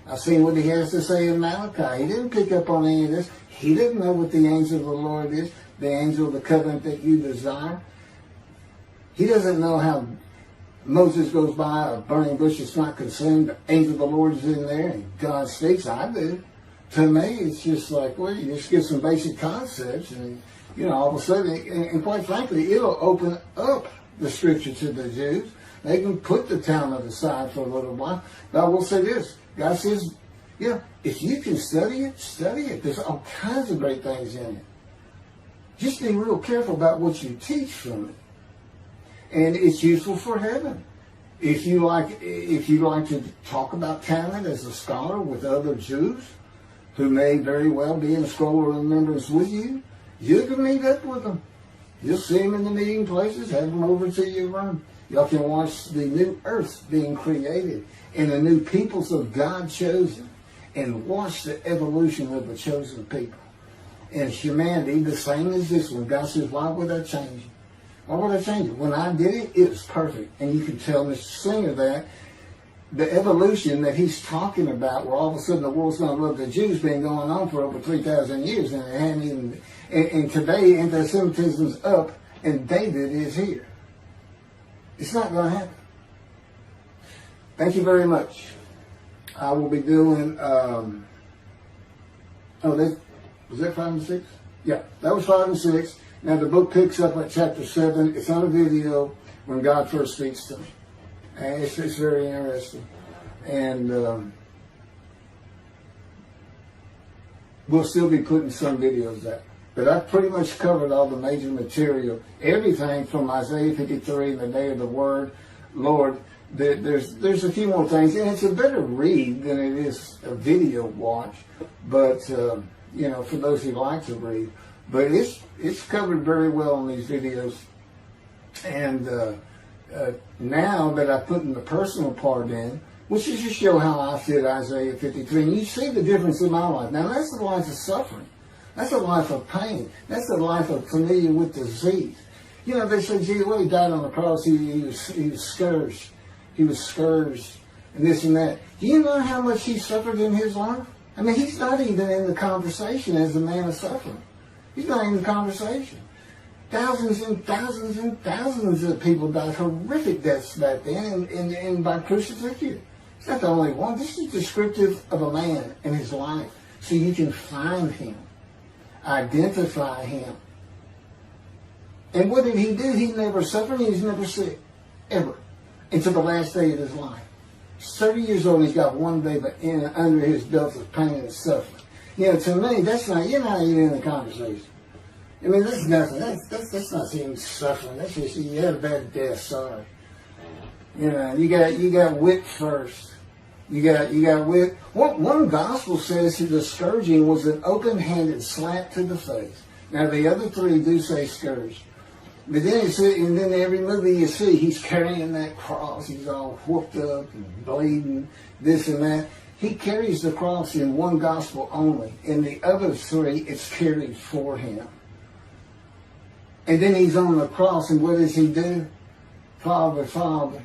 Speaker 1: I've seen what he has to say in Malachi. He didn't pick up on any of this. He didn't know what the angel of the Lord is, the angel of the covenant that you desire. He doesn't know how Moses goes by a burning bush that's not consumed. The angel of the Lord is in there, and God speaks. I do. To me, it's just like, well, you just get some basic concepts, and all of a sudden, and quite frankly, it'll open up the scripture to the Jews. They can put the Talmud aside for a little while. But I will say this. God says, if you can study it, study it. There's all kinds of great things in it. Just be real careful about what you teach from it. And it's useful for heaven. If you like to talk about Talmud as a scholar with other Jews who may very well be in scroll of remembrance with you, you can meet up with them. You'll see them in the meeting places, have them over to your room. Y'all can watch the new earth being created and the new peoples of God chosen, and watch the evolution of the chosen people. And humanity, the same as this one. God says, why would I change it? Why would I change it? When I did it, it was perfect. And you can tell Mr. Singer that the evolution that he's talking about, where all of a sudden the world's going to love the Jews, been going on for over 3,000 years, and it hadn't even. And today, anti-Semitism's up, and David is here. It's not going to happen. Thank you very much. I will be doing. Was that 5 and 6? Yeah, that was 5 and 6. Now the book picks up at chapter 7. It's on a video when God first speaks to me, and it's very interesting. And we'll still be putting some videos out. But I've pretty much covered all the major material, everything from Isaiah 53 and the day of the word. Lord, there's a few more things, and it's a better read than it is a video watch. But for those who like to read, but it's covered very well in these videos. And now that I put in the personal part in, which is to show how I fit Isaiah 53, and you see the difference in my life. Now that's the life of suffering. That's a life of pain. That's the life of familiar with disease. They say, gee, well, he died on the cross. He was scourged. He was scourged and this and that. Do you know how much he suffered in his life? I mean, he's not even in the conversation as a man of suffering. He's not in the conversation. Thousands and thousands and thousands of people died horrific deaths back then and by crucifixion. It's not the only one. This is descriptive of a man and his life. So you can find him. Identify him. And what did he do? He never suffered. He was never sick. Ever. Until the last day of his life. He's 30 years old and he's got one day under his belt of pain and suffering. To me, you're not even in the conversation. I mean, that's nothing. That's not even suffering. That's just, you had a bad death, sorry. You got whipped first. You got whipped. One gospel says that the scourging was an open-handed slap to the face. Now the other three do say scourge. But then and then every movie you see, he's carrying that cross. He's all whooped up and bleeding, this and that. He carries the cross in one gospel only. In the other three, it's carried for him. And then he's on the cross, and what does he do? Father, Father,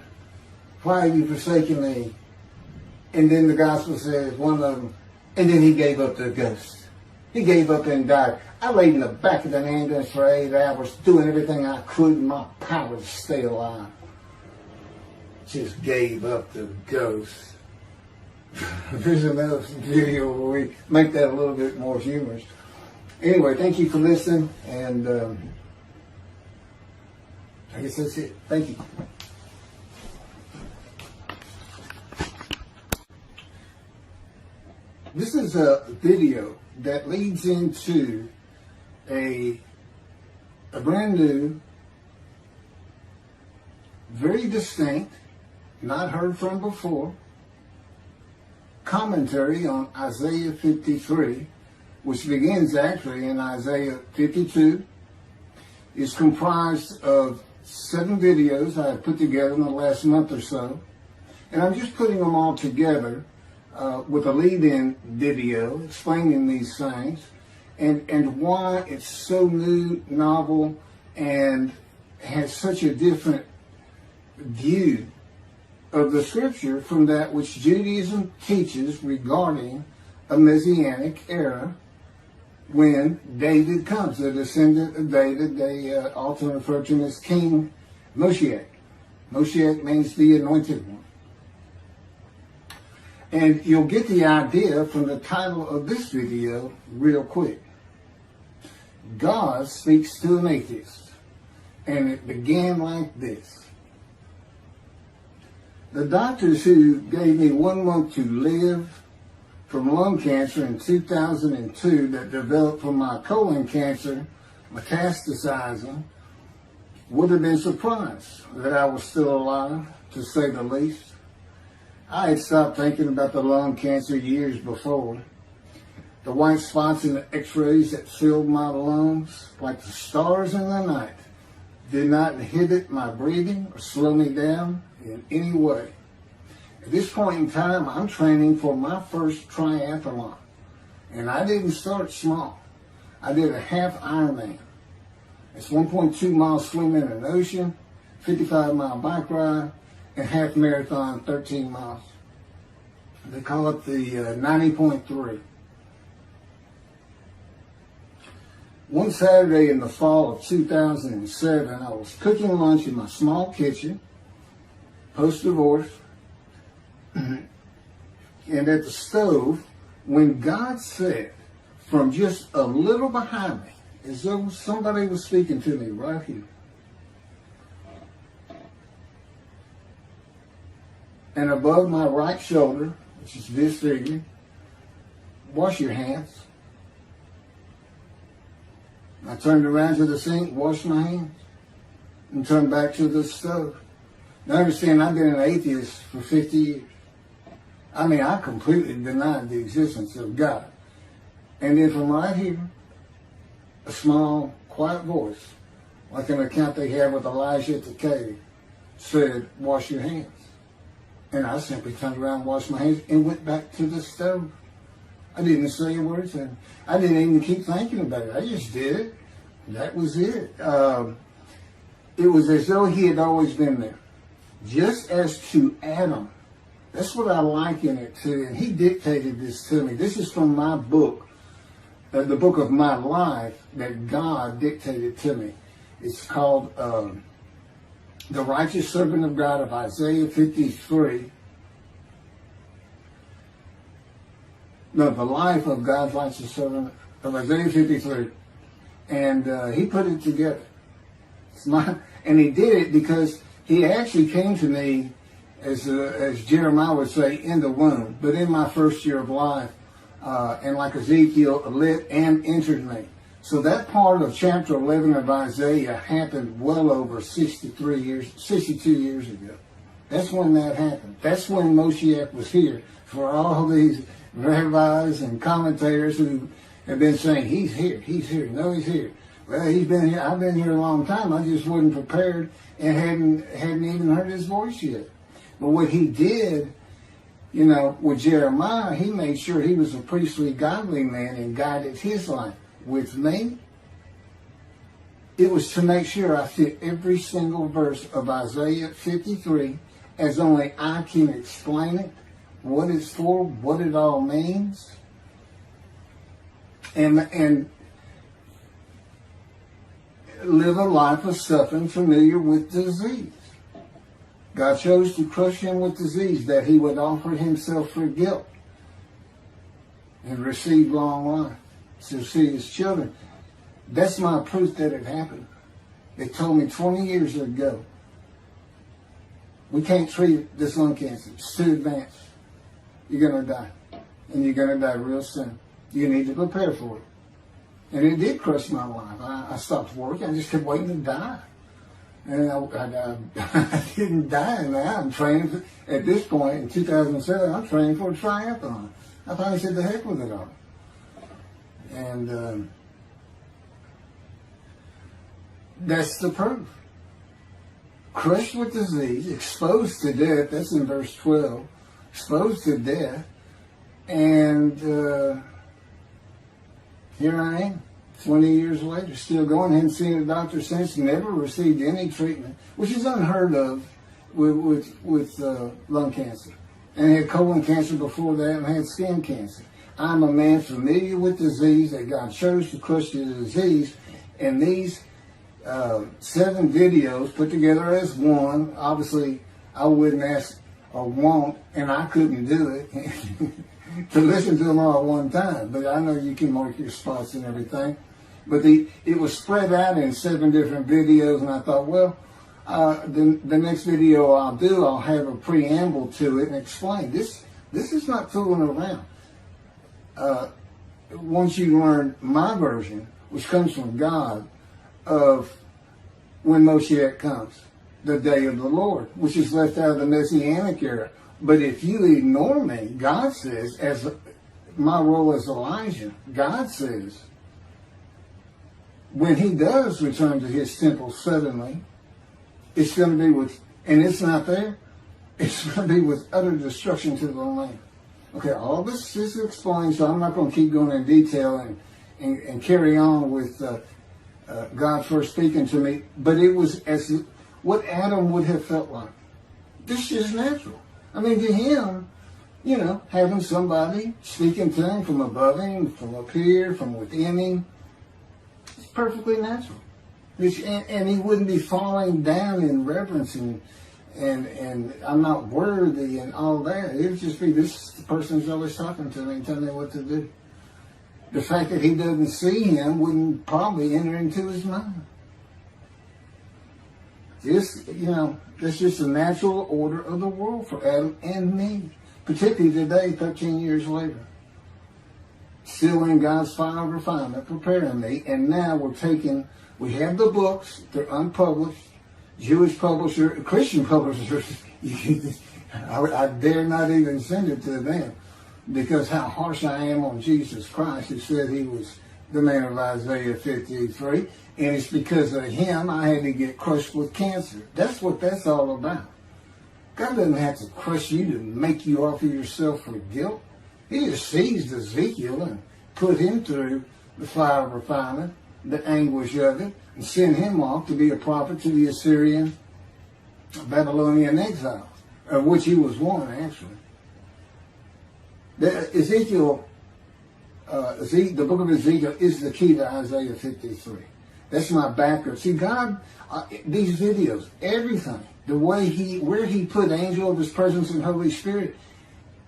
Speaker 1: why have you forsaken me? And then the gospel says, one of them, and then he gave up the ghost. He gave up and died. I laid in the back of an ambulance for 8 hours, doing everything I could in my power to stay alive. Just gave up the ghost. There's another video where we make that a little bit more humorous. Anyway, thank you for listening, and I guess that's it. Thank you. This is a video that leads into a brand new very distinct, not heard from before, commentary on Isaiah 53, which begins actually in Isaiah 52, is comprised of 7 videos I have put together in the last month or so. And I'm just putting them all together with a lead-in video explaining these things and why it's so new, novel, and has such a different view of the scripture from that which Judaism teaches regarding a Messianic era when David comes, the descendant of David. They often refer to him as King Moshiach. Moshiach means the anointed one. And you'll get the idea from the title of this video real quick. God speaks to an atheist. And it began like this. The doctors who gave me 1 month to live from lung cancer in 2002 that developed from my colon cancer metastasizing would have been surprised that I was still alive, to say the least. I had stopped thinking about the lung cancer years before. The white spots in the x-rays that filled my lungs, like the stars in the night, did not inhibit my breathing or slow me down in any way. At this point in time, I'm training for my first triathlon. And I didn't start small. I did a half Ironman. It's 1.2 miles swimming in an ocean, 55-mile bike ride, and half marathon, 13 miles. They call it the 90.3. One Saturday in the fall of 2007, I was cooking lunch in my small kitchen, post-divorce, and at the stove, when God said, from just a little behind me, as though somebody was speaking to me right here, and above my right shoulder, which is disfigured, wash your hands. I turned around to the sink, washed my hands, and turned back to the stove. Now understand, I've been an atheist for 50 years. I mean, I completely denied the existence of God. And then from right here, a small, quiet voice, like an account they have with Elijah at the cave, said, wash your hands. And I simply turned around, washed my hands, and went back to the stove. I didn't say a word to him. I didn't even keep thinking about it. I just did it. That was it. It was as though he had always been there. Just as to Adam. That's what I liken it to. And he dictated this to me. This is from my book, the book of my life that God dictated to me. It's called The Righteous Servant of God of Isaiah 53. No, the life of God's righteous servant of Isaiah 53. And he put it together. And he did it because he actually came to me, as Jeremiah would say, in the womb, but in my first year of life. And like Ezekiel, lit and entered me. So that part of chapter 11 of Isaiah happened well over 62 years ago. That's when that happened. That's when Moshiach was here. For all these rabbis and commentators who have been saying, he's here, no, he's here. Well, he's been here. I've been here a long time. I just wasn't prepared and hadn't even heard his voice yet. But what he did, you know, with Jeremiah, he made sure he was a priestly, godly man and guided his life. With me, it was to make sure I fit every single verse of Isaiah 53 as only I can explain it, what it's for, what it all means, and live a life of suffering familiar with disease. God chose to crush him with disease that he would offer himself for guilt and receive long life to see his children. That's my proof that it happened. They told me 20 years ago, we can't treat this lung cancer. It's too advanced. You're going to die. And you're going to die real soon. You need to prepare for it. And it did crush my life. I stopped working. I just kept waiting to die. And I didn't die now. I'm training at this point in 2007. I'm training for a triathlon. I finally said, "The heck with it all." And that's the proof. Crushed with disease, exposed to death. That's in verse 12. Exposed to death, and here I am. 20 years later, still going. Hadn't seen a doctor since. Never received any treatment, which is unheard of with lung cancer. And had colon cancer before that, and had skin cancer. I'm a man familiar with disease, that God chose to crush the disease. And these 7 videos put together as one, obviously I wouldn't ask or want, and I couldn't do it, to listen to them all at one time. But I know you can mark your spots and everything. But it was spread out in 7 different videos, and I thought, well, the next video I'll do, I'll have a preamble to it and explain. This is not fooling around. Once you learn my version, which comes from God, of when Moshiach comes, the day of the Lord, which is left out of the Messianic era. But if you ignore me, God says, as my role as Elijah, God says, when he does return to his temple suddenly, it's going to be with, and it's not there, it's going to be with utter destruction to the land. Okay, all this is explained, so I'm not going to keep going in detail and carry on with God first speaking to me, but it was as what Adam would have felt like. This is natural. I mean, to him, having somebody speaking to him from above him, from up here, from within him, it's perfectly natural. And he wouldn't be falling down in reverence and I'm not worthy and all that. It would just be, this person's always talking to me and telling me what to do. The fact that he doesn't see him wouldn't probably enter into his mind. That's just the natural order of the world for Adam and me. Particularly today, 13 years later. Still in God's fire of refinement, preparing me. And now we have the books, they're unpublished. Jewish publisher, Christian publishers, I dare not even send it to them. Because how harsh I am on Jesus Christ, who said he was the man of Isaiah 53. And it's because of him I had to get crushed with cancer. That's what that's all about. God doesn't have to crush you to make you offer yourself for guilt. He just seized Ezekiel and put him through the fire of refinement, the anguish of it, and sent him off to be a prophet to the Assyrian, Babylonian exiles, of which he was one, actually. The book of Ezekiel is the key to Isaiah 53. That's my background. See, God, these videos, everything, the way where he put angel of his presence and Holy Spirit,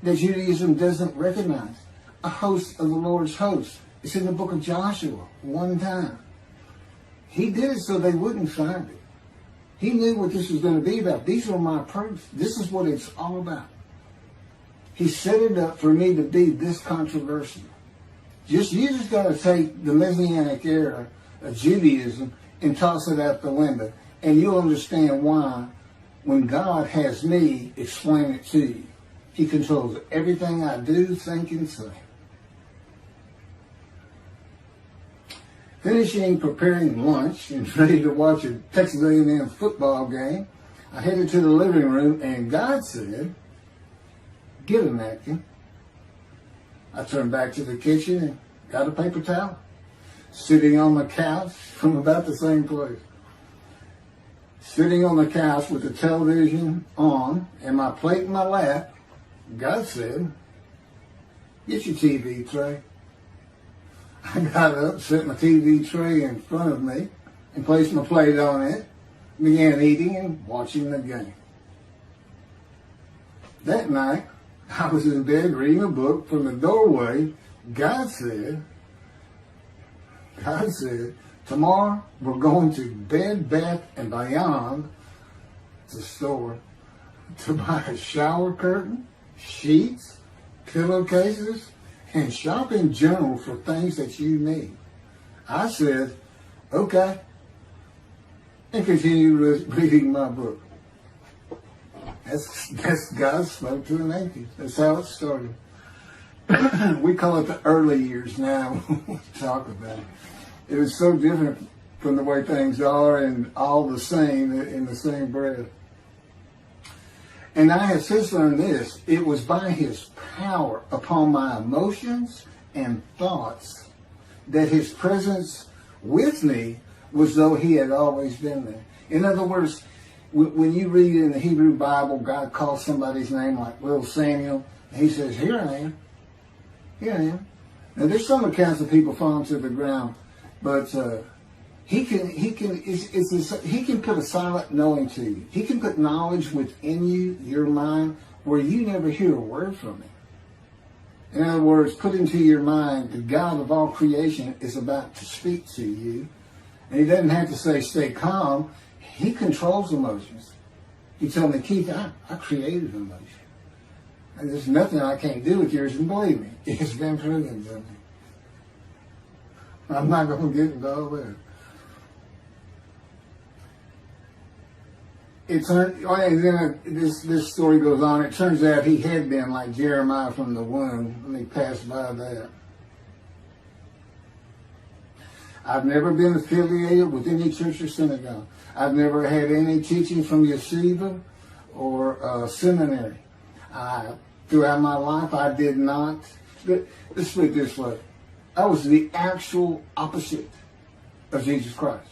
Speaker 1: that Judaism doesn't recognize. A host of the Lord's host. It's in the book of Joshua, one time. He did it so they wouldn't find it. He knew what this was going to be about. These are my proofs. This is what it's all about. He set it up for me to be this controversial. You just got to take the Messianic era of Judaism and toss it out the window. And you'll understand why, when God has me explain it to you, he controls everything I do, think, and say. Finishing preparing lunch and ready to watch a Texas A&M football game, I headed to the living room and God said, "Get a napkin." I turned back to the kitchen and got a paper towel, sitting on the couch from about the same place. Sitting on the couch with the television on and my plate in my lap, God said, "Get your TV tray." I got up, set my TV tray in front of me, and placed my plate on it, began eating and watching the game. That night, I was in bed reading a book. From the doorway, God said, "Tomorrow we're going to Bed Bath & Beyond, the store, to buy a shower curtain, sheets, pillowcases, and shop in general for things that you need." I said, "Okay." and continue reading my book. That's God spoke to an atheist. That's how it started. We call it the early years now. We talk about it. It was so different from the way things are, and all the same in the same breath. And I have since learned this: it was by His power upon my emotions and thoughts that His presence with me was though He had always been there. In other words, when you read in the Hebrew Bible, God calls somebody's name like little Samuel, and He says, "Here I am. Here I am." Now, there's some accounts of people falling to the ground, but He can put a silent knowing to you. He can put knowledge within you, your mind, where you never hear a word from Him. In other words, put into your mind the God of all creation is about to speak to you, and He doesn't have to say, "Stay calm." He controls emotions. He told me, "Keith, I created emotion. And there's nothing I can't do with yours, and believe me, it's been proven to me." I'm not going to get into all that. And then this story goes on. It turns out he had been like Jeremiah from the womb. Let me pass by that. I've never been affiliated with any church or synagogue. I've never had any teaching from yeshiva or seminary. Throughout my life, I did not. Let's put it this way. I was the actual opposite of Jesus Christ.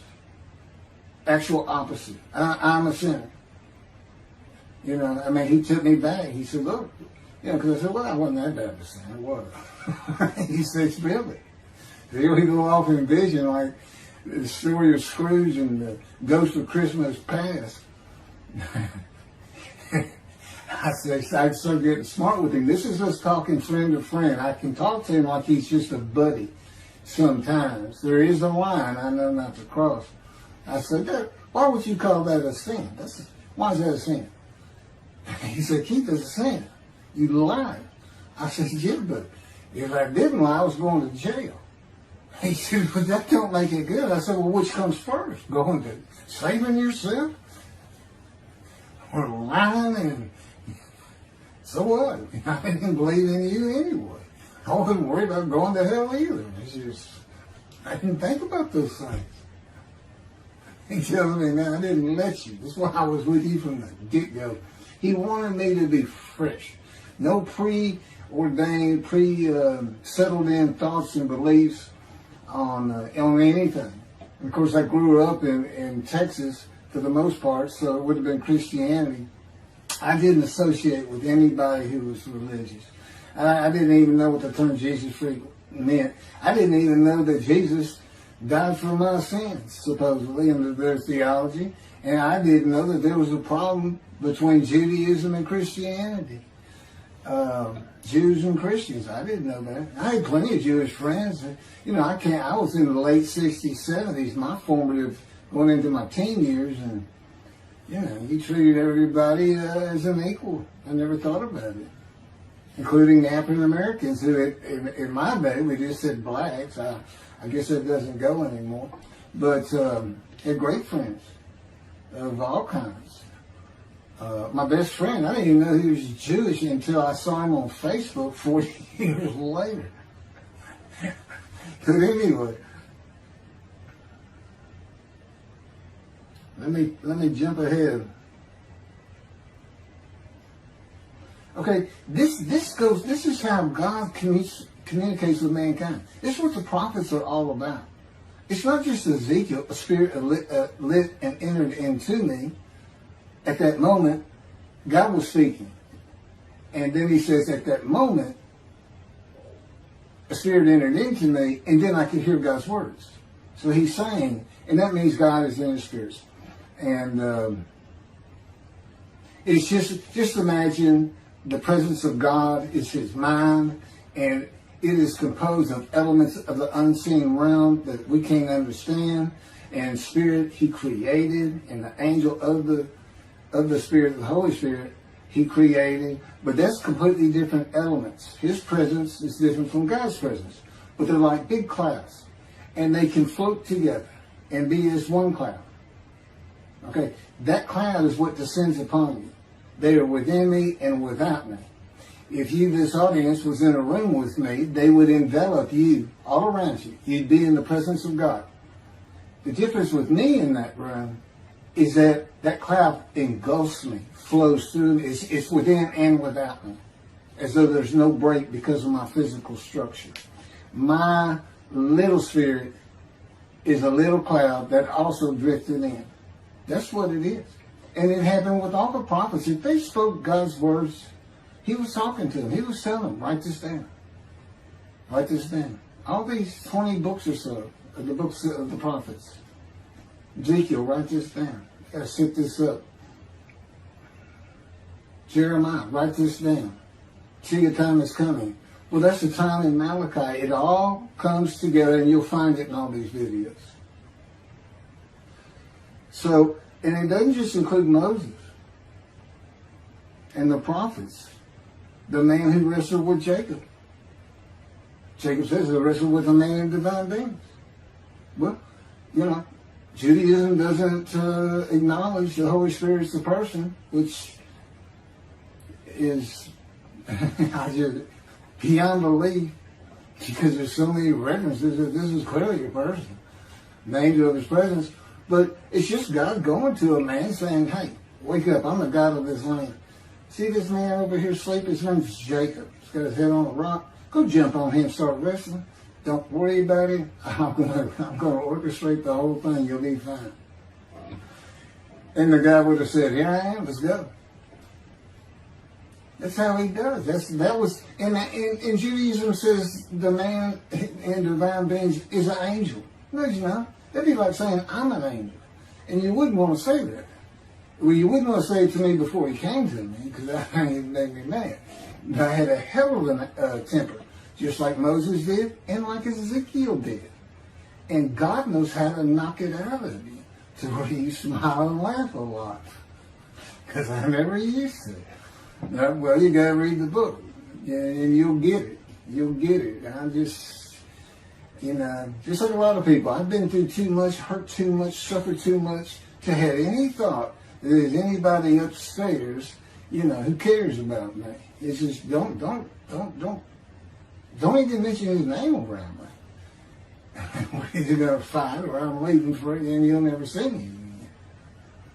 Speaker 1: Actual opposite. I'm a sinner. You know, I mean, He took me back. He said, "Look," you know, because I said, "Well, I wasn't that bad of a sinner, was I?" He said, "Really?" Here we go off in vision like the story of Scrooge and the Ghost of Christmas Past. I said, I started getting smart with him. This is us talking friend to friend. I can talk to him like he's just a buddy sometimes. There is a line I know not to cross. I said, "Why would you call that a sin? Why is that a sin?" He said, "Keith, it's a sin. You lied." I said, "Yeah, but if I didn't lie, I was going to jail." He said, "But that don't make it good." I said, "Well, which comes first? Going to saving yourself? Or lying? And so what? I didn't believe in you anyway. I wasn't worried about going to hell either. It's just, I didn't think about those things." He tells me, "Man, I didn't let you. That's why I was with you from the get-go." He wanted me to be fresh. No preordained, settled in thoughts and beliefs on anything. And of course, I grew up in Texas for the most part, so it would have been Christianity. I didn't associate with anybody who was religious. I didn't even know what the term Jesus freak meant. I didn't even know that Jesus died for my sins, supposedly, in their theology. And I didn't know that there was a problem between Judaism and Christianity. Jews and Christians. I didn't know that. I had plenty of Jewish friends. You know, I was in the late 60s, 70s, my formative, going into my teen years, and, you know, he treated everybody as an equal. I never thought about it. Including African Americans, who in my day, we just said blacks. I guess that doesn't go anymore. But had great friends of all kinds. My best friend, I didn't even know he was Jewish until I saw him on Facebook 40 years later. But anyway, let me jump ahead. Okay, this is how God communicates with mankind. This is what the prophets are all about. It's not just Ezekiel, a spirit lit and entered into me. At that moment, God was speaking. And then he says, at that moment, a spirit entered into me, and then I could hear God's words. So he's saying, and that means God is in his spirits. And it's just imagine the presence of God is his mind, and it is composed of elements of the unseen realm that we can't understand. And spirit he created, and the angel of the Spirit, the Holy Spirit, he created. But that's completely different elements. His presence is different from God's presence. But they're like big clouds. And they can float together and be as one cloud. Okay, that cloud is what descends upon you. They are within me and without me. If you, this audience, was in a room with me, they would envelop you all around you. You'd be in the presence of God. The difference with me in that room is that that cloud engulfs me, flows through me. It's within and without me, as though there's no break because of my physical structure. My little spirit is a little cloud that also drifted in. That's what it is. And it happened with all the prophets. If they spoke God's words, he was talking to them. He was telling them, write this down. Write this down. All these 20 books or so, of the books of the prophets. Ezekiel, write this down. You got to set this up. Jeremiah, write this down. See, your time is coming. Well, that's the time in Malachi. It all comes together, and you'll find it in all these videos. So, and it doesn't just include Moses and the prophets. The man who wrestled with Jacob. Jacob says, I wrestled with a man in divine beings. Well, you know, Judaism doesn't acknowledge the Holy Spirit as the person, which is beyond belief, because there's so many references that this is clearly a person, the angel of his presence. But it's just God going to a man saying, hey, wake up, I'm the God of this land. See this man over here sleeping? His name's Jacob. He's got his head on a rock. Go jump on him, start wrestling. Don't worry about it. I'm gonna orchestrate the whole thing. You'll be fine. And the guy would have said, here I am, let's go. That's how he does. And Judaism says the man in divine beings is an angel. No, you know. That'd be like saying, I'm an angel. And you wouldn't want to say that. Well, you wouldn't want to say it to me before he came to me, because that made me mad. But I had a hell of a temper, just like Moses did, and like Ezekiel did. And God knows how to knock it out of you, to where you smile and laugh a lot. Because I never used to. Now, well, you got to read the book, and you'll get it. You'll get it. I'm just, you know, just like a lot of people, I've been through too much, hurt too much, suffered too much to have any thought that there's anybody upstairs, you know, who cares about me. It's just don't even mention his name around me. We're either gonna fight or I'm leaving for it, and you'll never see me again.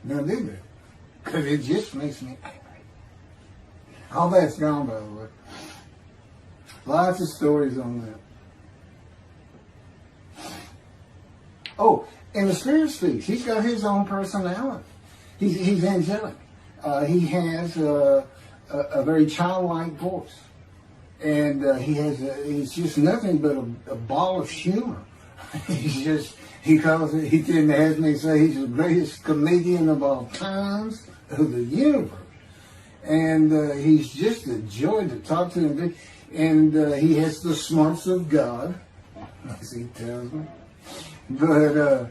Speaker 1: Don't do that, because it just makes me angry. All that's gone, by the way. Lots of stories on that. Oh, and the Spirit speaks. He's got his own personality. He's angelic. He has a very childlike voice, and he's just nothing but a ball of humor. He didn't have me say he's the greatest comedian of all times of the universe, and he's just a joy to talk to him. And he has the smarts of God, as he tells me. But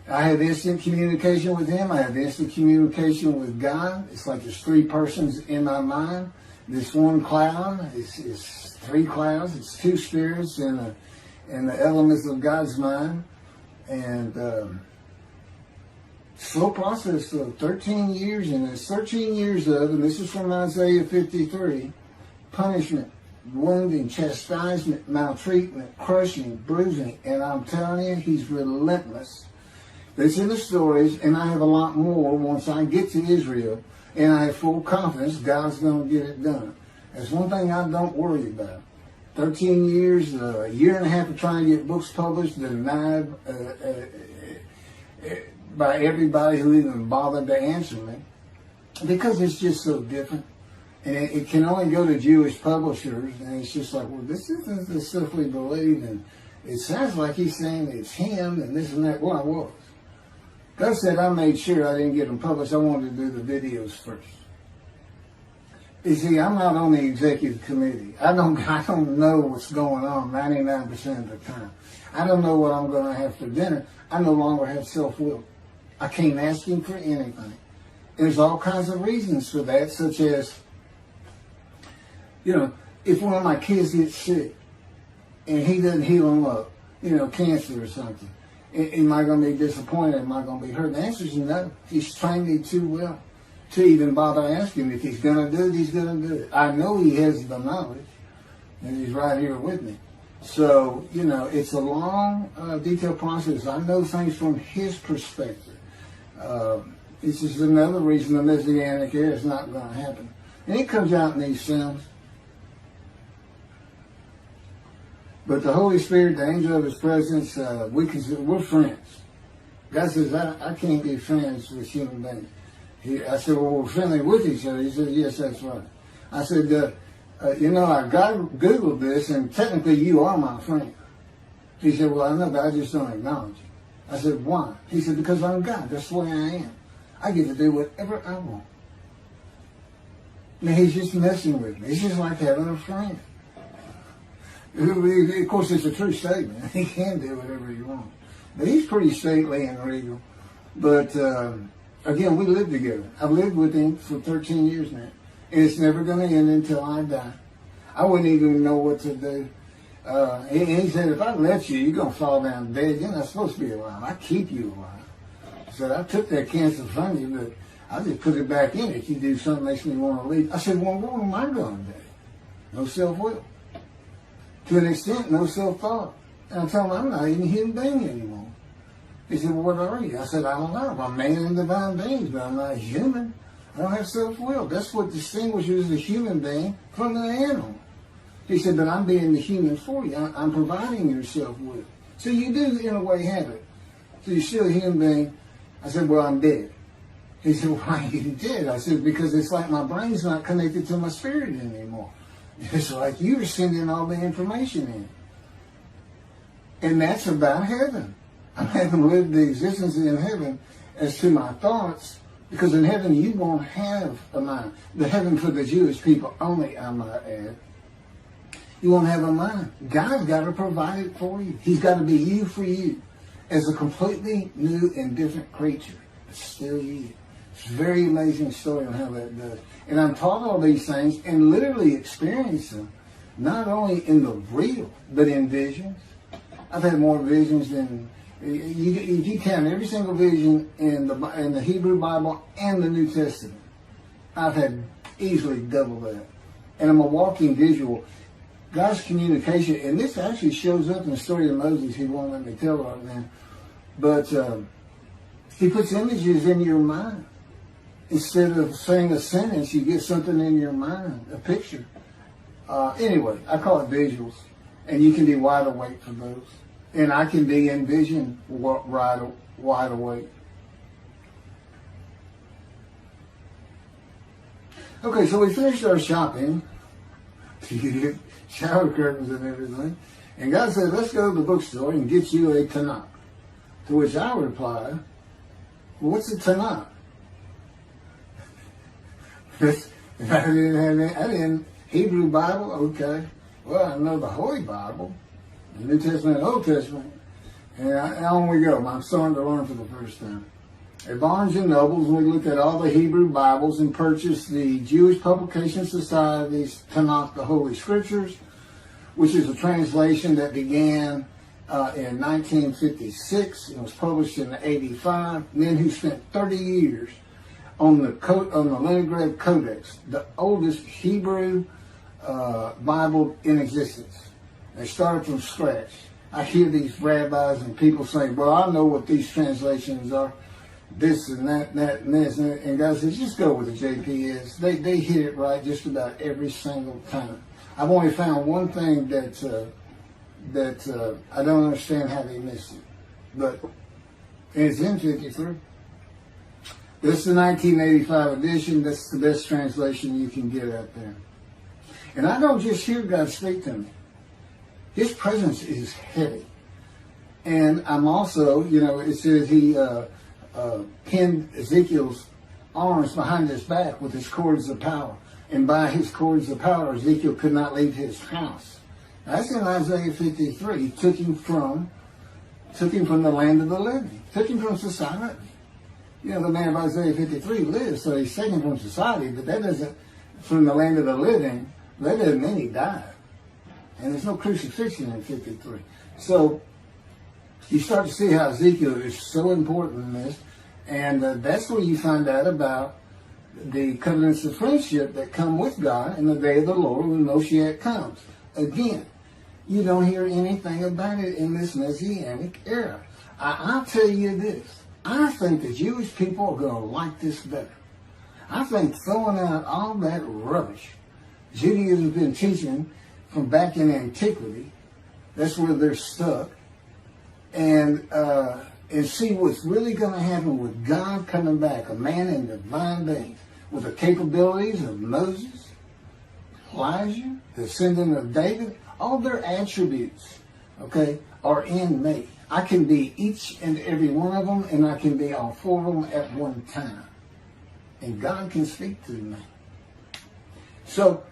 Speaker 1: I have instant communication with him. I have instant communication with God. It's like there's three persons in my mind. This one cloud is three clouds. It's two spirits in the elements of God's mind. And slow process of 13 years, and it's 13 years of, and this is from Isaiah 53, punishment, wounding, chastisement, maltreatment, crushing, bruising. And I'm telling you, he's relentless. It's in the stories, and I have a lot more once I get to Israel, and I have full confidence God's going to get it done. That's one thing I don't worry about. 13 years, a year and a half of trying to get books published, denied by everybody who even bothered to answer me, because it's just so different. And it can only go to Jewish publishers, and it's just like, well, this isn't the stuff we believe, and it sounds like he's saying it's him, and this and that. Well, I was. God said I made sure I didn't get them published. I wanted to do the videos first. You see, I'm not on the executive committee. I don't know what's going on 99% of the time. I don't know what I'm going to have for dinner. I no longer have self-will. I can't ask him for anything. There's all kinds of reasons for that, such as, you know, if one of my kids gets sick and he doesn't heal them up, you know, cancer or something, Am I going to be disappointed? Am I going to be hurt? The answer is no. He's trained me too well to even bother asking. If he's going to do it, he's going to do it. I know he has the knowledge, and he's right here with me. So, it's a long, detailed process. I know things from his perspective. This is another reason the Messianic era is not going to happen. And it comes out in these films. But the Holy Spirit, the angel of his presence, we're friends. God says, I can't be friends with human beings. I said, well, we're friendly with each other. He said, yes, that's right. I said, I Googled this, and technically you are my friend. He said, well, I know, but I just don't acknowledge you. I said, why? He said, because I'm God. That's the way I am. I get to do whatever I want. And he's just messing with me. It's just like having a friend. Of course, it's a true statement. He can do whatever he wants. But he's pretty stately and regal. But, again, we live together. I've lived with him for 13 years now. And it's never going to end until I die. I wouldn't even know what to do. And he said, if I let you, you're going to fall down dead. You're not supposed to be alive. I keep you alive. He said, I took that cancer from you, but I just put it back in if you do something that makes me want to leave. I said, well, what am I going to do? No self-will. To an extent, no self-thought. And I told him, I'm not even a human being anymore. He said, well, what are you? I said, I don't know. I'm a man and divine being, but I'm not human. I don't have self-will. That's what distinguishes the human being from the animal. He said, but I'm being the human for you. I'm providing your self-will. So you do, in a way, have it. So you're still a human being. I said, well, I'm dead. He said, why are you dead? I said, because it's like my brain's not connected to my spirit anymore. It's like you're sending all the information in. And that's about heaven. I haven't lived the existence in heaven as to my thoughts, because in heaven you won't have a mind. The heaven for the Jewish people only, I might add. You won't have a mind. God's got to provide it for you. He's got to be you for you as a completely new and different creature. It's still you. It's a very amazing story on how that does. And I'm taught all these things and literally experience them, not only in the real, but in visions. I've had more visions than, you count every single vision in the Hebrew Bible and the New Testament. I've had easily double that. And I'm a walking visual. God's communication, and this actually shows up in the story of Moses. He won't let me tell right now. But he puts images in your mind. Instead of saying a sentence, you get something in your mind, a picture. Anyway, I call it visuals. And you can be wide awake for those. And I can be in vision wide awake. Okay, so we finished our shopping. Shower curtains and everything. And God said, let's go to the bookstore and get you a Tanakh. To which I replied, well, what's a Tanakh? I didn't Hebrew Bible, okay. Well, I know the Holy Bible, the New Testament and Old Testament. And on we go. I'm starting to learn for the first time. At Barnes & Noble's, we looked at all the Hebrew Bibles and purchased the Jewish Publication Society's Tanakh, the Holy Scriptures, which is a translation that began in 1956. It was published in 85. Men who spent 30 years on the Leningrad Codex, the oldest Hebrew Bible in existence. They started from scratch. I hear these rabbis and people saying, well, I know what these translations are. This and that and this. And God says, just go with the JPS. They hit it right just about every single time. I've only found one thing that I don't understand how they missed it. But it's in 53. This is the 1985 edition. That's the best translation you can get out there. And I don't just hear God speak to me. His presence is heavy. And I'm also, it says he pinned Ezekiel's arms behind his back with his cords of power. And by his cords of power, Ezekiel could not leave his house. That's in Isaiah 53. He took him from the land of the living. Took him from society. The man of Isaiah 53 lives, so he's taken from society, but that doesn't, from the land of the living, that doesn't mean he died. And there's no crucifixion in 53. So, you start to see how Ezekiel is so important in this. And that's where you find out about the covenants of friendship that come with God in the day of the Lord when Moshiach comes. Again, you don't hear anything about it in this Messianic era. I'll tell you this. I think the Jewish people are going to like this better. I think throwing out all that rubbish Judaism's been teaching from back in antiquity, that's where they're stuck, and see what's really going to happen with God coming back, a man in divine beings, with the capabilities of Moses, Elijah, the descendant of David. All their attributes, okay, are in me. I can be each and every one of them, and I can be all four of them at one time. And God can speak to me. So,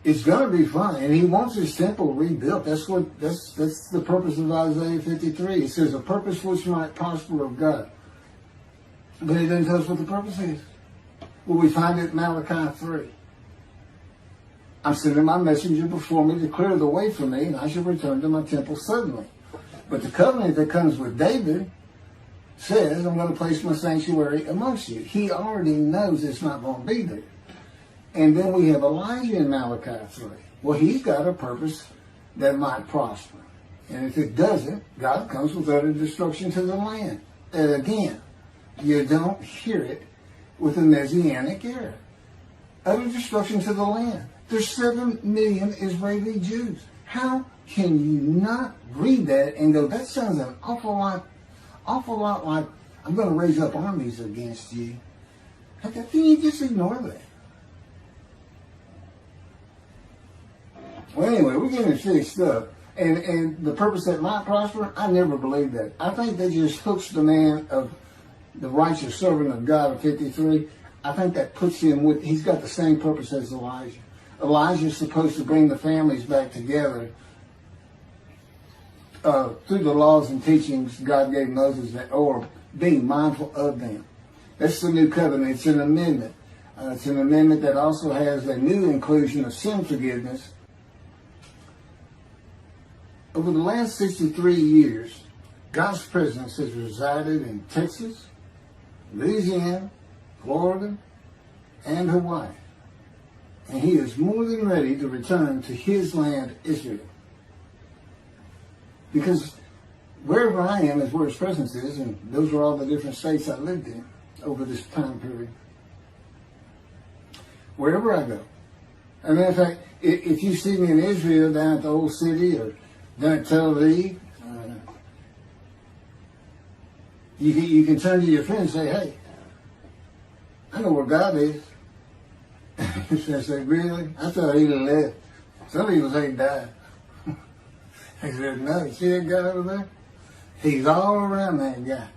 Speaker 1: it's going to be fun. And he wants his temple rebuilt. That's the purpose of Isaiah 53. It says, a purpose which might prosper of God. But it doesn't tell us what the purpose is. Well, we find it in Malachi 3. I'm sending my messenger before me to clear the way for me, and I shall return to my temple suddenly. But the covenant that comes with David says, I'm going to place my sanctuary amongst you. He already knows it's not going to be there. And then we have Elijah in Malachi 3. Well, he's got a purpose that might prosper. And if it doesn't, God comes with utter destruction to the land. And again, you don't hear it with the Messianic era. Utter destruction to the land. There's 7 million Israeli Jews. How can you not read that and go, that sounds an awful lot like I'm going to raise up armies against you? How can you just ignore that? Well, anyway, we're getting fixed up. And the purpose that might prosper, I never believed that. I think that just hooks the man of the righteous servant of God of 53. I think that puts him with, he's got the same purpose as Elijah. Elijah is supposed to bring the families back together through the laws and teachings God gave Moses, or being mindful of them. That's the new covenant. It's an amendment. It's an amendment that also has a new inclusion of sin forgiveness. Over the last 63 years, God's presence has resided in Texas, Louisiana, Florida, and Hawaii. And he is more than ready to return to his land, Israel. Because wherever I am is where his presence is, and those are all the different states I lived in over this time period. Wherever I go. As a matter of fact, if you see me in Israel down at the old city or down at Tel Aviv, you can turn to your friend and say, hey, I know where God is. I said, really? I thought he left. Some people say he died. I said, no, you see that guy over there? He's all around that guy.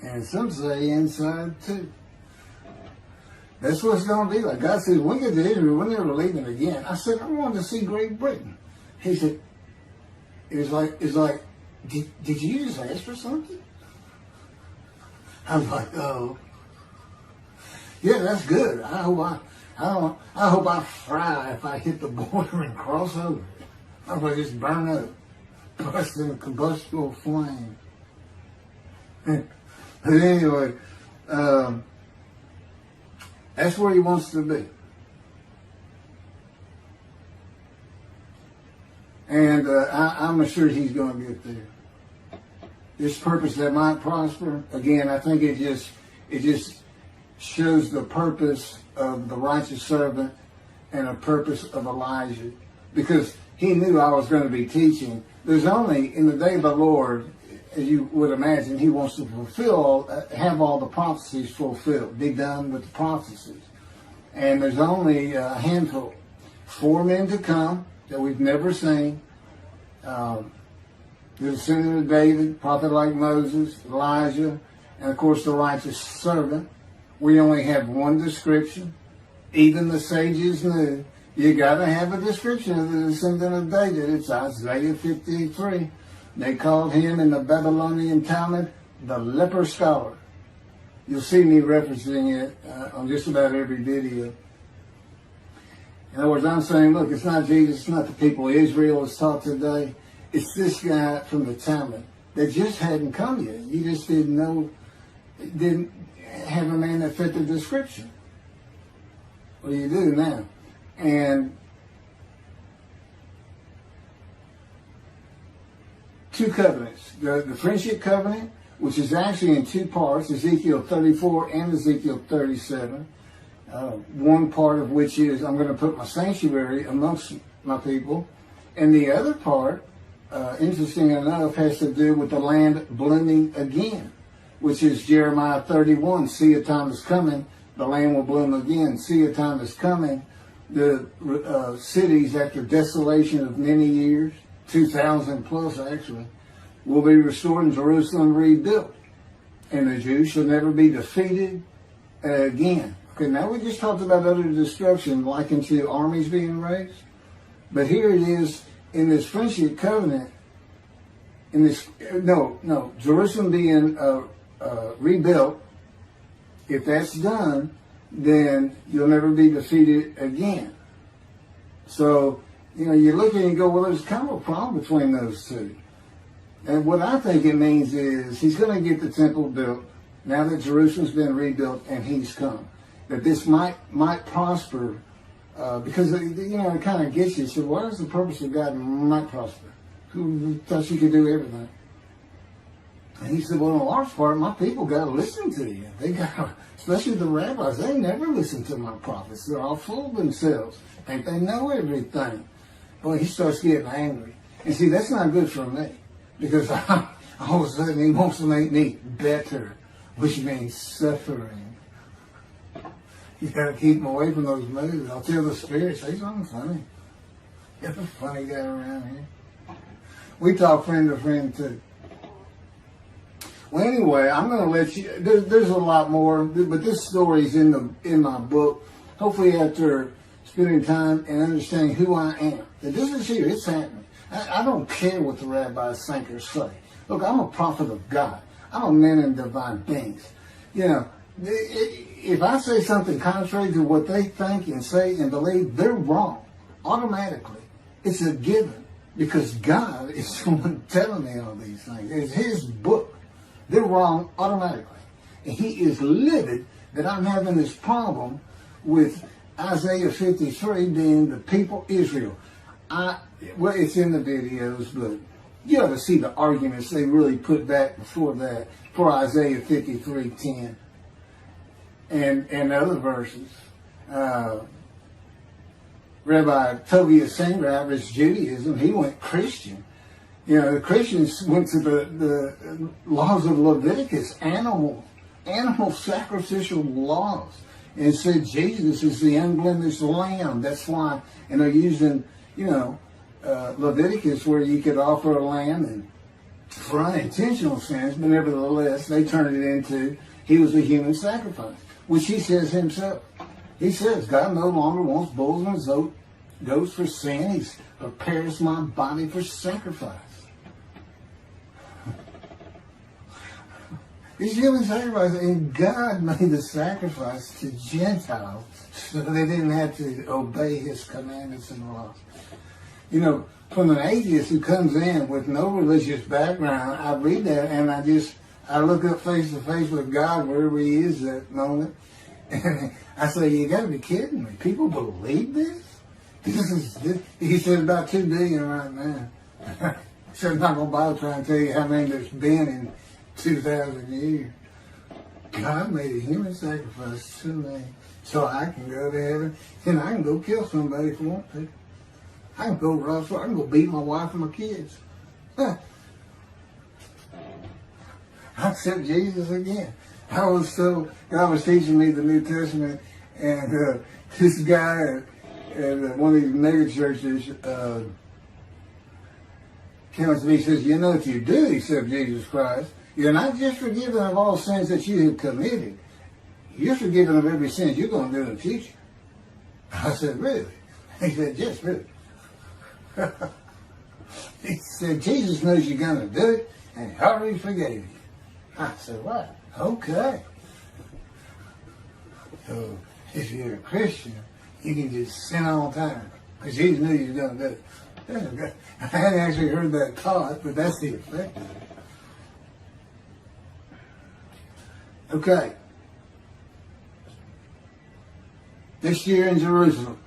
Speaker 1: And some say inside too. That's what it's going to be like. God says, when we get to Israel, we're never leaving again. I said, I wanted to see Great Britain. He said, it's like, did you just ask for something? I'm like, oh. Yeah, that's good. I hope I fry if I hit the border and cross over. I hope I just burn up, bust in a combustible flame. But anyway, that's where he wants to be. And I'm assured he's going to get there. This purpose that might prosper, again, I think it just shows the purpose of the righteous servant and a purpose of Elijah. Because he knew I was going to be teaching. There's only, in the day of the Lord, as you would imagine, he wants to have all the prophecies fulfilled, be done with the prophecies. And there's only a handful, 4 men to come that we've never seen. The descendant of David, prophet like Moses, Elijah, and of course the righteous servant. We only have one description. Even the sages knew you got to have a description of the descendant of David. It's Isaiah 53. They called him in the Babylonian Talmud the leper scholar. You'll see me referencing it on just about every video. In other words, I'm saying, look, it's not Jesus, it's not the people Israel is taught today. it's this guy from the Talmud that just hadn't come yet. You just didn't know, didn't have a man that fit the description. Well, you do now. And two covenants. The friendship covenant, which is actually in two parts, Ezekiel 34 and Ezekiel 37. One part of which is, I'm going to put my sanctuary amongst my people. And the other part, interesting enough, has to do with the land blooming again, which is Jeremiah 31. See, a time is coming, the land will bloom again. See, a time is coming, the cities, after desolation of many years, 2,000 plus actually, will be restored and Jerusalem rebuilt. And the Jews shall never be defeated again. Okay, now we just talked about utter destruction likened to armies being raised. But here it is in this friendship covenant, in this, Jerusalem being rebuilt. If that's done, then you'll never be defeated again. So, you look and you go, well, there's kind of a problem between those two. And what I think it means is he's going to get the temple built now that Jerusalem's been rebuilt and he's come. That this might prosper because, it kind of gets you. So what is the purpose of God might prosper? Who thought you could do everything? And he said, well, in a large part, my people got to listen to you. They got, especially the rabbis, they never listen to my prophets. They're all full of themselves. Think they know everything. Boy, he starts getting angry. And see, that's not good for me. Because all of a sudden he wants to make me better, which means suffering. You got to keep him away from those movies. I'll tell the spirit, say something funny. Get a funny guy around here. We talk friend to friend too. Well, anyway, I'm going to let you. There's a lot more, but this story's in my book. Hopefully, after spending time and understanding who I am, that this is here. It's happening. I don't care what the rabbis think or say. Look, I'm a prophet of God. I'm a man in divine things. If I say something contrary to what they think and say and believe, they're wrong automatically. It's a given because God is the one telling me all these things. It's His book. They're wrong automatically. And He is livid that I'm having this problem with Isaiah 53 being the people Israel. Well, it's in the videos, but you ought to see the arguments they really put back before that for Isaiah 53:10 and other verses. Rabbi Tovia Singer, Rabbis Judaism, he went Christian. The Christians went to the laws of Leviticus, animal sacrificial laws, and said Jesus is the unblemished lamb. That's why, and they're using, Leviticus where you could offer a lamb and for unintentional sins, but nevertheless, they turned it into he was a human sacrifice, which he says himself. He says, God no longer wants bulls and goats for sin. He prepares my body for sacrifice. These human sacrifices, and God made the sacrifice to Gentiles so they didn't have to obey His commandments and laws. From an atheist who comes in with no religious background, I read that and I look up face to face with God wherever He is at the moment. And I say, you got to be kidding me. People believe this? He said about 2 billion right now. He said, I'm not going to bother trying to tell you how many there's been in 2,000 years. God made a human sacrifice to me so I can go to heaven and I can go kill somebody if I want to. I can go rustle. I can go beat my wife and my kids. I accept Jesus again. God was teaching me the New Testament, and this guy at one of these mega churches came up to me and says, if you do accept Jesus Christ, you're not just forgiven of all sins that you have committed. You're forgiven of every sin you're going to do in the future. I said, really? He said, yes, really. He said, Jesus knows you're going to do it, and He already forgave you. I said, what? Okay. So, if you're a Christian, you can just sin all the time, because Jesus knew you were going to do it. I hadn't actually heard that taught, but that's the effect of it. Okay. This year in Jerusalem.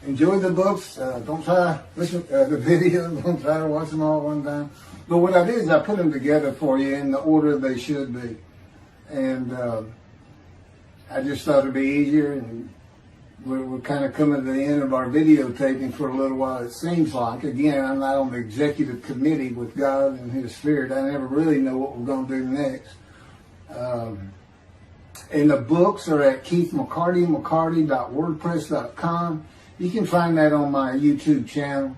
Speaker 1: Enjoy the books. Don't try to listen the videos. Don't try to watch them all at one time. But what I did is I put them together for you in the order they should be. And I just thought it'd be easier. And we're kind of coming to the end of our videotaping for a little while, it seems like. Again, I'm not on the executive committee with God and His Spirit. I never really know what we're going to do next. And the books are at keithmccarty.wordpress.com. You can find that on my YouTube channel.